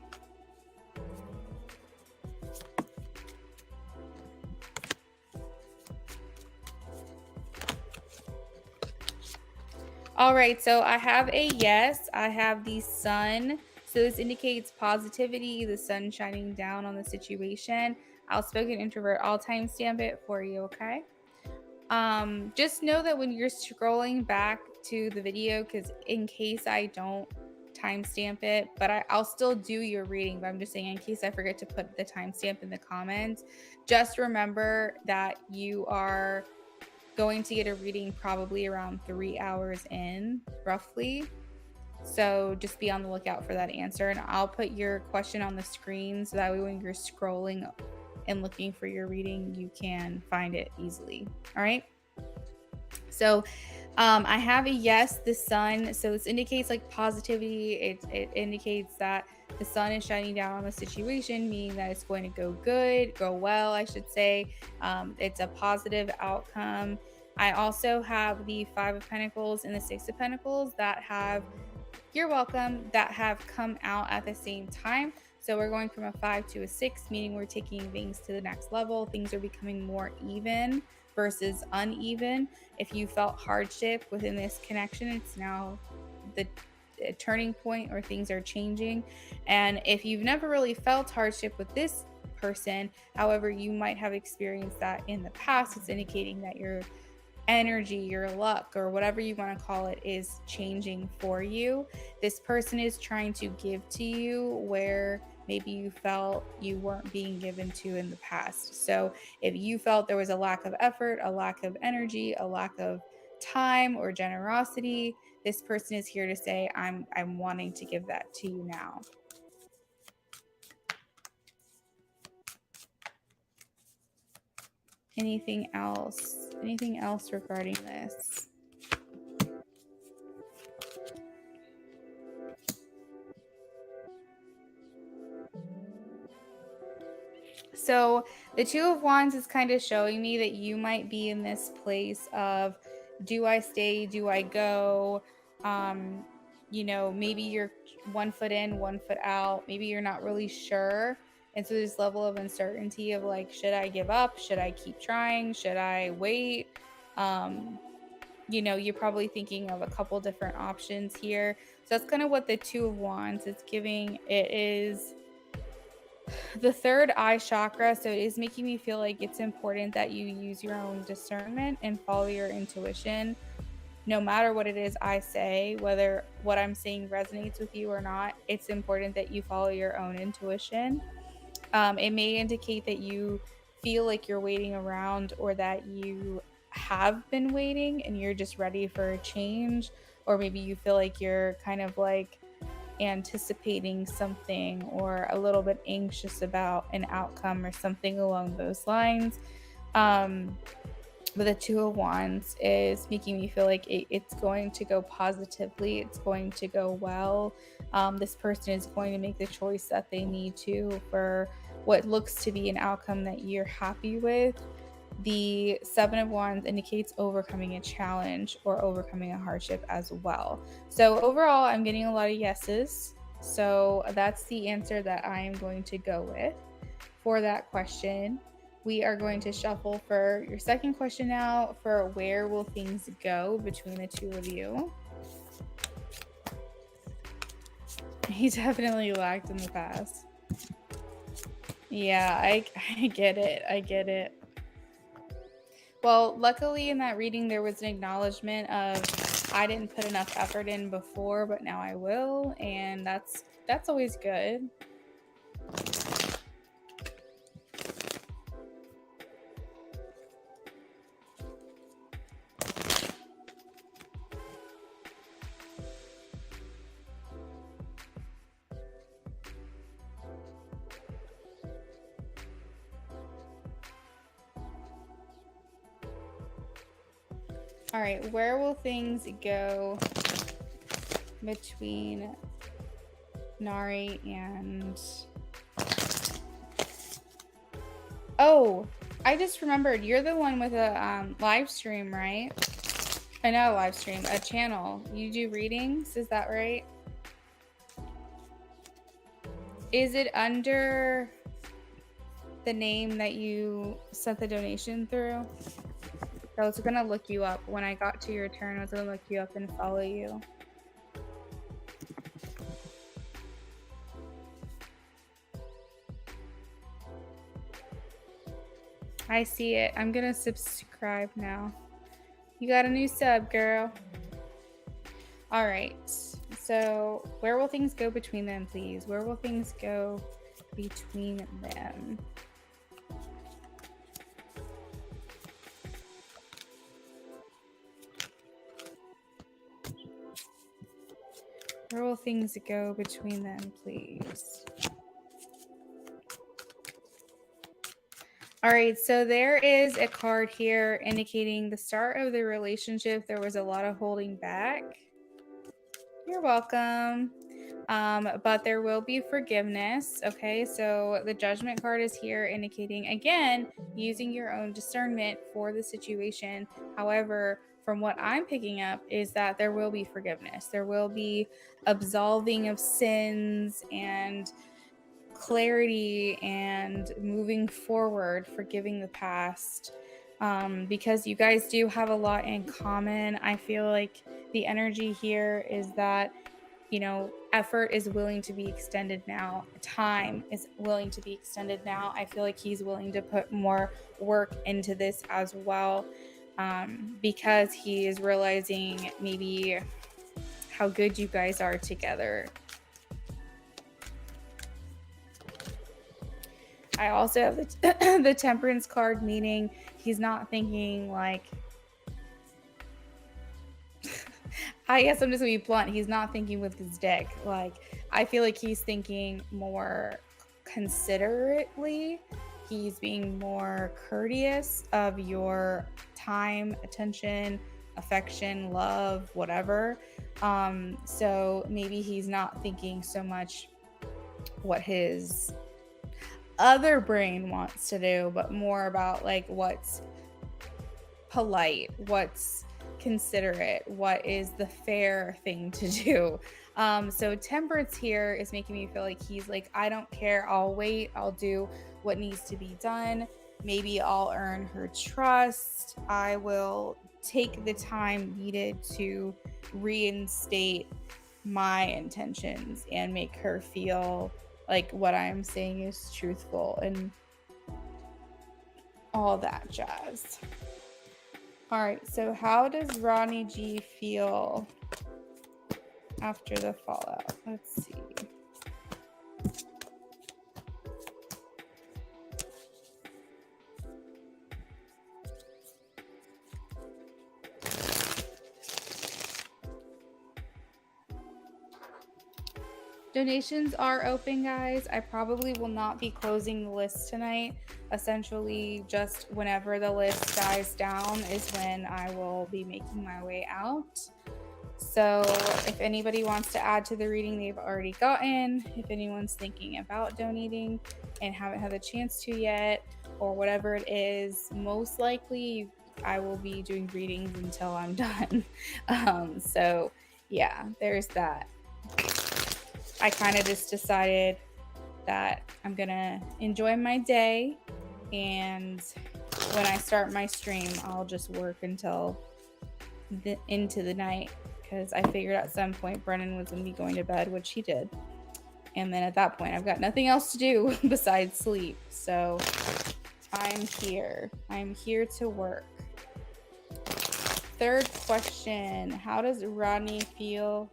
All right, so I have a yes. I have the sun. So this indicates positivity, the sun shining down on the situation. Outspoken introvert, I'll timestamp it for you, okay? Just know that when you're scrolling back to the video, because in case I don't timestamp it, but I'll still do your reading, but I'm just saying in case I forget to put the timestamp in the comments, just remember that you are going to get a reading probably around 3 hours in, roughly. So just be on the lookout for that answer, and I'll put your question on the screen so that way when you're scrolling and looking for your reading, you can find it easily. All right. So I have a yes, the sun. So this indicates like positivity. It indicates that the sun is shining down on the situation, meaning that it's going to go good, go well, I should say. It's a positive outcome. I also have the 5 of Pentacles and the 6 of Pentacles that have, you're welcome, that have come out at the same time. So we're going from a 5 to a 6, meaning we're taking things to the next level. Things are becoming more even versus uneven. If you felt hardship within this connection, it's now the turning point or things are changing. And if you've never really felt hardship with this person, however, you might have experienced that in the past, it's indicating that your energy, your luck, or whatever you want to call it, is changing for you. This person is trying to give to you where maybe you felt you weren't being given to in the past. So if you felt there was a lack of effort, a lack of energy, a lack of time or generosity, this person is here to say, I'm wanting to give that to you now. Anything else? Anything else regarding this? So the 2 of Wands is kind of showing me that you might be in this place of, do I stay? Do I go? You know, maybe you're 1 foot in, 1 foot out. Maybe you're not really sure. And so this level of uncertainty of like, should I give up? Should I keep trying? Should I wait? you know, you're probably thinking of a couple different options here. So that's kind of what the Two of Wands is giving. It is the third eye chakra, so it is making me feel like it's important that you use your own discernment and follow your intuition. No matter what it is I say, whether what I'm saying resonates with you or not, it's important that you follow your own intuition. It may indicate that you feel like you're waiting around, or that you have been waiting and you're just ready for a change, or maybe you feel like you're kind of like anticipating something or a little bit anxious about an outcome or something along those lines. But the Two of Wands is making me feel like it's going to go positively. It's going to go well. This person is going to make the choice that they need to for what looks to be an outcome that you're happy with. The Seven of Wands indicates overcoming a challenge or overcoming a hardship as well. So overall, I'm getting a lot of yeses. So that's the answer that I am going to go with for that question. We are going to shuffle for your second question now, for where will things go between the two of you. He definitely lacked in the past. Yeah, I get it. I get it. Well, luckily in that reading, there was an acknowledgement of I didn't put enough effort in before, but now I will. And that's always good. All right, where will things go between Nari and... Oh, I just remembered, you're the one with a live stream, right? I know, a live stream, a channel. You do readings, is that right? Is it under the name that you sent the donation through? I was gonna look you up. When I got to your turn, I was gonna look you up and follow you. I see it. I'm gonna subscribe now. You got a new sub, girl. All right. So where will things go between them, please? Where will things go between them? Where will things go between them, please? All right, so there is a card here indicating the start of the relationship. There was a lot of holding back. You're welcome. But there will be forgiveness. Okay, so the Judgment card is here indicating, again, using your own discernment for the situation. However, from what I'm picking up is that there will be forgiveness. There will be absolving of sins and clarity and moving forward, forgiving the past. Because you guys do have a lot in common. I feel like the energy here is that, you know, effort is willing to be extended now. Time is willing to be extended now. I feel like he's willing to put more work into this as well, because he is realizing maybe how good you guys are together. I also have the Temperance card, meaning he's not thinking like, I guess I'm just gonna be blunt, he's not thinking with his dick. Like, I feel like he's thinking more considerately. He's being more courteous of your time, attention, affection, love, whatever. So maybe he's not thinking so much what his other brain wants to do, but more about like what's polite, what's considerate, what is the fair thing to do. So Temperance here is making me feel like he's like, I don't care, I'll wait, I'll do what needs to be done. Maybe I'll earn her trust. I will take the time needed to reinstate my intentions and make her feel like what I'm saying is truthful and all that jazz. All right, so how does Ronnie G feel after the fallout? Let's see. Donations are open, guys. I probably will not be closing the list tonight. Essentially, just whenever the list dies down is when I will be making my way out. So if anybody wants to add to the reading they've already gotten, if anyone's thinking about donating and haven't had the chance to yet, or whatever it is, most likely I will be doing readings until I'm done. So yeah, there's that. I kind of just decided that I'm gonna enjoy my day, and when I start my stream, I'll just work until into the night, because I figured at some point Brennan was gonna be going to bed, which he did, and then at that point I've got nothing else to do besides sleep. So I'm here to work. Third question, how does Rodney feel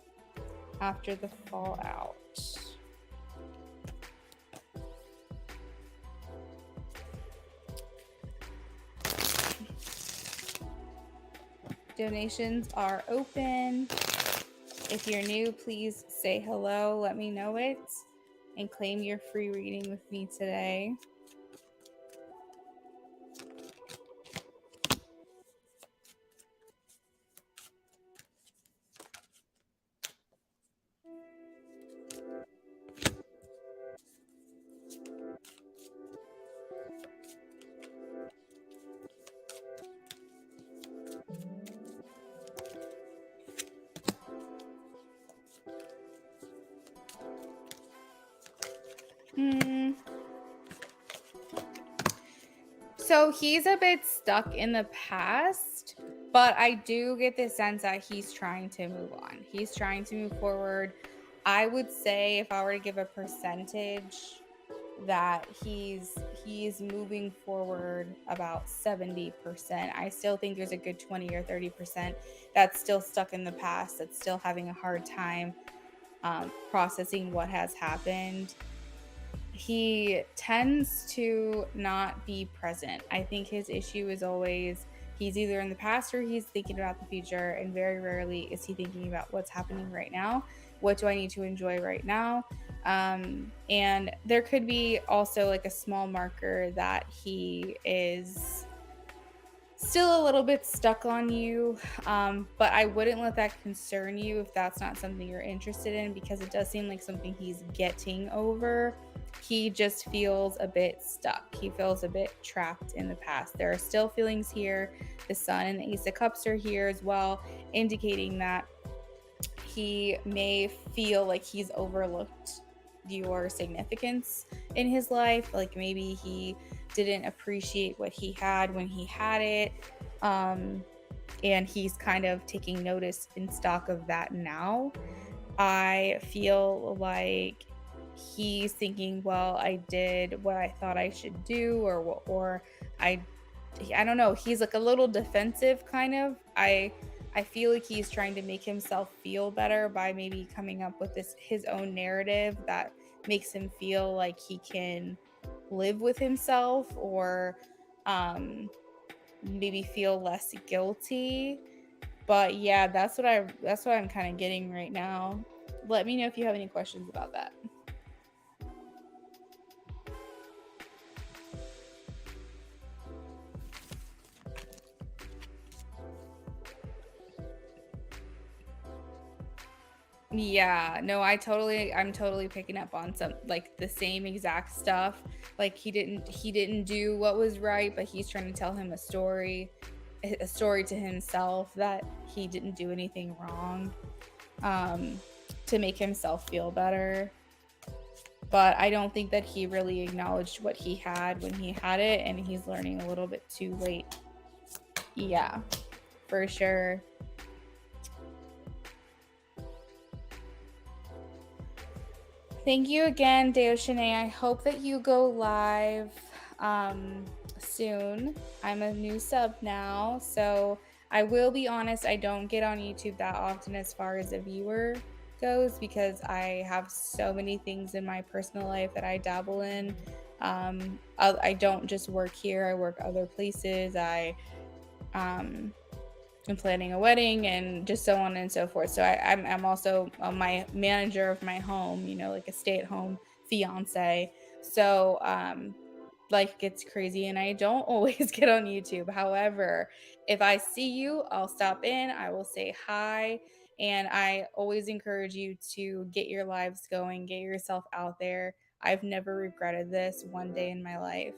after the fallout? Donations are open. If you're new, please say hello, let me know it, and claim your free reading with me today. So he's a bit stuck in the past, but I do get the sense that he's trying to move on. He's trying to move forward. I would say, if I were to give a percentage, that he's moving forward about 70%. I still think there's a good 20 or 30% that's still stuck in the past, that's still having a hard time processing what has happened. He tends to not be present. I think his issue is always he's either in the past or he's thinking about the future, and very rarely is he thinking about what's happening right now. What do I need to enjoy right now? And there could be also like a small marker that he is still a little bit stuck on you, but I wouldn't let that concern you if that's not something you're interested in, because it does seem like something he's getting over. He just feels a bit stuck. He feels a bit trapped in the past. There are still feelings here. The Sun and the Ace of Cups are here as well, indicating that he may feel like he's overlooked your significance in his life. Like maybe he didn't appreciate what he had when he had it, and he's kind of taking notice in stock of that now. I feel like he's thinking, well, I did what I thought I should do, or I don't know. He's like a little defensive, kind of. I feel like he's trying to make himself feel better by maybe coming up with his own narrative that makes him feel like he can live with himself, or maybe feel less guilty. But yeah, that's what I'm kind of getting right now. Let me know if you have any questions about that. Yeah, no, I'm totally picking up on some like the same exact stuff. Like he didn't do what was right, but he's trying to tell him a story to himself that he didn't do anything wrong, to make himself feel better. But I don't think that he really acknowledged what he had when he had it, and he's learning a little bit too late. Yeah. for sure. Thank you again, Deoshane. I hope that you go live soon. I'm a new sub now, so I will be honest, I don't get on YouTube that often as far as a viewer goes because I have so many things in my personal life that I dabble in. I don't just work here, I work other places. I'm planning a wedding and just so on and so forth. So I'm also my manager of my home, like a stay-at-home fiance. So life gets crazy and I don't always get on YouTube. However, if I see you, I'll stop in, I will say hi, and I always encourage you to get your lives going, get yourself out there. I've never regretted this one day in my life.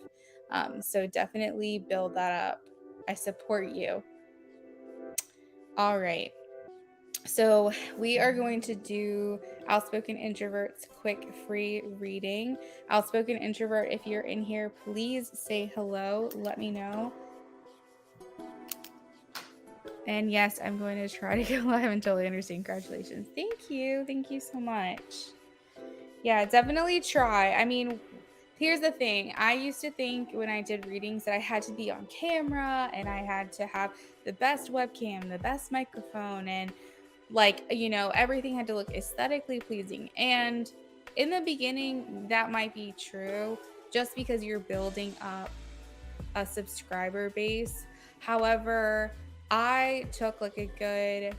So definitely build that up. I support you. All right. So we are going to do Outspoken Introvert's quick free reading. Outspoken Introvert, if you're in here, please say hello. Let me know. And yes, I'm going to try to go live and totally understand. Congratulations. Thank you. Thank you so much. Yeah, definitely try. I mean, here's the thing. I used to think when I did readings that I had to be on camera and I had to have the best webcam, the best microphone, and everything had to look aesthetically pleasing. And in the beginning, that might be true just because you're building up a subscriber base. However, I took like a good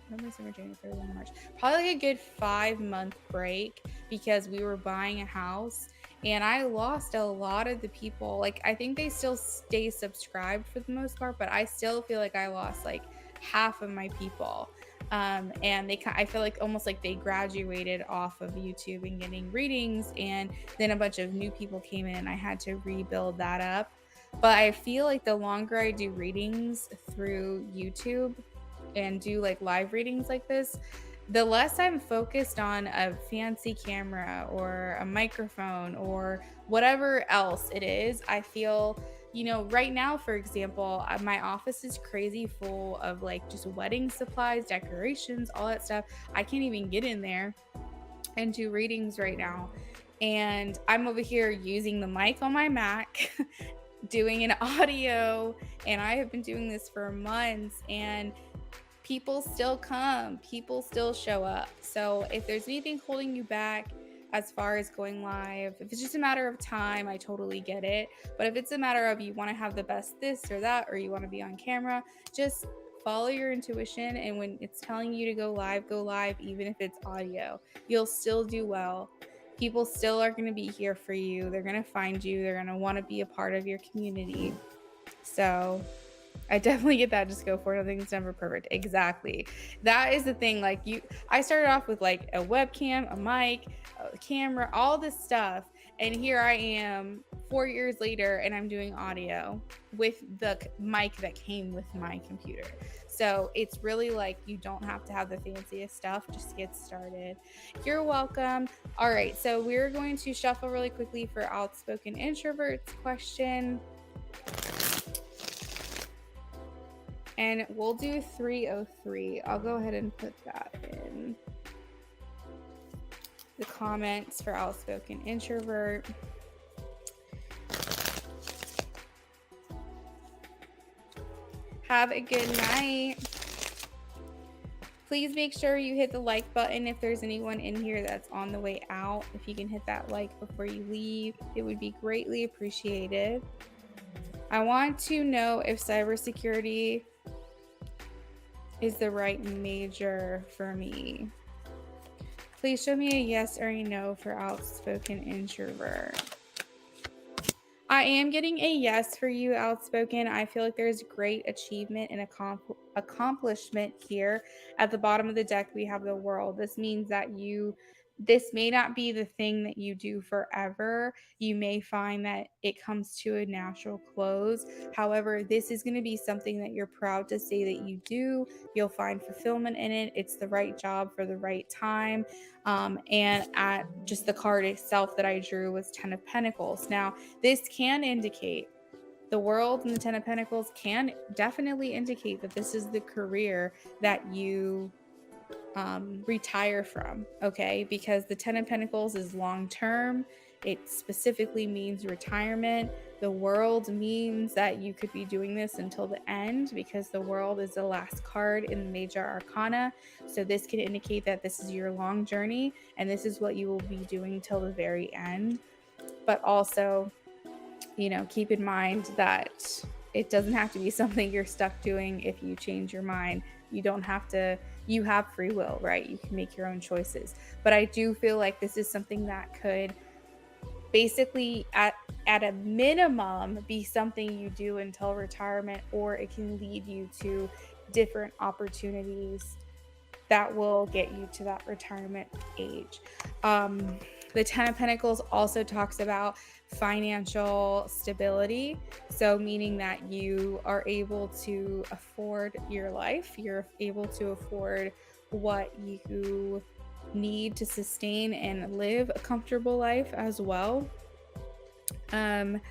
November, December, January, February, March, probably like a good 5-month break because we were buying a house and I lost a lot of the people. Like, I think they still stay subscribed for the most part, but I still feel like I lost like half of my people. And I feel like almost like they graduated off of YouTube and getting readings, and then a bunch of new people came in and I had to rebuild that up. But I feel like the longer I do readings through YouTube and do like live readings like this, the less I'm focused on a fancy camera or a microphone or whatever else it is. I feel, right now, for example, my office is crazy full of like just wedding supplies, decorations, all that stuff. I can't even get in there and do readings right now. And I'm over here using the mic on my Mac, doing an audio, and I have been doing this for months, and people still come, people still show up. So if there's anything holding you back as far as going live, if it's just a matter of time, I totally get it. But if it's a matter of you want to have the best this or that, or you want to be on camera, just follow your intuition. And when it's telling you to go live, even if it's audio. You'll still do well. People still are going to be here for you. They're going to find you. They're going to want to be a part of your community. So I definitely get that. Just go for it. Nothing's never perfect. Exactly. That is the thing. Like I started off with like a webcam, a mic, a camera, all this stuff. And here I am 4 years later and I'm doing audio with the mic that came with my computer. So it's really like you don't have to have the fanciest stuff. Just get started. You're welcome. All right. So we're going to shuffle really quickly for Outspoken Introvert's question. And we'll do 303. I'll go ahead and put that in the comments for Outspoken Introvert. Have a good night. Please make sure you hit the like button if there's anyone in here that's on the way out. If you can hit that like before you leave, it would be greatly appreciated. I want to know if cybersecurity is the right major for me. Please show me a yes or a no for Outspoken Introvert. I am getting a yes for you, Outspoken. I feel like there's great achievement and accomplishment here. At the bottom of the deck, we have the world. This means that this may not be the thing that you do forever. You may find that it comes to a natural close. However, this is going to be something that you're proud to say that you do. You'll find fulfillment in it. It's the right job for the right time. And at just the card itself that I drew was 10 of Pentacles. Now, this can indicate The World and the Ten of Pentacles can definitely indicate that this is the career that you retire from, okay? Because the Ten of Pentacles is long term. It specifically means retirement. The World means that you could be doing this until the end, because the World is the last card in the major arcana. So this can indicate that this is your long journey and this is what you will be doing till the very end. But also, keep in mind that it doesn't have to be something you're stuck doing. If you change your mind, you don't have to. You have free will, right? You can make your own choices. But I do feel like this is something that could basically at a minimum be something you do until retirement, or it can lead you to different opportunities that will get you to that retirement age. The Ten of Pentacles also talks about financial stability. So, meaning that you are able to afford your life, you're able to afford what you need to sustain and live a comfortable life as well. There's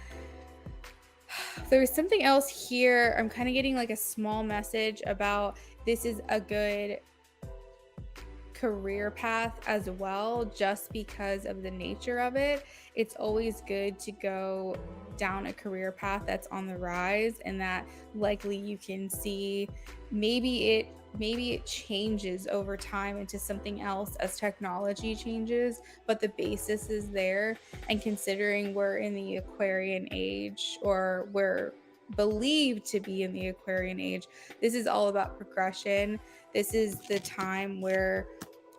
something else here. I'm kind of getting like a small message about this is a good career path as well, just because of the nature of it. It's always good to go down a career path that's on the rise, and that likely you can see maybe it changes over time into something else as technology changes, but the basis is there. And considering we're in the Aquarian age, or we're believed to be in the Aquarian age, this is all about progression. This is the time where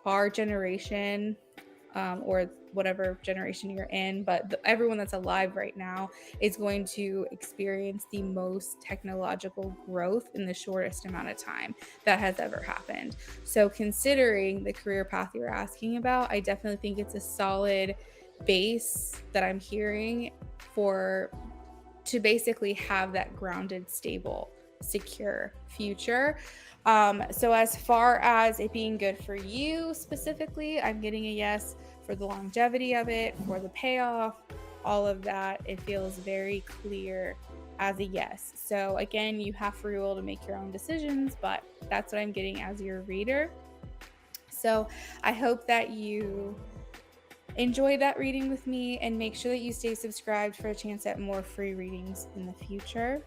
our generation, or whatever generation you're in, but everyone that's alive right now is going to experience the most technological growth in the shortest amount of time that has ever happened. So considering the career path you're asking about, I definitely think it's a solid base that I'm hearing to basically have that grounded, stable, secure future. So as far as it being good for you specifically, I'm getting a yes for the longevity of it, for the payoff, all of that. It feels very clear as a yes. So again, you have free will to make your own decisions, but that's what I'm getting as your reader. So I hope that you enjoy that reading with me, and make sure that you stay subscribed for a chance at more free readings in the future.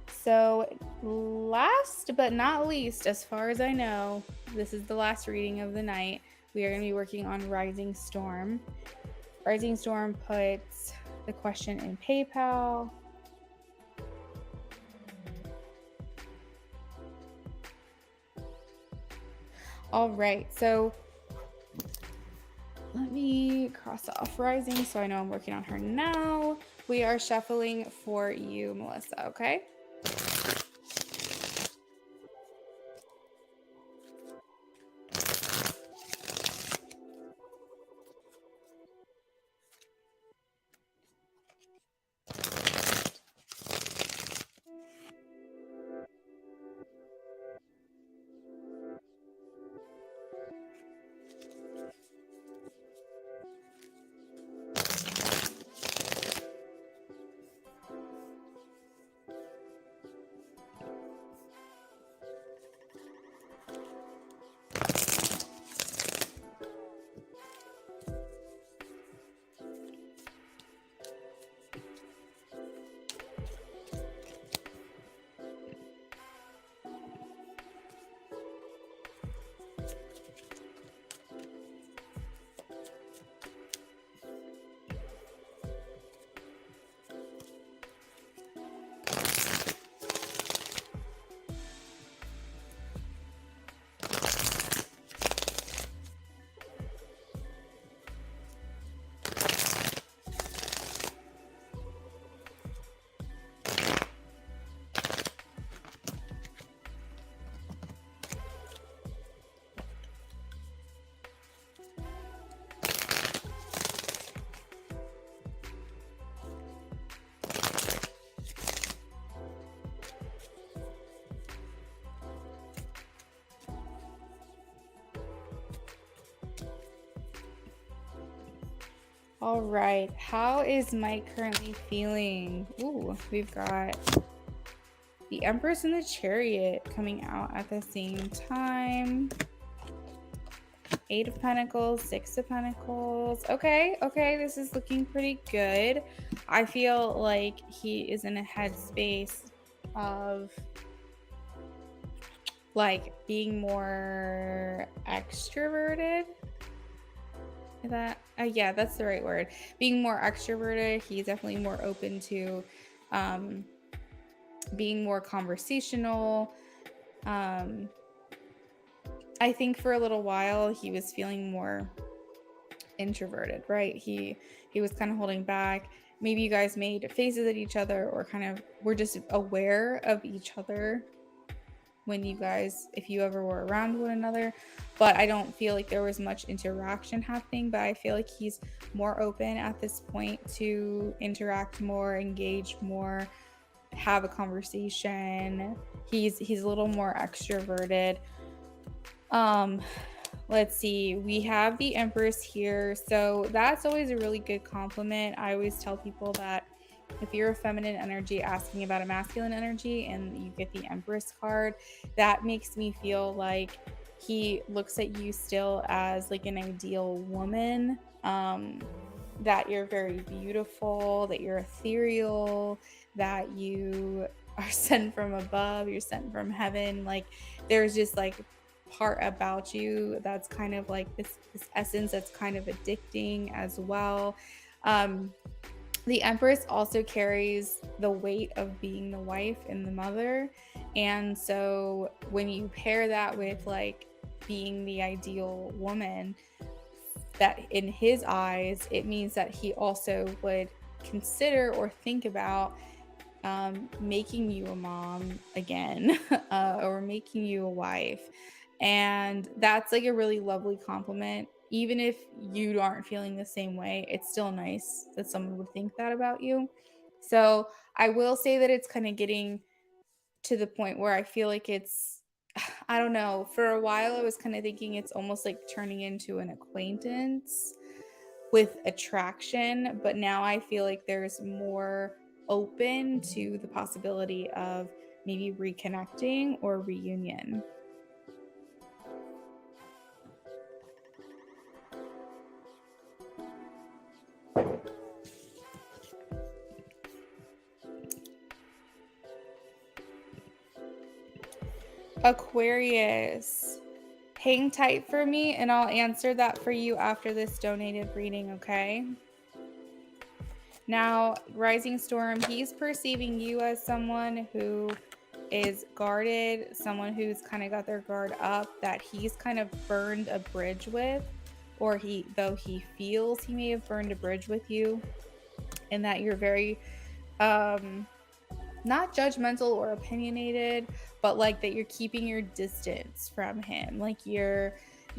So last but not least, as far as I know, this is the last reading of the night. We are going to be working on Rising Storm. Rising Storm puts the question in PayPal. All right, so let me cross off Rising so I know I'm working on her now. We are shuffling for you, Melissa, okay? All right. How is Mike currently feeling? Ooh, we've got the Empress and the Chariot coming out at the same time. 8 of Pentacles, 6 of Pentacles. Okay, this is looking pretty good. I feel like he is in a headspace of like being more extroverted. Is that yeah, that's the right word. Being more extroverted. He's definitely more open to being more conversational. I think for a little while he was feeling more introverted, right? He was kind of holding back. Maybe you guys made faces at each other or kind of were just aware of each other when you guys, if you ever were around one another. But I don't feel like there was much interaction happening, but I feel like he's more open at this point to interact more, engage more, have a conversation. He's a little more extroverted. Let's see, we have the Empress here, so that's always a really good compliment. I always tell people that if you're a feminine energy asking about a masculine energy and you get the Empress card, that makes me feel like he looks at you still as like an ideal woman, that you're very beautiful, that you're ethereal, that you are sent from above, you're sent from heaven. Like there's just like part about you that's kind of like this essence that's kind of addicting as well. The Empress also carries the weight of being the wife and the mother, and so when you pair that with like being the ideal woman, that in his eyes it means that he also would consider or think about making you a mom again, or making you a wife. And that's like a really lovely compliment. Even if you aren't feeling the same way, it's still nice that someone would think that about you. So I will say that it's kind of getting to the point where I feel like it's, I don't know, for a while I was kind of thinking it's almost like turning into an acquaintance with attraction, but now I feel like there's more open to the possibility of maybe reconnecting or reunion. Aquarius, hang tight for me and I'll answer that for you after this donated reading, okay? Now, Rising Storm, he's perceiving you as someone who is guarded, someone who's kind of got their guard up, that he's kind of burned a bridge with, or though he feels he may have burned a bridge with you, and that you're very not judgmental or opinionated, but like that you're keeping your distance from him. Like you're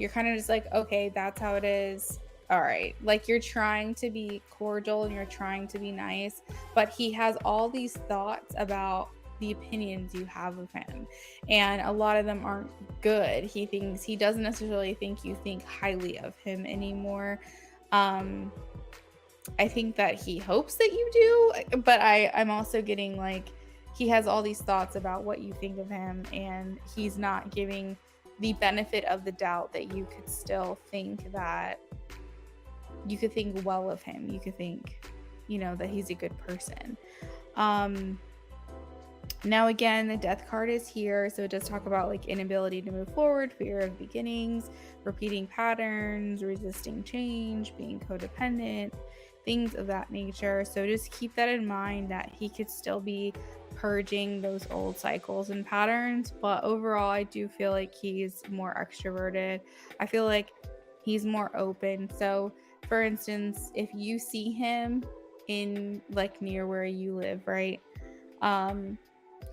kind of just like, okay, that's how it is. All right. Like you're trying to be cordial and you're trying to be nice, but he has all these thoughts about the opinions you have of him, and a lot of them aren't good. He doesn't necessarily think you think highly of him anymore. I think that he hopes that you do, but I'm also getting like he has all these thoughts about what you think of him, and he's not giving the benefit of the doubt that you could still think that you could think well of him. You could think, that he's a good person. Now again, the Death card is here, so it does talk about like inability to move forward, fear of beginnings, repeating patterns, resisting change, being codependent, things of that nature. So just keep that in mind, that he could still be purging those old cycles and patterns. But overall, I do feel like he's more extroverted. I feel like he's more open. So for instance, if you see him in like near where you live, right?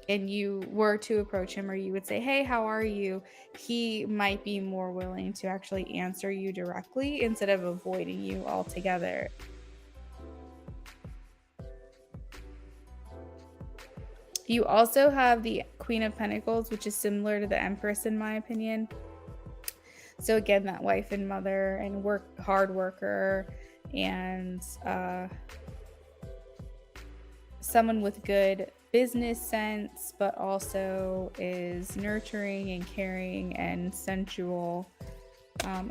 And you were to approach him, or you would say, hey, how are you? He might be more willing to actually answer you directly instead of avoiding you altogether. You also have the Queen of Pentacles, which is similar to the Empress in my opinion. So again, that wife and mother and hard worker, and someone with good business sense, but also is nurturing and caring and sensual,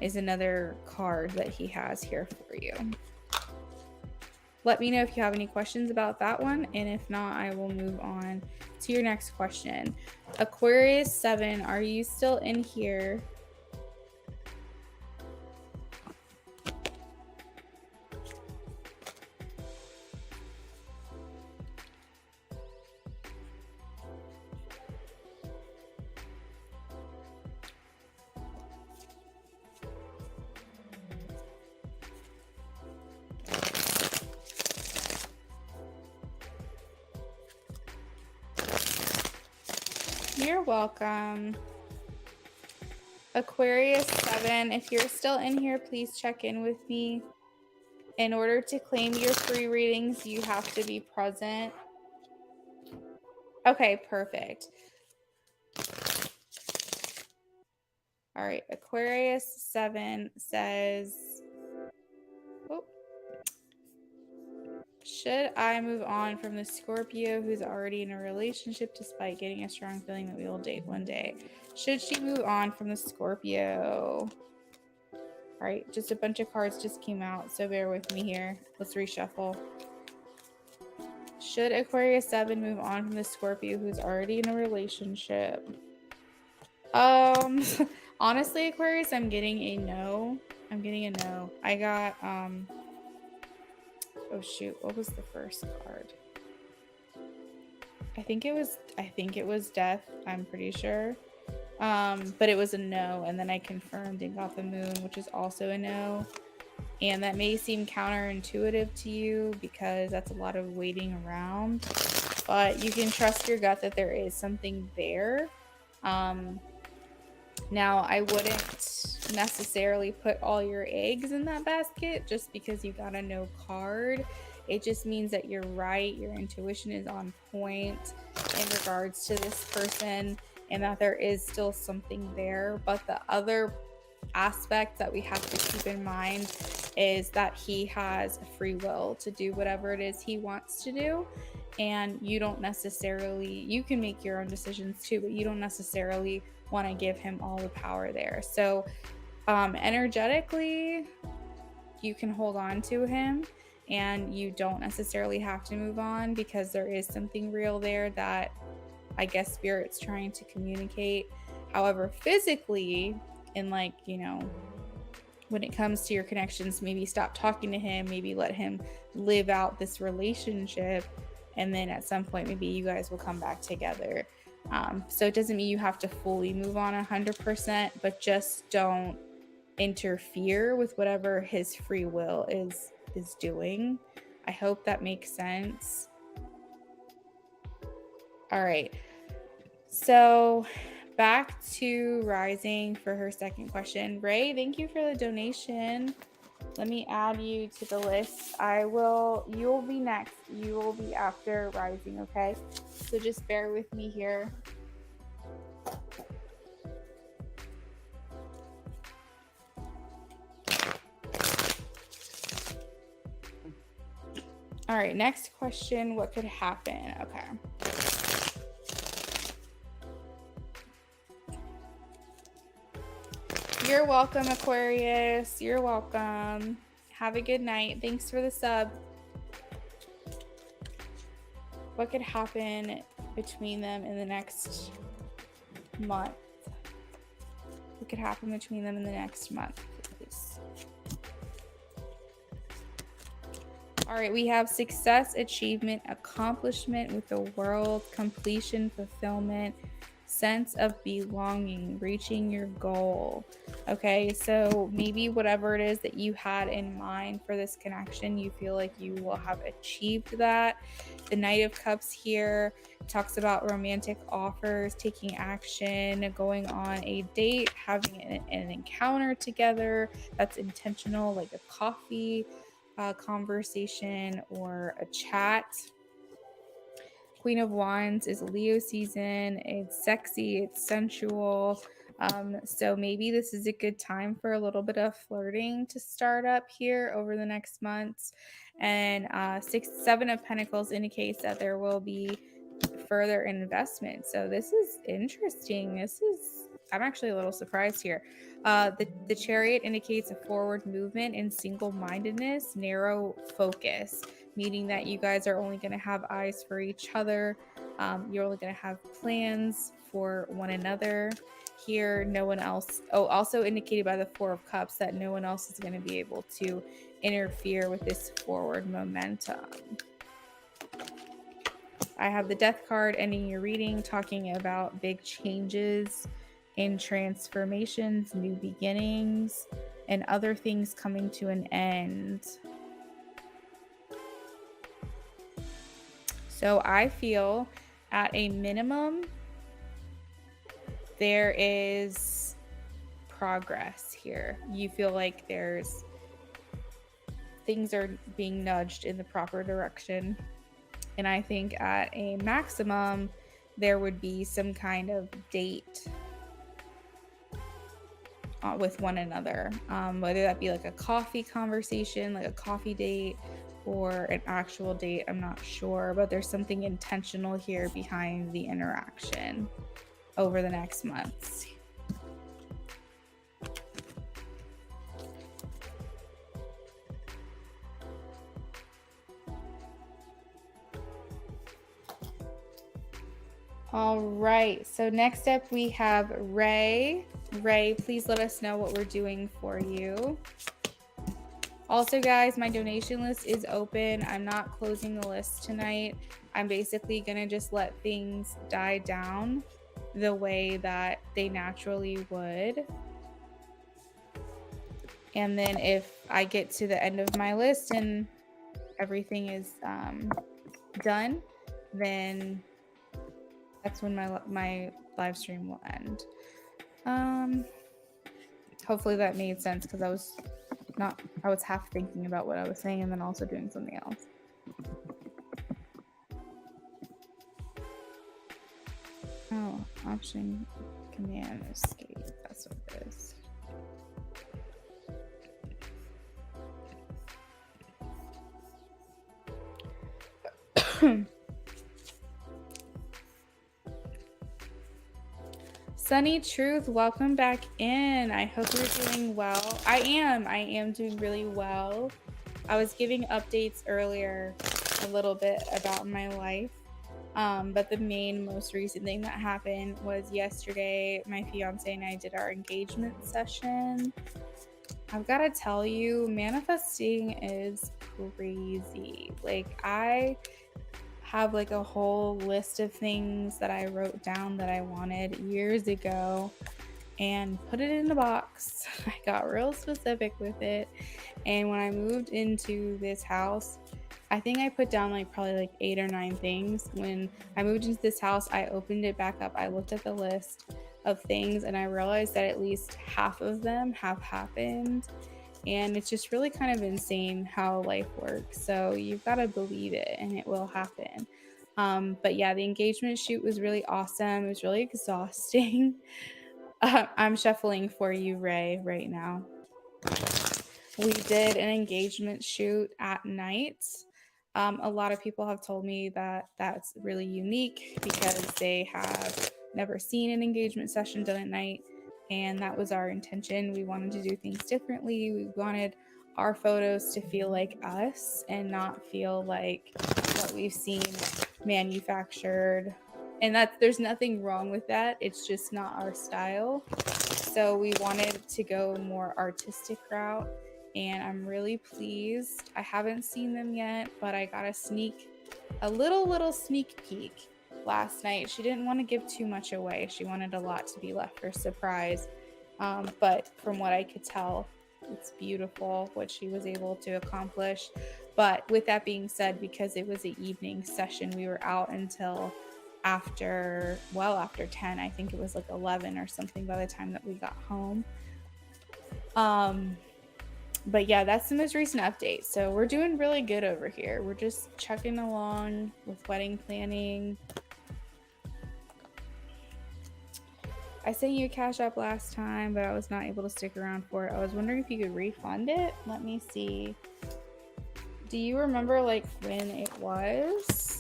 is another card that he has here for you. Let me know if you have any questions about that one, and if not, I will move on to your next question. Aquarius 7, are you still in here? You're welcome. Aquarius 7, if you're still in here, please check in with me. In order to claim your free readings, you have to be present. Okay, perfect. All right, Aquarius 7 says, oh, should I move on from the Scorpio who's already in a relationship despite getting a strong feeling that we will date one day? Should she move on from the Scorpio? All right, just a bunch of cards just came out, so bear with me here. Let's reshuffle. Should Aquarius 7 move on from the Scorpio who's already in a relationship? Honestly, Aquarius, I'm getting a no. I'm getting a no. I got, oh shoot, what was the first card? I think it was death, I'm pretty sure. But it was a no, and then I confirmed and got the moon, which is also a no. And that may seem counterintuitive to you because that's a lot of waiting around, but you can trust your gut that there is something there. Now, I wouldn't necessarily put all your eggs in that basket just because you got a no card. It just means that you're right, your intuition is on point in regards to this person, and that there is still something there. But the other aspect that we have to keep in mind is that he has a free will to do whatever it is he wants to do, and you don't necessarily, you can make your own decisions too, but you don't necessarily want to give him all the power there. So energetically, you can hold on to him and you don't necessarily have to move on because there is something real there that I guess Spirit's trying to communicate. However, physically, and like, you know, when it comes to your connections, maybe stop talking to him, maybe let him live out this relationship, and then at some point maybe you guys will come back together. So it doesn't mean you have to fully move on 100%, but just don't interfere with whatever his free will is doing. I hope that makes sense. All right, so back to Rising for her second question. Ray, thank you for the donation. Let me add you to the list. You will be next. You will be after Rising, okay? So just bear with me here. All right, next question. What could happen? Okay. You're welcome, Aquarius. You're welcome. Have a good night. Thanks for the sub. What could happen between them in the next month? What could happen between them in the next month, please? All right, we have success, achievement, accomplishment with the world, completion, fulfillment, sense of belonging, reaching your goal. Okay, so maybe whatever it is that you had in mind for this connection, you feel like you will have achieved that. The Knight of Cups here talks about romantic offers, taking action, going on a date, having an encounter together that's intentional, like a coffee conversation or a chat. Queen of Wands is Leo season. It's sexy, it's sensual. So maybe this is a good time for a little bit of flirting to start up here over the next months. And 7 of Pentacles indicates that there will be further investment. So this is interesting. I'm actually a little surprised here. The Chariot indicates a forward movement in single-mindedness, narrow focus, meaning that you guys are only going to have eyes for each other. You're only going to have plans for one another. Here, no one else. Oh, also indicated by the Four of Cups that no one else is going to be able to interfere with this forward momentum. I have the Death card ending your reading, talking about big changes and transformations, new beginnings, and other things coming to an end. So I feel at a minimum, there is progress here. You feel like things are being nudged in the proper direction. And I think at a maximum, there would be some kind of date with one another, whether that be like a coffee conversation, like a coffee date, or an actual date. I'm not sure, but there's something intentional here behind the interaction over the next months. All right, so next up we have Ray. Ray, please let us know what we're doing for you. Also, guys, my donation list is open. I'm not closing the list tonight. I'm basically going to just let things die down the way that they naturally would. And then if I get to the end of my list and everything is done, then that's when my live stream will end. Hopefully that made sense, because I was half thinking about what I was saying and then also doing something else. Oh, option command escape. That's what it is. Sunny Truth, welcome back in. I hope you're doing well. I am doing really well. I was giving updates earlier a little bit about my life. But the most recent thing that happened was yesterday, my fiance and I did our engagement session. I've got to tell you, manifesting is crazy. Like, I have like a whole list of things that I wrote down that I wanted years ago and put it in a box. I got real specific with it. And when I moved into this house, I think I put down like probably like 8 or 9 things. When I moved into this house, I opened it back up. I looked at the list of things and I realized that at least half of them have happened. And it's just really kind of insane how life works. So you've got to believe it and it will happen. But yeah, the engagement shoot was really awesome. It was really exhausting. I'm shuffling for you, Ray, right now. We did an engagement shoot at night. A lot of people have told me that that's really unique because they have never seen an engagement session done at night. And that was our intention. We wanted to do things differently. We wanted our photos to feel like us and not feel like what we've seen manufactured. And there's nothing wrong with that. It's just not our style. So we wanted to go more artistic route. And I'm really pleased. I haven't seen them yet, but I got a little sneak peek last night. She didn't want to give too much away. She wanted a lot to be left for surprise. But from what I could tell, it's beautiful what she was able to accomplish. But with that being said, because it was an evening session, we were out until after 10. I think it was like 11 or something by the time that we got home. But yeah, that's the most recent update. So we're doing really good over here. We're just chugging along with wedding planning. I sent you a Cash App last time, but I was not able to stick around for it. I was wondering if you could refund it. Let me see. Do you remember like when it was?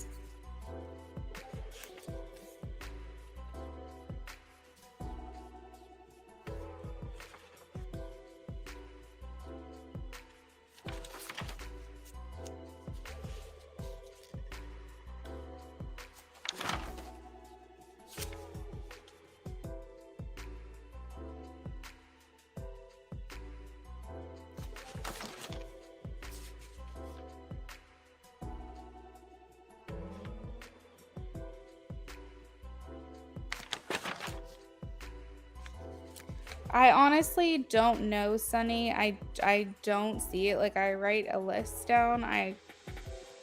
I honestly don't know, Sunny. I don't see it. Like I write a list down. I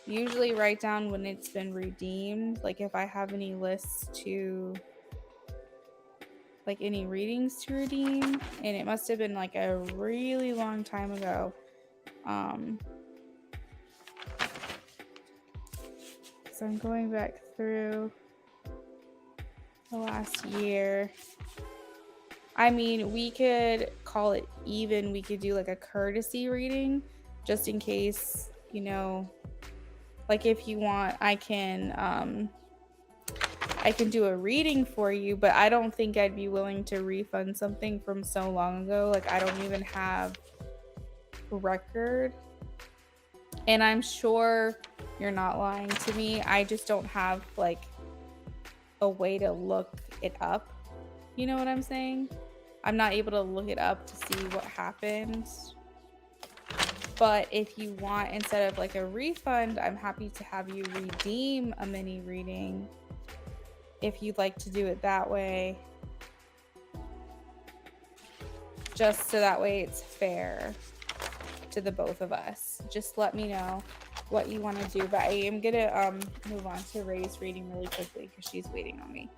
usually write down when it's been redeemed. Like if I have any lists to like any readings to redeem, and it must have been like a really long time ago. So I'm going back through the last year. I mean, we could call it even. We could do like a courtesy reading just in case, you know, like if you want, I can do a reading for you, but I don't think I'd be willing to refund something from so long ago. Like I don't even have record. And I'm sure you're not lying to me. I just don't have like a way to look it up. You know what I'm saying? I'm not able to look it up to see what happened. But if you want, instead of like a refund, I'm happy to have you redeem a mini reading if you'd like to do it that way. Just so that way it's fair to the both of us. Just let me know what you want to do. But I am gonna move on to Ray's reading really quickly because she's waiting on me.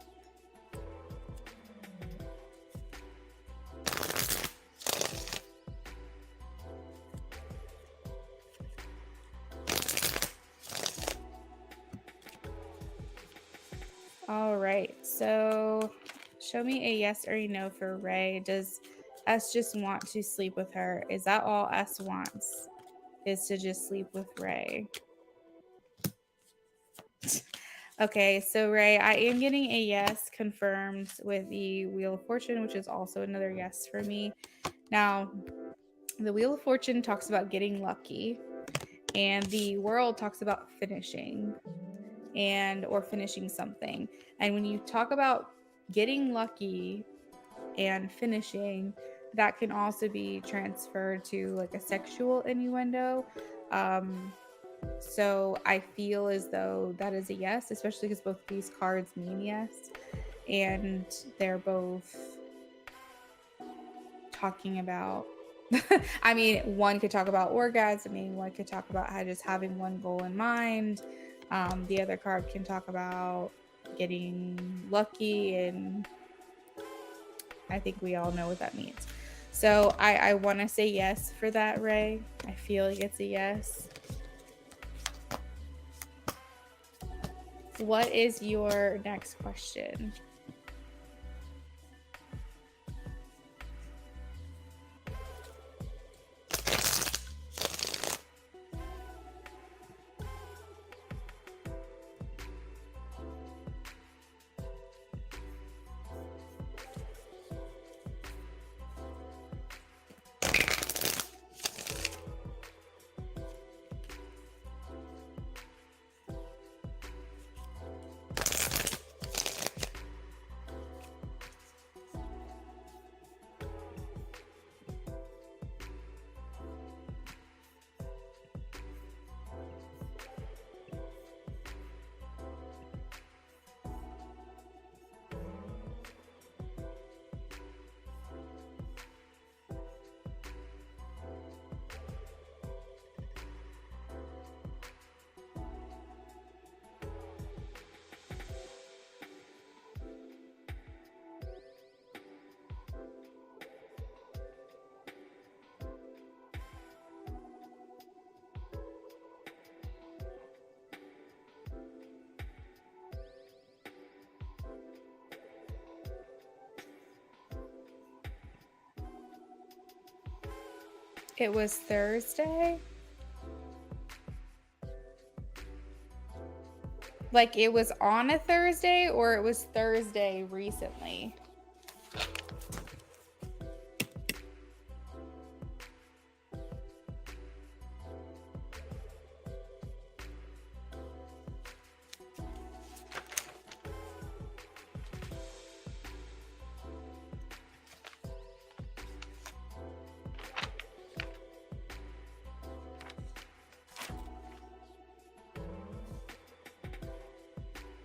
All right, so show me a yes or a no for Ray. Does S just want to sleep with her? Is that all S wants? Is to just sleep with Ray? Okay, so Ray, I am getting a yes confirmed with the Wheel of Fortune, which is also another yes for me. Now, the Wheel of Fortune talks about getting lucky, and the World talks about finishing or finishing something. And when you talk about getting lucky and finishing, that can also be transferred to like a sexual innuendo. So I feel as though that is a yes, especially because both these cards mean yes, and they're both talking about I mean, one could talk about orgasming, one could talk about just having one goal in mind. The other card can talk about getting lucky, and I think we all know what that means. So I want to say yes for that, Ray. I feel like it's a yes. What is your next question? It was Thursday? Like it was on a Thursday, or it was Thursday recently?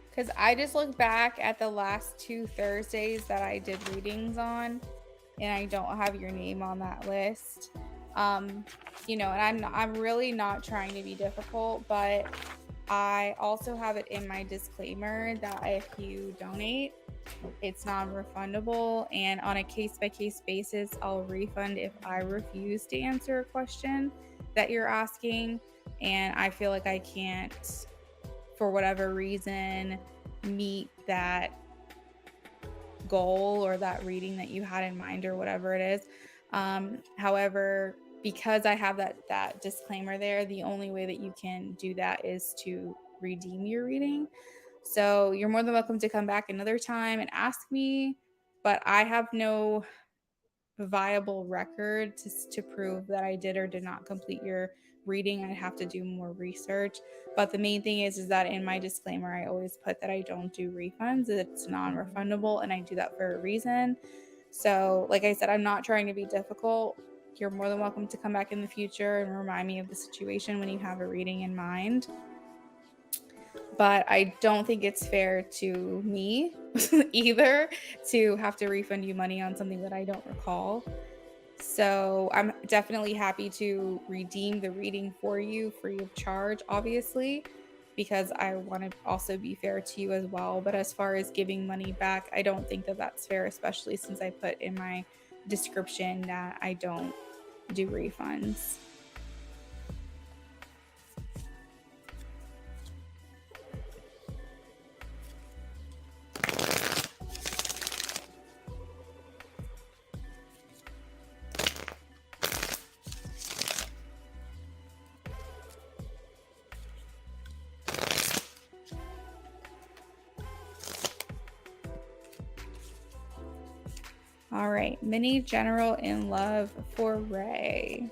Because I just looked back at the last 2 Thursdays that I did readings on, and I don't have your name on that list. You know, and I'm really not trying to be difficult, but I also have it in my disclaimer that if you donate, it's non-refundable, and on a case-by-case basis, I'll refund if I refuse to answer a question that you're asking, and I feel like I can't, for whatever reason, meet that goal or that reading that you had in mind or whatever it is. However, because I have that disclaimer there, the only way that you can do that is to redeem your reading. So you're more than welcome to come back another time and ask me, but I have no viable record to prove that I did or did not complete your reading. I'd have to do more research. But the main thing is that in my disclaimer, I always put that I don't do refunds. It's non-refundable, and I do that for a reason. So, like I said, I'm not trying to be difficult. You're more than welcome to come back in the future and remind me of the situation when you have a reading in mind. But I don't think it's fair to me either to have to refund you money on something that I don't recall. So I'm definitely happy to redeem the reading for you free of charge, obviously, because I want to also be fair to you as well. But as far as giving money back, I don't think that that's fair, especially since I put in my description that I don't do refunds. All right, mini general in love for Ray.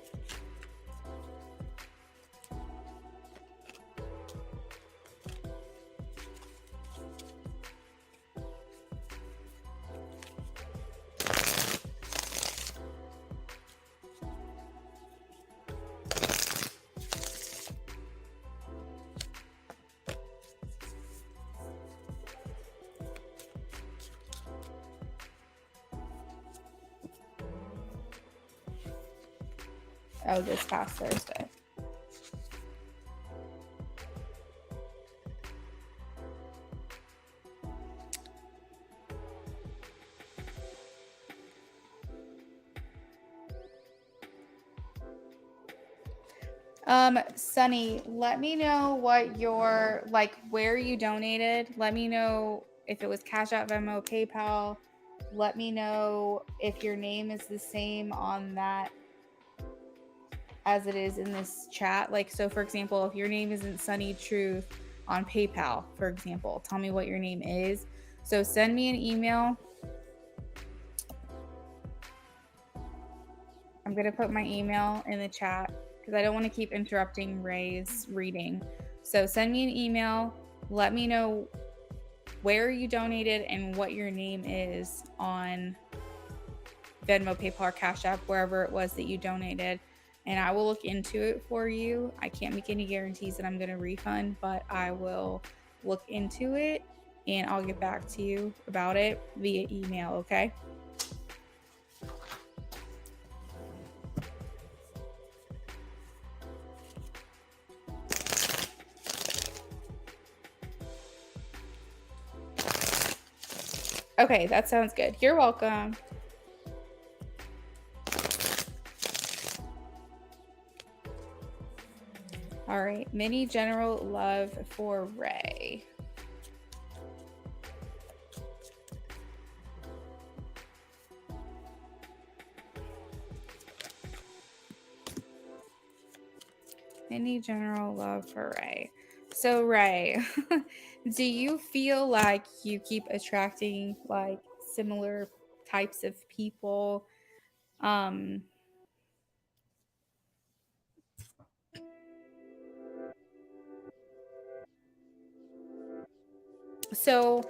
Oh, this past Thursday. Sunny, let me know what your, like, where you donated. Let me know if it was Cash App, Venmo, PayPal. Let me know if your name is the same on that as it is in this chat. Like, so for example, if your name isn't Sunny Truth on PayPal, for example, tell me what your name is. So send me an email. I'm going to put my email in the chat because I don't want to keep interrupting Ray's reading. So send me an email. Let me know where you donated and what your name is on Venmo, PayPal, or Cash App, wherever it was that you donated. And I will look into it for you. I can't make any guarantees that I'm going to refund, but I will look into it and I'll get back to you about it via email, okay? Okay, that sounds good. You're welcome. All right, mini general love for Ray. Any general love for Ray. So Ray, do you feel like you keep attracting like similar types of people? Um so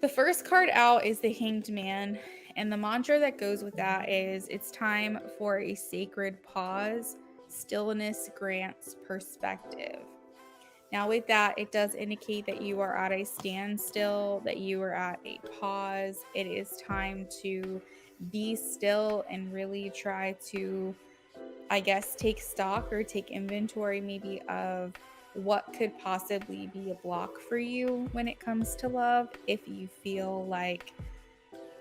the first card out is the Hanged Man, and the mantra that goes with that is it's time for a sacred pause. Stillness grants perspective. Now, with that, it does indicate that you are at a standstill, that you are at a pause. It is time to be still and really try to, I guess, take stock or take inventory maybe of what could possibly be a block for you when it comes to love. If you feel like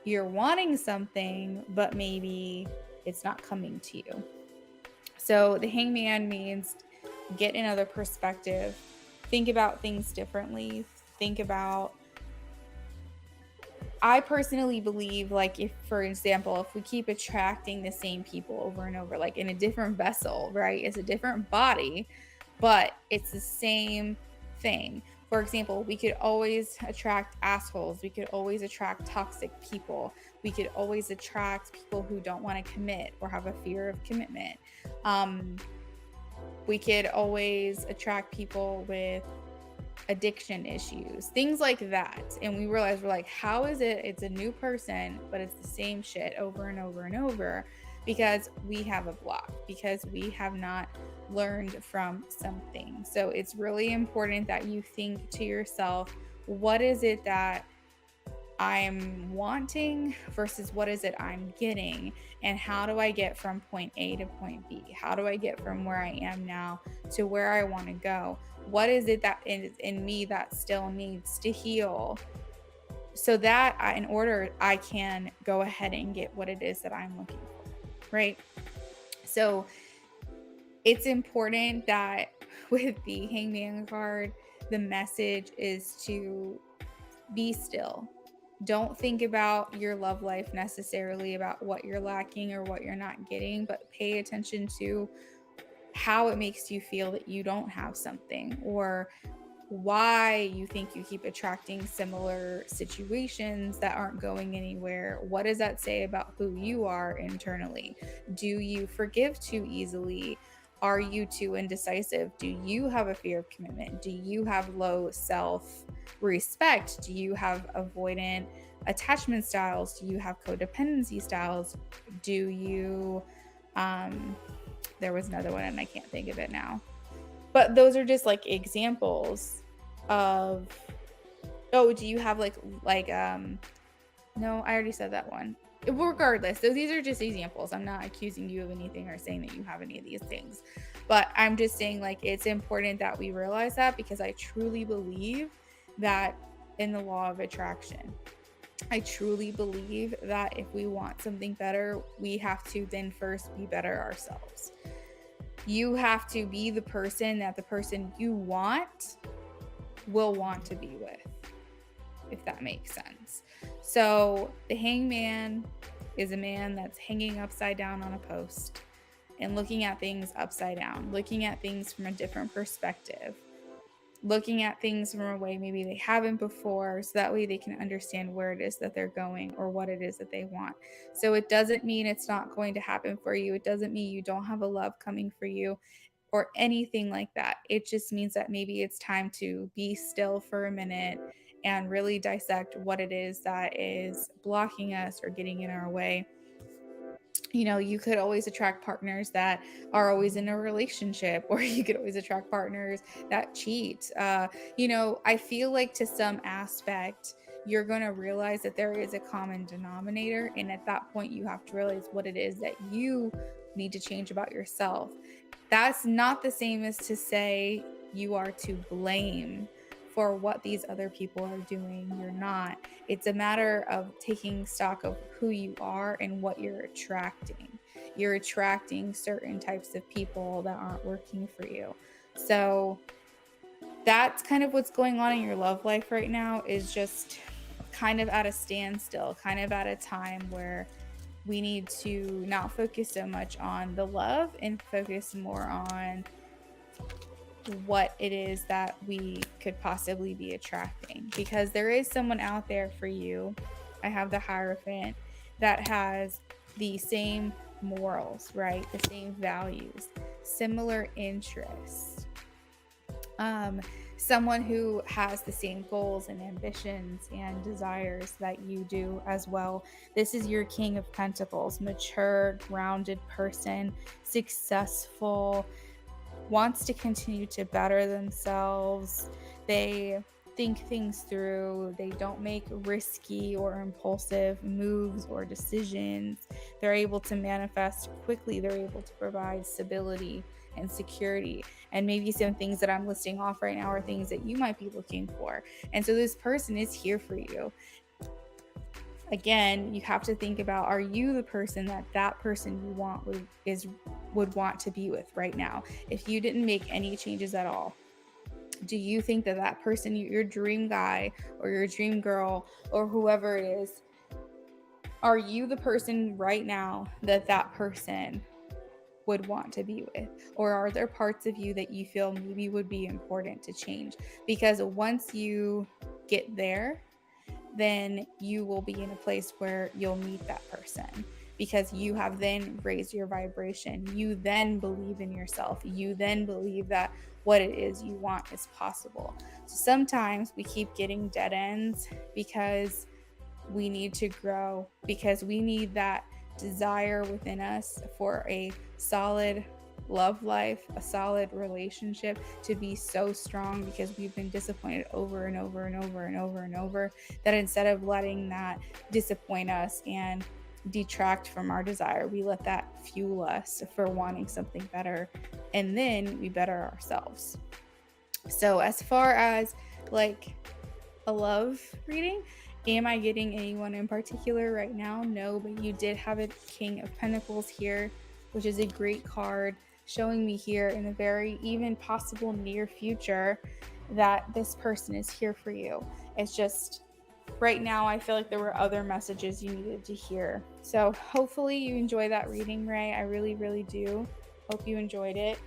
you're wanting something, but maybe it's not coming to you. So the hangman means get another perspective, think about things differently, think about, I personally believe, like, if, for example, if we keep attracting the same people over and over, like in a different vessel, right? It's a different body, but it's the same thing. For example, we could always attract assholes. We could always attract toxic people. We could always attract people who don't want to commit or have a fear of commitment. We could always attract people with addiction issues, things like that. And we realize, we're like, how is it it's a new person, but it's the same shit over and over and over? Because we have a block, because we have not learned from something. So it's really important that you think to yourself, what is it that I'm wanting versus what is it I'm getting, and how do I get from point A to point B? How do I get from where I am now to where I want to go? What is it that is in me that still needs to heal, so that in order I can go ahead and get what it is that I'm looking for, right? So it's important that with the Hangman card, the message is to be still. Don't think about your love life necessarily, about what you're lacking or what you're not getting, but pay attention to how it makes you feel that you don't have something, or why you think you keep attracting similar situations that aren't going anywhere. What does that say about who you are internally? Do you forgive too easily? Are you too indecisive? Do you have a fear of commitment? Do you have low self respect? Do you have avoidant attachment styles? Do you have codependency styles? Do you, there was another one and I can't think of it now. But those are just like examples of, oh, do you have no, I already said that one. Regardless, so these are just examples. I'm not accusing you of anything or saying that you have any of these things, but I'm just saying, like, it's important that we realize that, because I truly believe that in the law of attraction, I truly believe that if we want something better, we have to then first be better ourselves. You have to be the person that the person you want will want to be with, if that makes sense. So the hangman is a man that's hanging upside down on a post and looking at things upside down, looking at things from a different perspective, looking at things from a way maybe they haven't before, so that way they can understand where it is that they're going or what it is that they want. So it doesn't mean it's not going to happen for you. It doesn't mean you don't have a love coming for you or anything like that. It just means that maybe it's time to be still for a minute and really dissect what it is that is blocking us or getting in our way. You know, you could always attract partners that are always in a relationship, or you could always attract partners that cheat. You know, I feel like to some aspect, you're going to realize that there is a common denominator. And at that point, you have to realize what it is that you need to change about yourself. That's not the same as to say you are to blame for what these other people are doing. You're not. It's a matter of taking stock of who you are and what you're attracting. You're attracting certain types of people that aren't working for you. So that's kind of what's going on in your love life right now, is just kind of at a standstill, kind of at a time where we need to not focus so much on the love and focus more on what it is that we could possibly be attracting, because there is someone out there for you. I have the Hierophant that has the same morals, right? The same values, similar interests. Someone who has the same goals and ambitions and desires that you do as well. This is your King of Pentacles, mature, grounded person, successful, wants to continue to better themselves. They think things through. They don't make risky or impulsive moves or decisions. They're able to manifest quickly. They're able to provide stability and security. And maybe some things that I'm listing off right now are things that you might be looking for. And so this person is here for you. Again, you have to think about, are you the person that person you want would want to be with right now? If you didn't make any changes at all, do you think that person, your dream guy or your dream girl or whoever it is, are you the person right now that person would want to be with? Or are there parts of you that you feel maybe would be important to change? Because once you get there, then you will be in a place where you'll meet that person, because you have then raised your vibration. You then believe in yourself. You then believe that what it is you want is possible. So sometimes we keep getting dead ends because we need to grow, because we need that desire within us for a solid love life, a solid relationship to be so strong, because we've been disappointed over and over and over and over and over, that instead of letting that disappoint us and detract from our desire, we let that fuel us for wanting something better, and then we better ourselves. So as far as like a love reading, am I getting anyone in particular right now? No, but you did have a King of Pentacles here, which is a great card, showing me here in the very even possible near future that this person is here for you. It's just right now I feel like there were other messages you needed to hear. So hopefully you enjoy that reading, Ray. I really, really do. Hope you enjoyed it.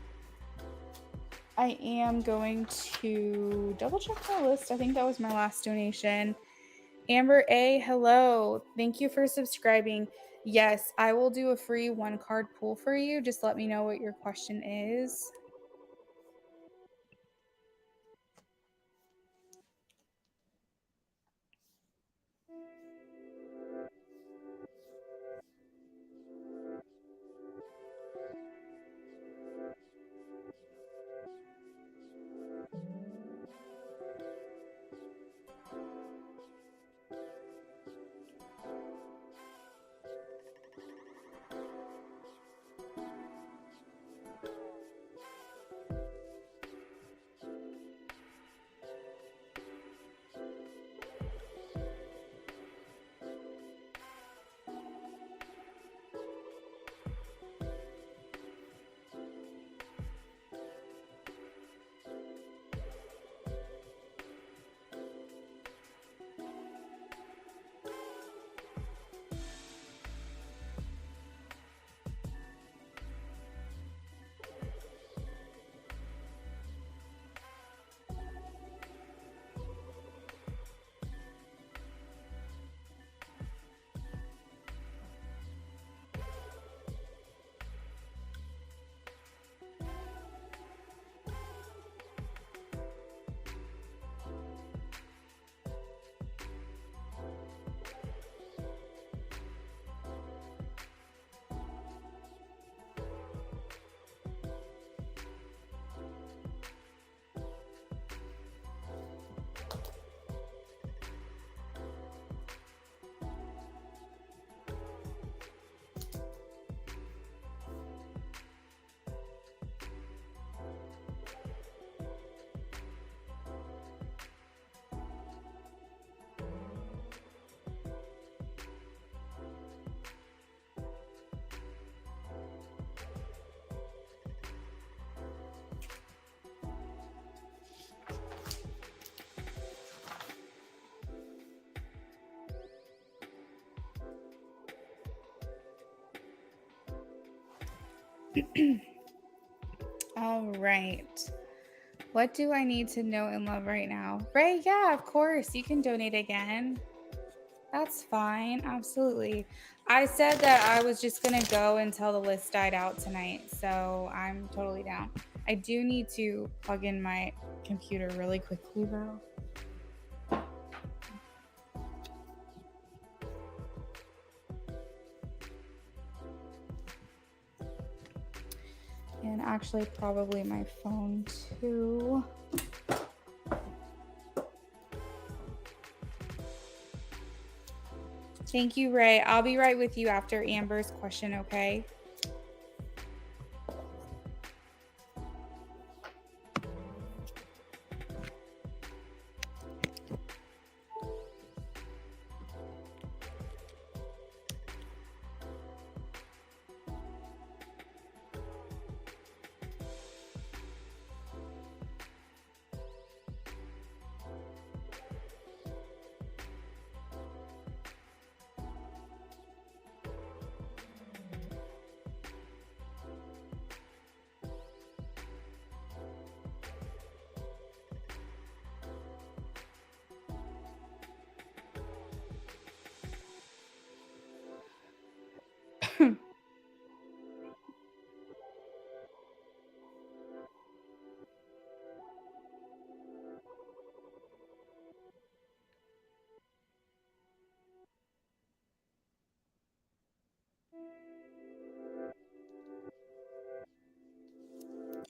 I am going to double check my list. I think that was my last donation. Amber A, hello. Thank you for subscribing. Yes, I will do a free 1-card pull for you. Just let me know what your question is. All right. What do I need to know in love right now? Ray, yeah, of course. You can donate again. That's fine. Absolutely. I said that I was just going to go until the list died out tonight. So I'm totally down. I do need to plug in my computer really quickly, though. And actually, probably my phone too. Thank you, Ray. I'll be right with you after Amber's question, okay?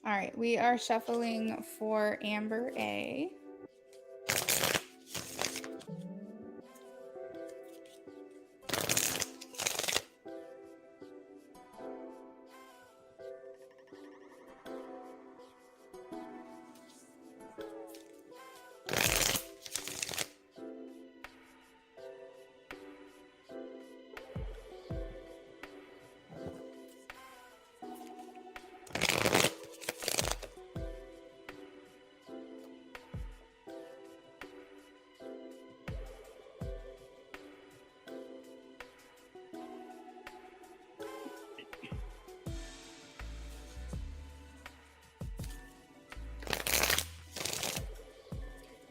All right, we are shuffling for Amber A.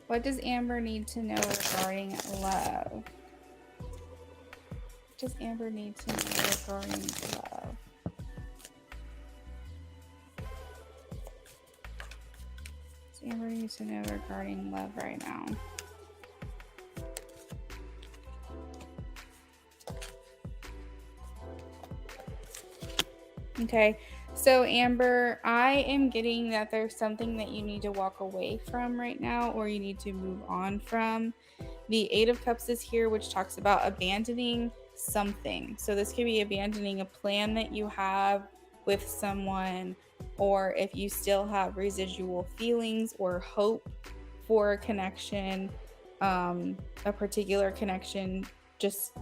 What does Amber need to know regarding love? What does Amber need to know regarding love? What does Amber need to know regarding love right now? Okay, so Amber, I am getting that there's something that you need to walk away from right now, or you need to move on from. The Eight of Cups is here, which talks about abandoning something. So this could be abandoning a plan that you have with someone, or if you still have residual feelings or hope for a connection, a particular connection, just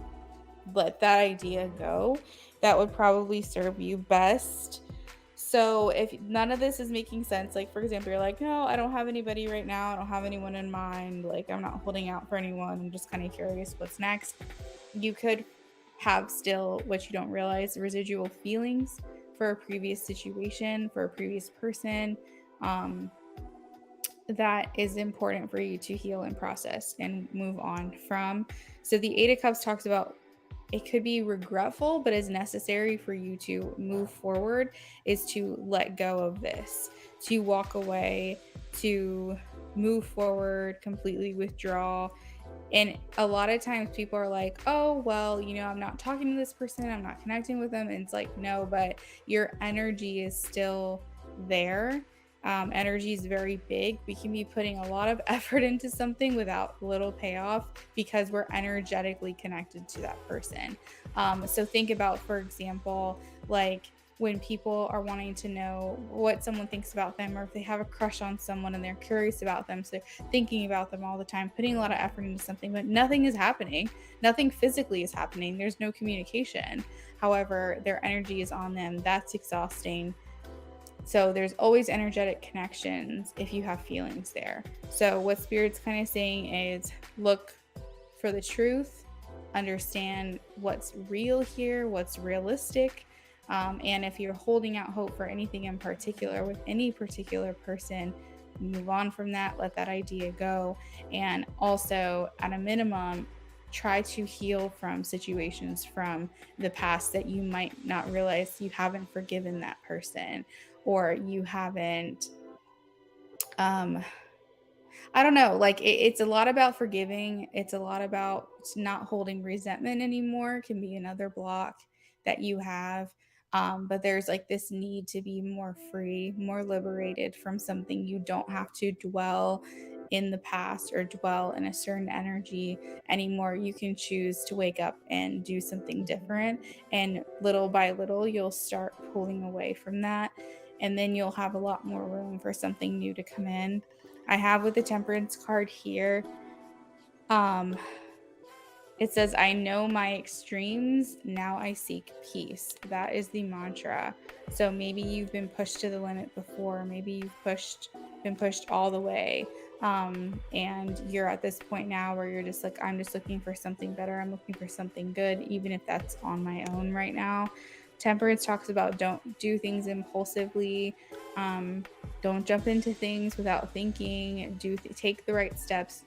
let that idea go. That would probably serve you best. So if none of this is making sense, like for example, you're like, no, I don't have anybody right now. I don't have anyone in mind. Like I'm not holding out for anyone. I'm just kind of curious what's next. You could have still what you don't realize residual feelings for a previous situation, for a previous person. That is important for you to heal and process and move on from. So the Eight of Cups talks about it could be regretful, but is necessary for you to move forward, is to let go of this, to walk away, to move forward, completely withdraw. And a lot of times people are like, oh, well, I'm not talking to this person, I'm not connecting with them. And it's like, no, but your energy is still there. Energy is very big. We can be putting a lot of effort into something without little payoff because we're energetically connected to that person. So think about, for example, like when people are wanting to know what someone thinks about them, or if they have a crush on someone and they're curious about them, so they're thinking about them all the time, putting a lot of effort into something, but nothing is happening. Nothing physically is happening. There's no communication. However, their energy is on them. That's exhausting. So there's always energetic connections if you have feelings there. So what Spirit's kind of saying is look for the truth, understand what's real here, what's realistic, And if you're holding out hope for anything in particular with any particular person, move on from that, let that idea go. And also, at a minimum, try to heal from situations from the past that you might not realize you haven't forgiven that person, or you haven't I don't know. Like it's a lot about forgiving. It's a lot about not holding resentment anymore. Can be another block that you have. But there's like this need to be more free, more liberated from something. You don't have to dwell in the past or dwell in a certain energy anymore. You can choose to wake up and do something different. And little by little, you'll start pulling away from that. And then you'll have a lot more room for something new to come in. I have with the temperance card here. Um, it says, I know my extremes, now I seek peace. That is the mantra. So maybe you've been pushed to the limit before. Maybe you've been pushed all the way. And you're at this point now where you're just like, I'm just looking for something better. I'm looking for something good, even if that's on my own right now. Temperance talks about don't do things impulsively. Don't jump into things without thinking. Take the right steps.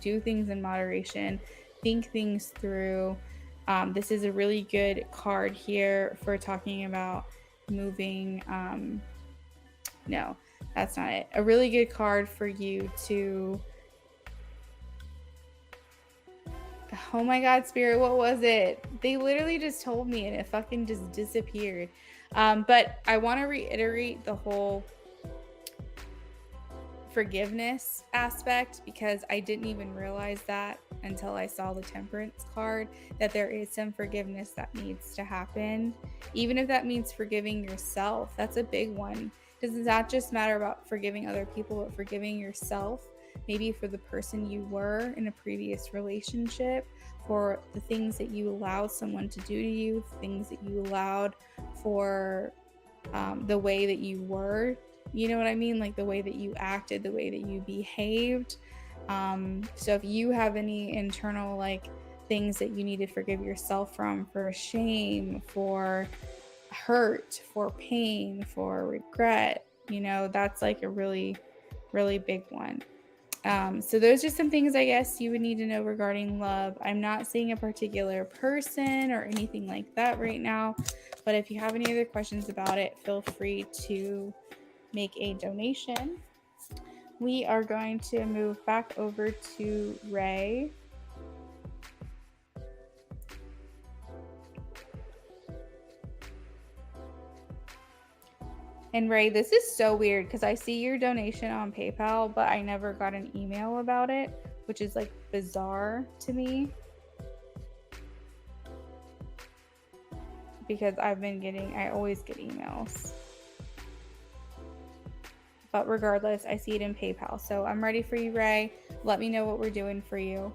Do things in moderation. Think things through. This is a really good card here for talking about moving. No, that's not it. A really good card for you to. Oh my God, Spirit, what was it? They literally just told me and it fucking just disappeared. But I want to reiterate the whole forgiveness aspect, because I didn't even realize that until I saw the temperance card, that there is some forgiveness that needs to happen, even if that means forgiving yourself. That's a big one. Does not just matter about forgiving other people, but forgiving yourself, maybe for the person you were in a previous relationship, for the things that you allowed someone to do to you, things that you allowed for the way that you were, you know what I mean? Like the way that you acted, the way that you behaved. So if you have any internal like things that you need to forgive yourself from, for shame, for hurt, for pain, for regret, that's like a really, really big one. So those are some things I guess you would need to know regarding love. I'm not seeing a particular person or anything like that right now, but if you have any other questions about it, feel free to make a donation. We are going to move back over to Ray. And Ray, this is so weird because I see your donation on PayPal, but I never got an email about it, which is like bizarre to me. Because I always get emails. But regardless, I see it in PayPal. So I'm ready for you, Ray. Let me know what we're doing for you.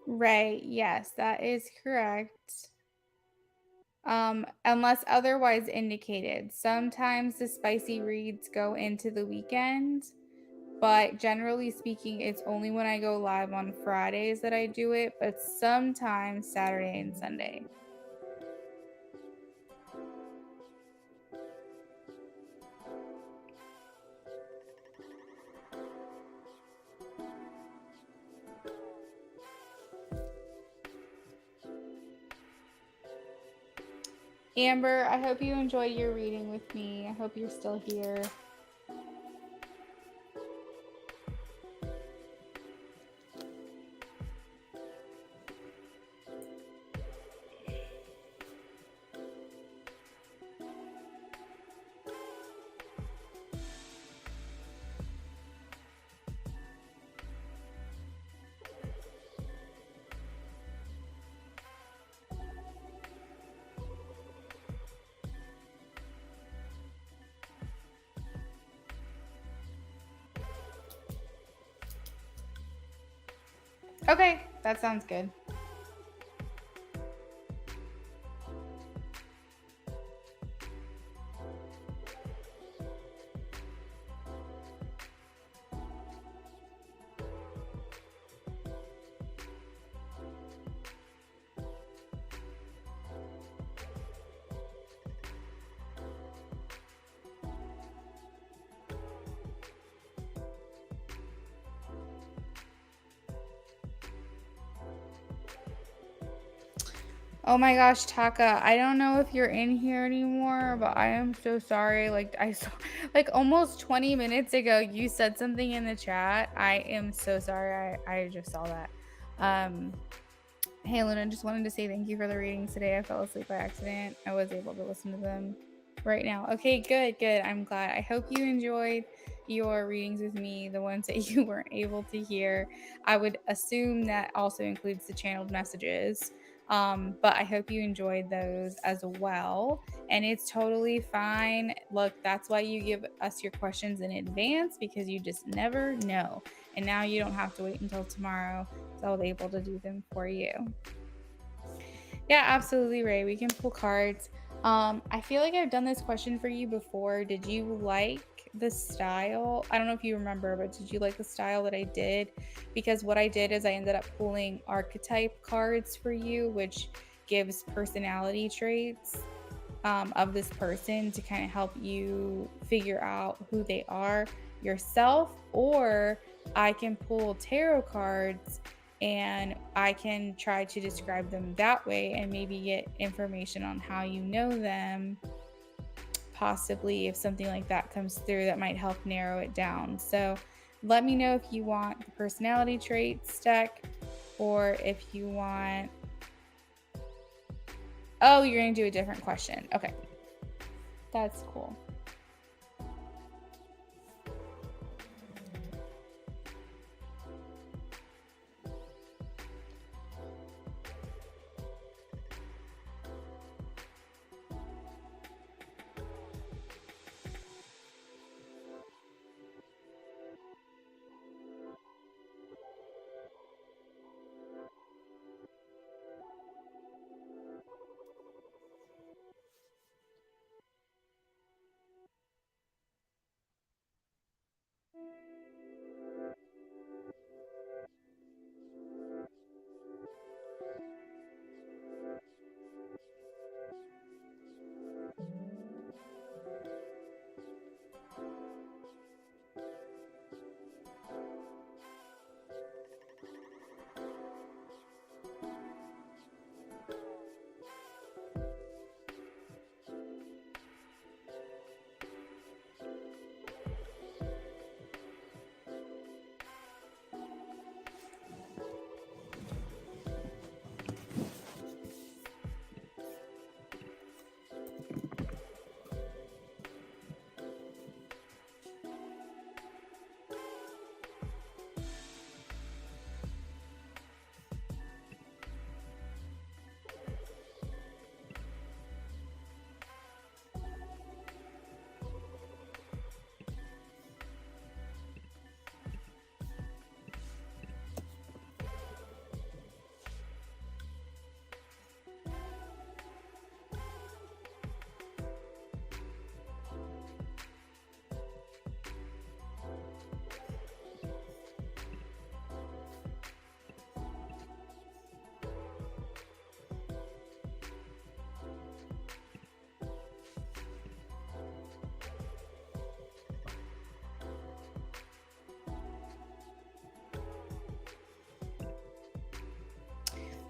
Ray, yes, that is correct. Unless otherwise indicated. Sometimes the spicy reads go into the weekend, but generally speaking, it's only when I go live on Fridays that I do it, but sometimes Saturday and Sunday. Amber, I hope you enjoyed your reading with me. I hope you're still here. Okay, that sounds good. Oh my gosh, Taka, I don't know if you're in here anymore, but I am so sorry. Like I saw like almost 20 minutes ago you said something in the chat. I am so sorry. I just saw that. Hey Luna, just wanted to say thank you for the readings today. I fell asleep by accident. I was able to listen to them right now. Okay, good. I'm glad. I hope you enjoyed your readings with me, the ones that you weren't able to hear. I would assume that also includes the channeled messages. But I hope you enjoyed those as well. And it's totally fine. Look, that's why you give us your questions in advance, because you just never know. And now you don't have to wait until tomorrow, so I'll be able to do them for you. Yeah, absolutely, Ray. We can pull cards. I feel like I've done this question for you before. Did you like the style? I don't know if you remember, but did you like the style that I did? Because what I did is I ended up pulling archetype cards for you, which gives personality traits of this person to kind of help you figure out who they are yourself. Or I can pull tarot cards and I can try to describe them that way and maybe get information on how you know them. Possibly, if something like that comes through, that might help narrow it down. So let me know if you want the personality traits deck or if you want. Oh, you're going to do a different question. Okay. That's cool.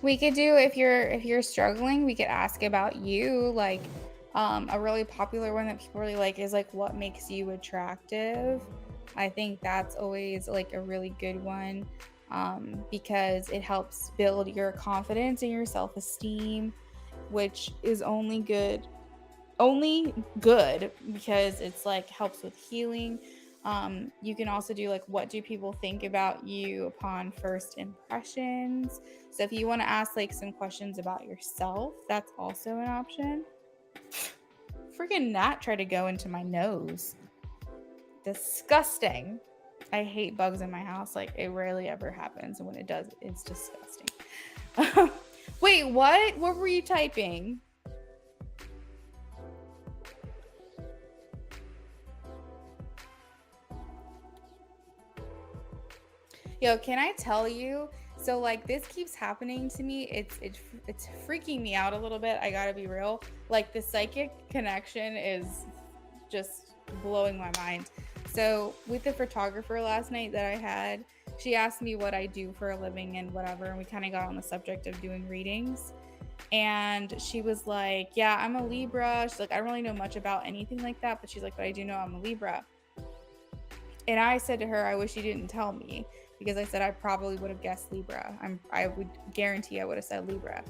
We could do, if you're struggling, we could ask about you. Like a really popular one that people really like is like, what makes you attractive? I think that's always like a really good one, because it helps build your confidence and your self-esteem, which is only good because it's like helps with healing. You can also do like, what do people think about you upon first impressions? So if you want to ask like some questions about yourself, that's also an option. Freaking gnat tried to go into my nose. Disgusting. I hate bugs in my house. Like, it rarely ever happens, and when it does, it's disgusting. Wait, what? What were you typing? Yo, can I tell you? So like this keeps happening to me. It's freaking me out a little bit. I gotta be real. Like the psychic connection is just blowing my mind. So with the photographer last night that I had, she asked me what I do for a living and whatever, and we kind of got on the subject of doing readings. And she was like, "Yeah, I'm a Libra." She's like, "I don't really know much about anything like that," but she's like, "But I do know I'm a Libra." And I said to her, "I wish you didn't tell me," because I said I probably would have guessed Libra. I would guarantee I would have said Libra.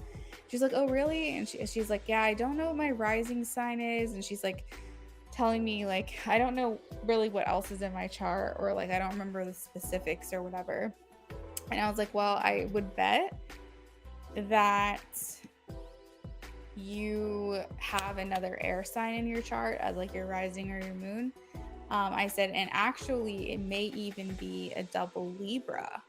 She's like, "Oh, really?" And she's like, "Yeah, I don't know what my rising sign is." And she's like telling me like, I don't know really what else is in my chart, or like I don't remember the specifics or whatever. And I was like, "Well, I would bet that you have another air sign in your chart as like your rising or your moon." I said, "And actually, it may even be a double Libra."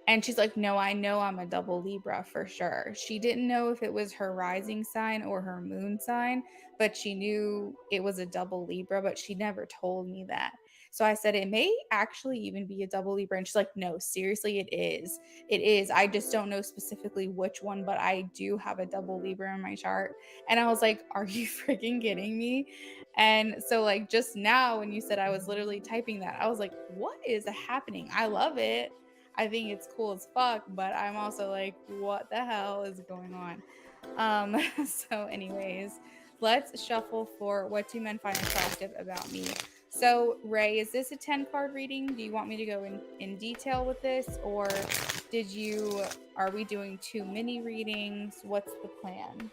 And she's like, "No, I know I'm a double Libra for sure." She didn't know if it was her rising sign or her moon sign, but she knew it was a double Libra, but she never told me that. So I said, "It may actually even be a double Libra." And she's like, "No, seriously, it is. It is. I just don't know specifically which one, but I do have a double Libra in my chart." And I was like, "Are you freaking kidding me?" And so, like, just now when you said I was literally typing that, I was like, "What is happening?" I love it. I think it's cool as fuck, but I'm also like, what the hell is going on? So anyways, let's shuffle for what do men find attractive about me. So Ray, is this a 10 card reading? Do you want me to go in detail with this, or are we doing 2 mini readings? What's the plan?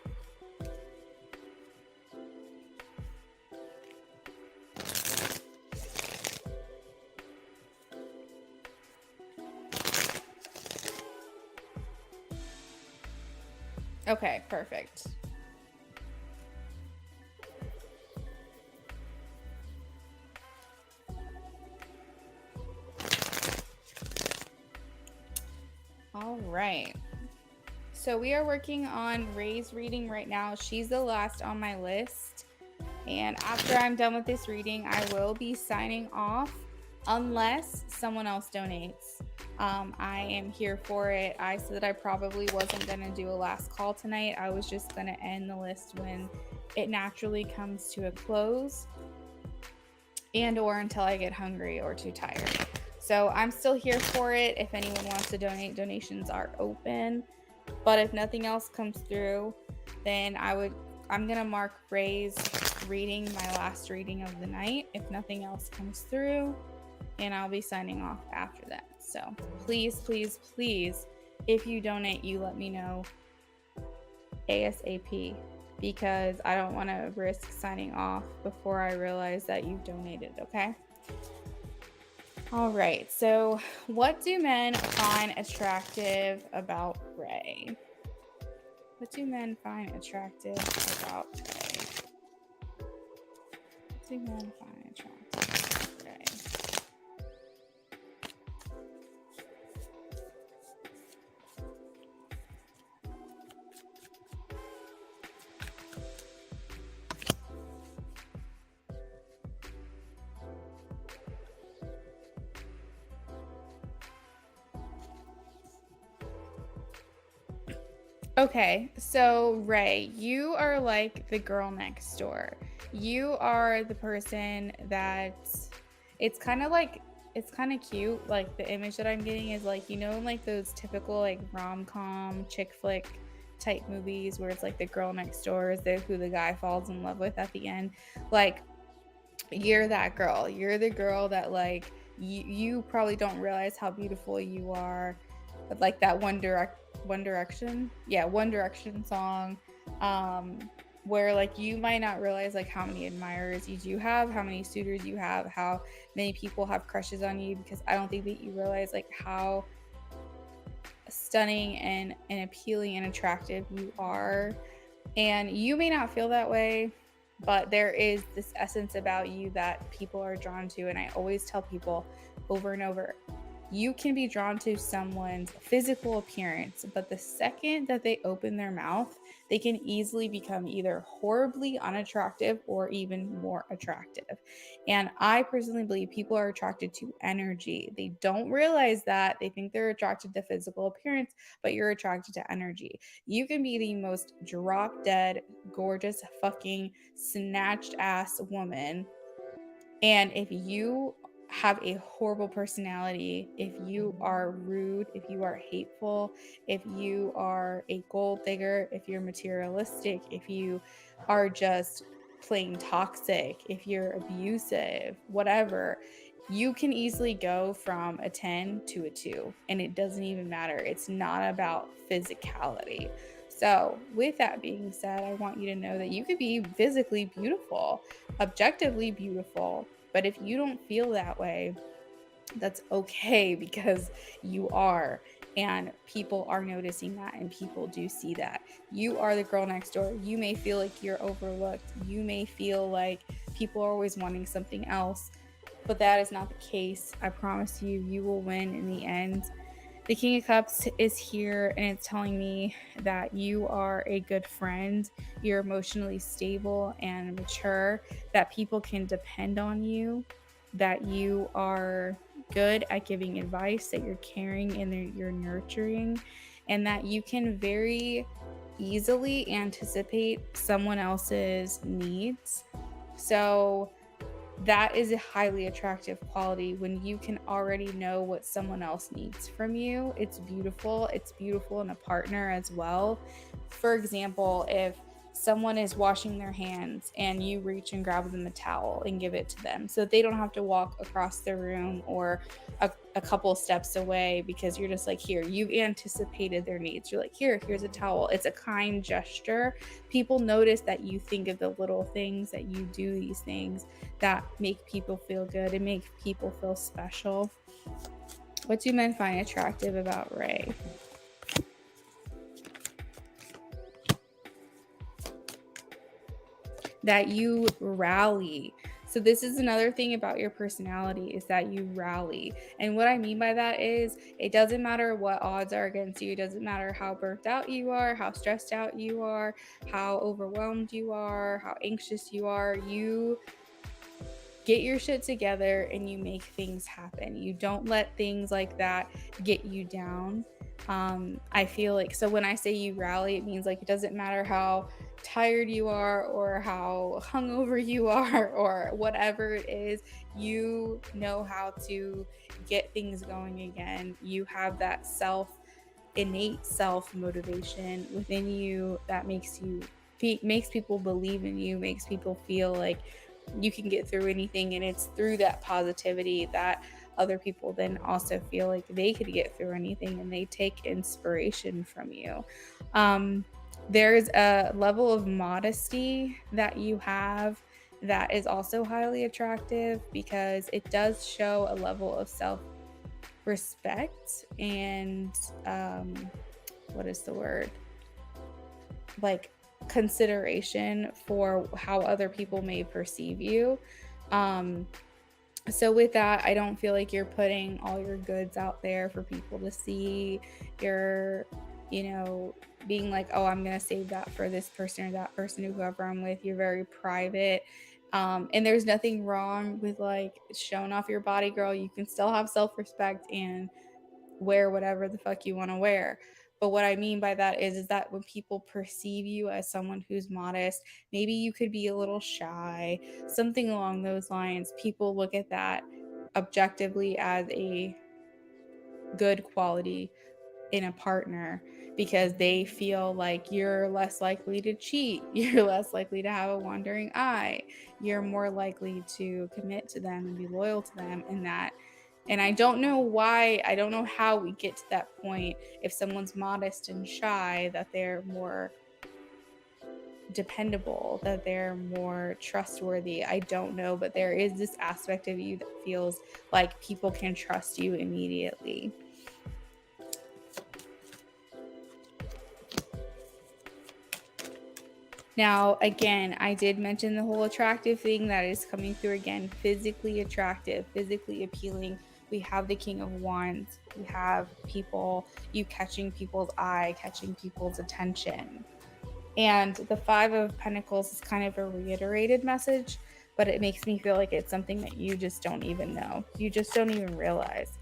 Okay, perfect. All right. So we are working on Ray's reading right now. She's the last on my list. And after I'm done with this reading, I will be signing off unless someone else donates. I am here for it. I said that I probably wasn't going to do a last call tonight. I was just going to end the list when it naturally comes to a close, and or until I get hungry or too tired. So I'm still here for it. If anyone wants to donate, donations are open. But if nothing else comes through, then I'm going to mark Ray's reading my last reading of the night if nothing else comes through, and I'll be signing off after that. So please, please, please, if you donate, you let me know ASAP, because I don't want to risk signing off before I realize that you've donated, okay? All right, so what do men find attractive about Ray? What do men find attractive about Ray? What do men find attractive about Ray? Okay, so Ray, you are like the girl next door. You are the person that it's kind of cute. Like the image that I'm getting is like, like those typical like rom-com chick flick type movies where it's like the girl next door is who the guy falls in love with at the end. Like, you're that girl. You're the girl that like you probably don't realize how beautiful you are. But like that One Direction song, where like you might not realize like how many admirers you do have, how many suitors you have, how many people have crushes on you, because I don't think that you realize like how stunning and appealing and attractive you are. And you may not feel that way, but there is this essence about you that people are drawn to. And I always tell people over and over, you can be drawn to someone's physical appearance, but the second that they open their mouth, they can easily become either horribly unattractive or even more attractive. And I personally believe people are attracted to energy. They don't realize that. They think they're attracted to physical appearance, but you're attracted to energy. You can be the most drop dead, gorgeous, fucking snatched ass woman. And if you have a horrible personality, if you are rude, if you are hateful, if you are a gold digger, if you're materialistic, if you are just plain toxic, if you're abusive, whatever, you can easily go from a 10 to a 2, and it doesn't even matter. It's not about physicality. So, with that being said, I want you to know that you could be physically beautiful, objectively beautiful, but if you don't feel that way, that's okay, because you are, and people are noticing that, and people do see that. You are the girl next door. You may feel like you're overlooked. You may feel like people are always wanting something else, but that is not the case. I promise you, you will win in the end. The King of Cups is here, and it's telling me that you are a good friend, you're emotionally stable and mature, that people can depend on you, that you are good at giving advice, that you're caring and that you're nurturing, and that you can very easily anticipate someone else's needs. So that is a highly attractive quality when you can already know what someone else needs from you. It's beautiful. It's beautiful in a partner as well. For example, if someone is washing their hands and you reach and grab them a towel and give it to them so that they don't have to walk across the room or a couple steps away, because you're just like, here, you've anticipated their needs. You're like, here's a towel. It's a kind gesture. People notice that you think of the little things, that you do these things that make people feel good and make people feel special. What do men find attractive about Ray? That you rally. So this is another thing about your personality, is that you rally. And what I mean by that is, it doesn't matter what odds are against you. It doesn't matter how burnt out you are, how stressed out you are, how overwhelmed you are, how anxious you are. You get your shit together and you make things happen. You don't let things like that get you down. I feel like, so when I say you rally, it means like it doesn't matter how tired you are or how hungover you are or whatever it is, you know how to get things going again. You have that innate self motivation within you that makes people believe in you, makes people feel like you can get through anything. And it's through that positivity that other people then also feel like they could get through anything, and they take inspiration from you. There's a level of modesty that you have that is also highly attractive, because it does show a level of self-respect and what is the word, like consideration for how other people may perceive you. So with that, I don't feel like you're putting all your goods out there for people to see. You're, being like, oh, I'm going to save that for this person or that person, whoever I'm with. You're very private. And there's nothing wrong with like showing off your body, girl. You can still have self-respect and wear whatever the fuck you want to wear. But what I mean by that is that when people perceive you as someone who's modest, maybe you could be a little shy, something along those lines. People look at that objectively as a good quality in a partner, because they feel like you're less likely to cheat, you're less likely to have a wandering eye, you're more likely to commit to them and be loyal to them. And I don't know why, I don't know how we get to that point. If someone's modest and shy, that they're more dependable, that they're more trustworthy. I don't know, but there is this aspect of you that feels like people can trust you immediately. Now, again, I did mention the whole attractive thing that is coming through again. Physically attractive, physically appealing. We have the King of Wands. We have you catching people's eye, catching people's attention. And the Five of Pentacles is kind of a reiterated message, but it makes me feel like it's something that you just don't even know. You just don't even realize.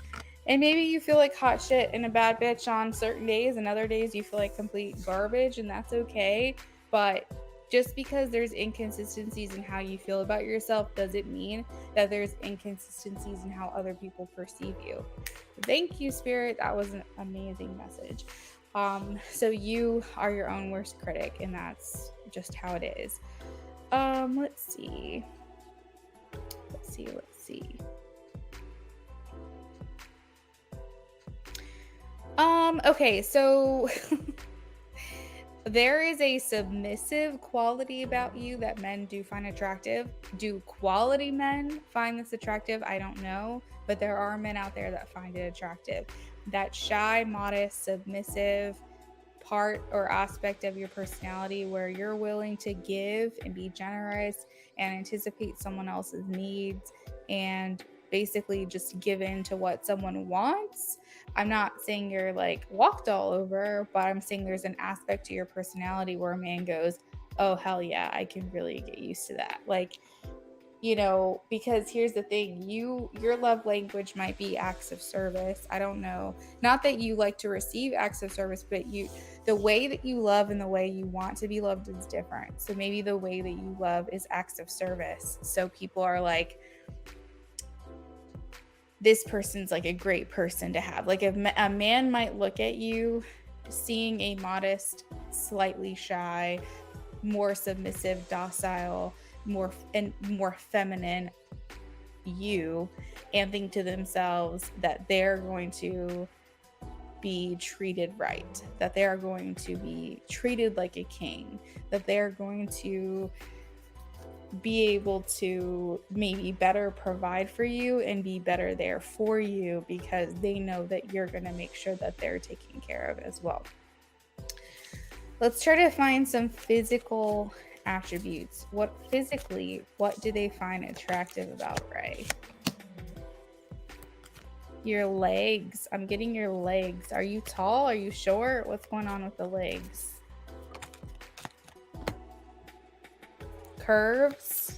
And maybe you feel like hot shit and a bad bitch on certain days, and other days you feel like complete garbage, and that's okay. But just because there's inconsistencies in how you feel about yourself doesn't mean that there's inconsistencies in how other people perceive you. Thank you, Spirit. That was an amazing message. So you are your own worst critic, and that's just how it is. Let's see. Okay, so there is a submissive quality about you that men do find attractive. Do quality men find this attractive? I don't know, but there are men out there that find it attractive. That shy, modest, submissive part or aspect of your personality where you're willing to give and be generous and anticipate someone else's needs and basically just give in to what someone wants. I'm not saying you're like walked all over, but I'm saying there's an aspect to your personality where a man goes, oh, hell yeah, I can really get used to that. Like, because here's the thing, your love language might be acts of service. I don't know. Not that you like to receive acts of service, but the way that you love and the way you want to be loved is different. So maybe the way that you love is acts of service. So people are like, this person's like a great person to have. Like a man might look at you seeing a modest, slightly shy, more submissive, docile, more feminine you, and think to themselves that they're going to be treated right, that they are going to be treated like a king, that they're going to be able to maybe better provide for you and be better there for you because they know that you're going to make sure that they're taken care of as well. Let's try to find some physical attributes. What do they find attractive about Ray? Your legs. I'm getting your legs. Are you tall? Are you short? What's going on with the legs? Curves.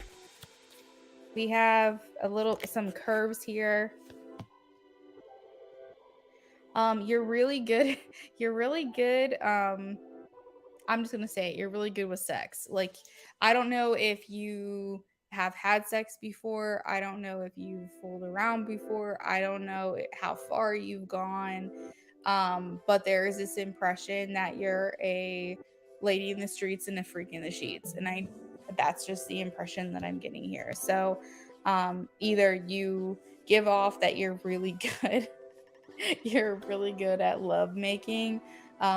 We have some curves here. You're really good. You're really good. I'm just gonna say it, you're really good with sex. Like, I don't know if you have had sex before. I don't know if you've fooled around before. I don't know how far you've gone. But there is this impression that you're a lady in the streets and a freak in the sheets. And that's just the impression that I'm getting here. So either you give off that you're really good, you're really good at love making,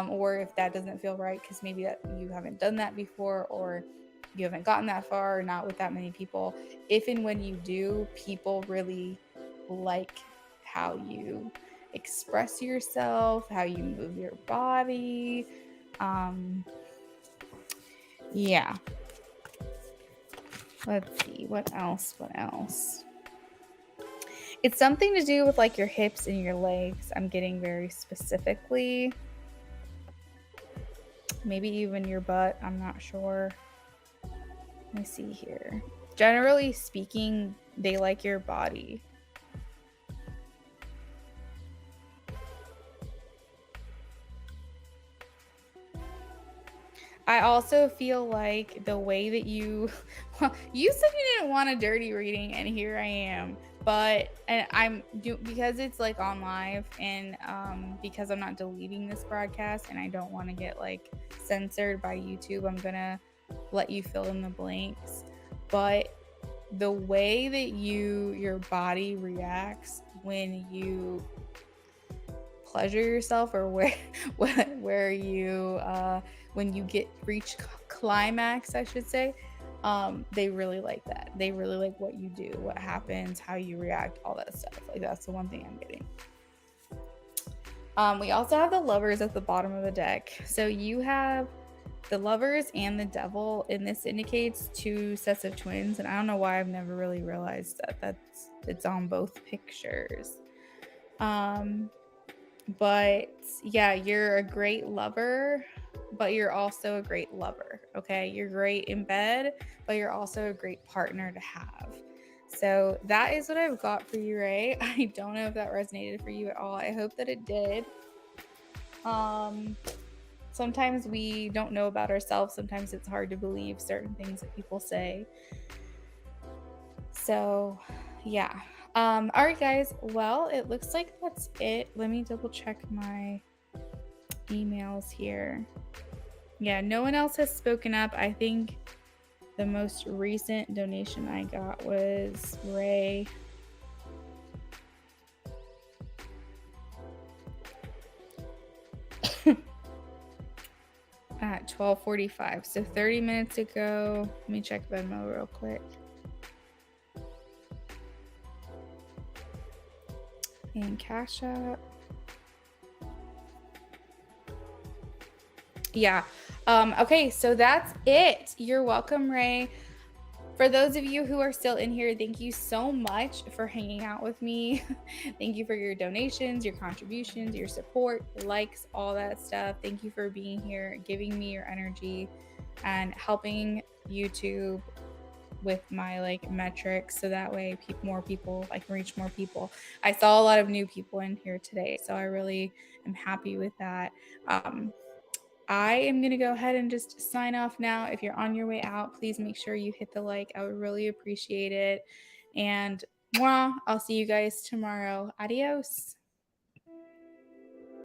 or if that doesn't feel right because maybe that you haven't done that before or you haven't gotten that far or not with that many people, if and when you do, people really like how you express yourself, how you move your body. Yeah, let's see, what else. It's something to do with like your hips and your legs. I'm getting very specifically. Maybe even your butt. I'm not sure. Let me see here. Generally speaking, they like your body. I also feel like the way that you said you didn't want a dirty reading, and here I am. But because it's like on live, and because I'm not deleting this broadcast and I don't want to get like censored by YouTube, I'm gonna let you fill in the blanks. But the way that your body reacts when you pleasure yourself, or where you when you reach climax, I should say, they really like that. They really like what you do, what happens, how you react, all that stuff. Like, that's the one thing I'm getting. We also have the Lovers at the bottom of the deck. So you have the lovers and the devil, and this indicates two sets of twins, and I don't know why I've never really realized that it's on both pictures. But yeah, you're a great lover, but you're also a great lover. Okay, you're great in bed, but you're also a great partner to have. So that is what I've got for you, Ray. I don't know if that resonated for you at all. I hope that it did. Sometimes we don't know about ourselves. Sometimes it's hard to believe certain things that people say. So, yeah. All right, guys. Well, it looks like that's it. Let me double check my emails here. Yeah, no one else has spoken up. I think the most recent donation I got was Ray. At 12:45, so 30 minutes ago. Let me check Venmo real quick. And Cash App. Yeah. Okay, so that's it. You're welcome, Ray. For those of you who are still in here, thank you so much for hanging out with me. Thank you for your donations, your contributions, your support, likes, all that stuff. Thank you for being here, giving me your energy, and helping YouTube with my like metrics, so that way more people, I can reach more people. I saw a lot of new people in here today, so I really am happy with that. I am going to go ahead and just sign off now. If you're on your way out, please make sure you hit the like. I would really appreciate it. And I'll see you guys tomorrow. Adios.